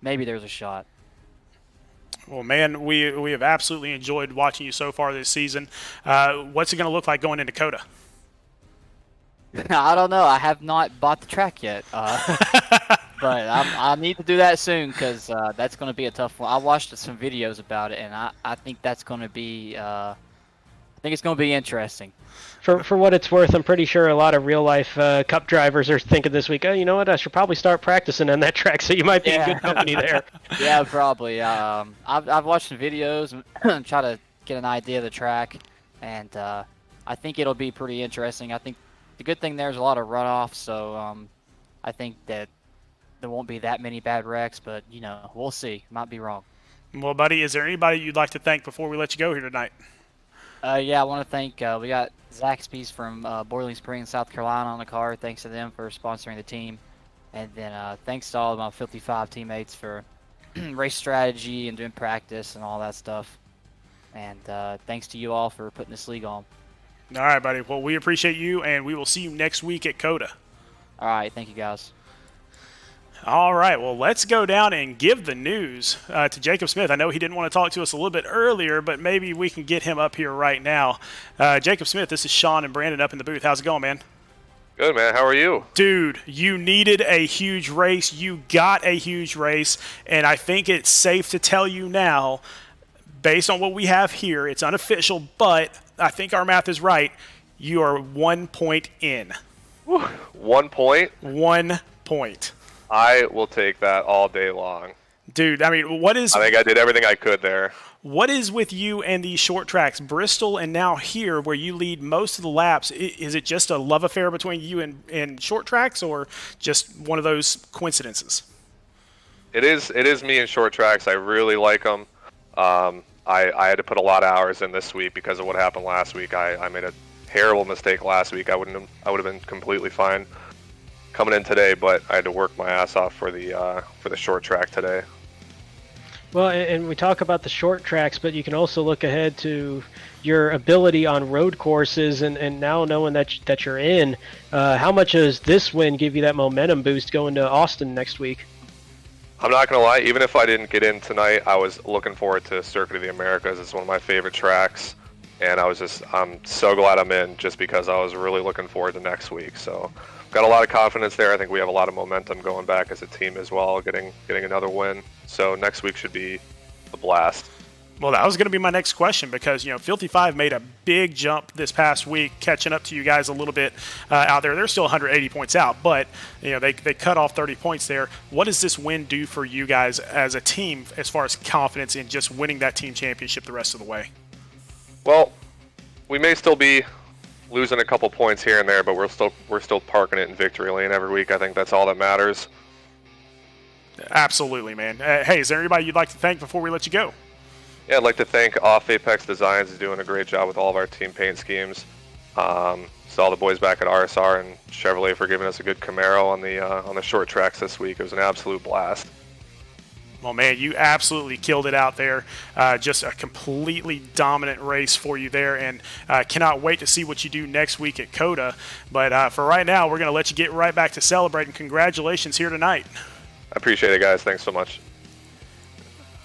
maybe there's a shot. Well, man, we have absolutely enjoyed watching you so far this season. What's it going to look like going into COTA? I don't know. I have not bought the track yet, but I need to do that soon because that's going to be a tough one. I watched some videos about it, and I think that's going to be it's going to be interesting. For what it's worth, I'm pretty sure a lot of real-life Cup drivers are thinking this week, oh, you know what, I should probably start practicing on that track, so you might be in good company there. Yeah, probably. I've watched some videos and try to get an idea of the track, and I think it'll be pretty interesting. I think the good thing there's a lot of runoff, so I think that there won't be that many bad wrecks, but, we'll see. Might be wrong. Well, buddy, is there anybody you'd like to thank before we let you go here tonight? Yeah, I want to thank, we got Zach Spees from Boiling Springs, South Carolina on the car. Thanks to them for sponsoring the team. And then thanks to all of my Filthy 5 teammates for race strategy and doing practice and all that stuff. And thanks to you all for putting this league on. All right, buddy. Well, we appreciate you, and we will see you next week at COTA. All right, thank you, guys. All right, well, let's go down and give the news to Jacob Smith. I know he didn't want to talk to us a little bit earlier, but maybe we can get him up here right now. Jacob Smith, this is Sean and Brandon up in the booth. How's it going, man? Good, man. How are you? Dude, you needed a huge race. You got a huge race, and I think it's safe to tell you now, based on what we have here, it's unofficial, but I think our math is right. You are 1 point in. Whew. 1 point? 1 point. I will take that all day long. Dude, I mean, what is... I think I did everything I could there. What is with you and these short tracks, Bristol and now here, where you lead most of the laps? Is it just a love affair between you and short tracks, or just one of those coincidences? It is me and short tracks. I really like them. I had to put a lot of hours in this week because of what happened last week. I made a terrible mistake last week. I would have been completely fine coming in today, but I had to work my ass off for the short track today. Well, and we talk about the short tracks, but you can also look ahead to your ability on road courses, and now knowing that you're in, how much does this win give you that momentum boost going to Austin next week? I'm not going to lie, even if I didn't get in tonight, I was looking forward to Circuit of the Americas. It's one of my favorite tracks, and I'm so glad I'm in just because I was really looking forward to next week. So got a lot of confidence there. I think we have a lot of momentum going back as a team as well, getting another win. So next week should be a blast. Well, that was going to be my next question because, Filthy 5 made a big jump this past week, catching up to you guys a little bit out there. They're still 180 points out, but, they cut off 30 points there. What does this win do for you guys as a team as far as confidence in just winning that team championship the rest of the way? Well, we may still be losing a couple points here and there, but we're still parking it in victory lane every week. I think that's all that matters. Absolutely, man. Hey, is there anybody you'd like to thank before we let you go? Yeah, I'd like to thank Off Apex Designs. He's doing a great job with all of our team paint schemes. So all the boys back at RSR and Chevrolet for giving us a good Camaro on the short tracks this week. It was an absolute blast. Well, man, you absolutely killed it out there. Just a completely dominant race for you there, and cannot wait to see what you do next week at COTA. But for right now, we're going to let you get right back to celebrating. Congratulations here tonight. I appreciate it, guys. Thanks so much.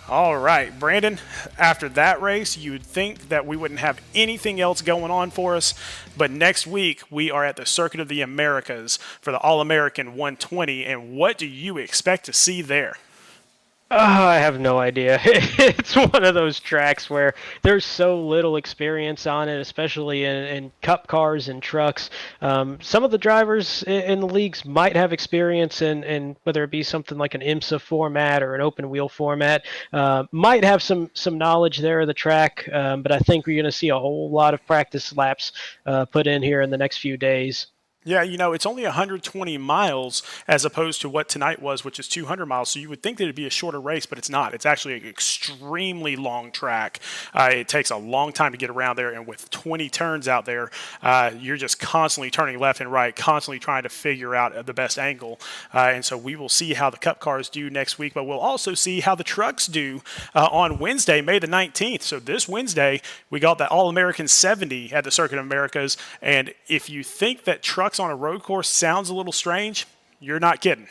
All right, Brandon, after that race, you would think that we wouldn't have anything else going on for us, but next week we are at the Circuit of the Americas for the All-American 120, and what do you expect to see there? I have no idea. It's one of those tracks where there's so little experience on it, especially in cup cars and trucks. Some of the drivers in the leagues might have experience in whether it be something like an IMSA format or an open wheel format, might have some knowledge there of the track, but I think we're going to see a whole lot of practice laps put in here in the next few days. Yeah, it's only 120 miles as opposed to what tonight was, which is 200 miles. So you would think that it'd be a shorter race, but it's not. It's actually an extremely long track. It takes a long time to get around there, and with 20 turns out there, you're just constantly turning left and right, constantly trying to figure out the best angle. And so we will see how the Cup cars do next week, but we'll also see how the trucks do on Wednesday, May the 19th. So this Wednesday, we got the All-American 70 at the Circuit of Americas, and if you think that trucks on a road course sounds a little strange, you're not kidding.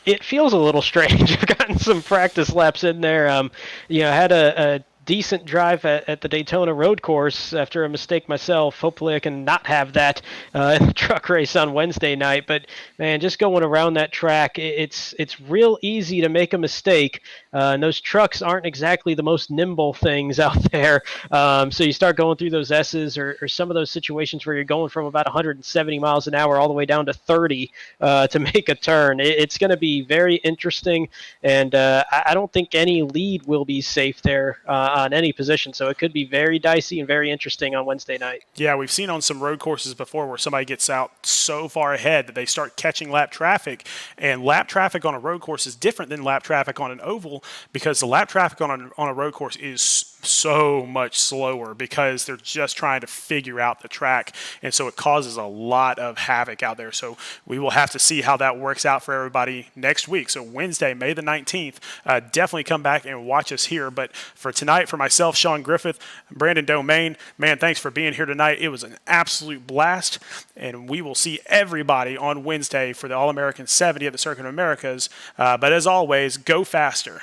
It feels a little strange. I've gotten some practice laps in there. I had a decent drive at the Daytona road course after a mistake myself. Hopefully I can not have that in the truck race on Wednesday night. But, man, just going around that track, it's real easy to make a mistake. And those trucks aren't exactly the most nimble things out there. So you start going through those S's or some of those situations where you're going from about 170 miles an hour all the way down to 30 to make a turn. It's going to be very interesting, and I don't think any lead will be safe there on any position. So it could be very dicey and very interesting on Wednesday night. Yeah, we've seen on some road courses before where somebody gets out so far ahead that they start catching lap traffic, and lap traffic on a road course is different than lap traffic on an oval because the lap traffic on a road course is so much slower because they're just trying to figure out the track, and so it causes a lot of havoc out there. So we will have to see how that works out for everybody next week. So Wednesday, May the 19th, definitely come back and watch us here. But for tonight, for myself, Sean Griffith, Brandon Domingue, man, thanks for being here tonight. It was an absolute blast, and we will see everybody on Wednesday for the All-American 70 at the Circuit of Americas. But as always, go faster.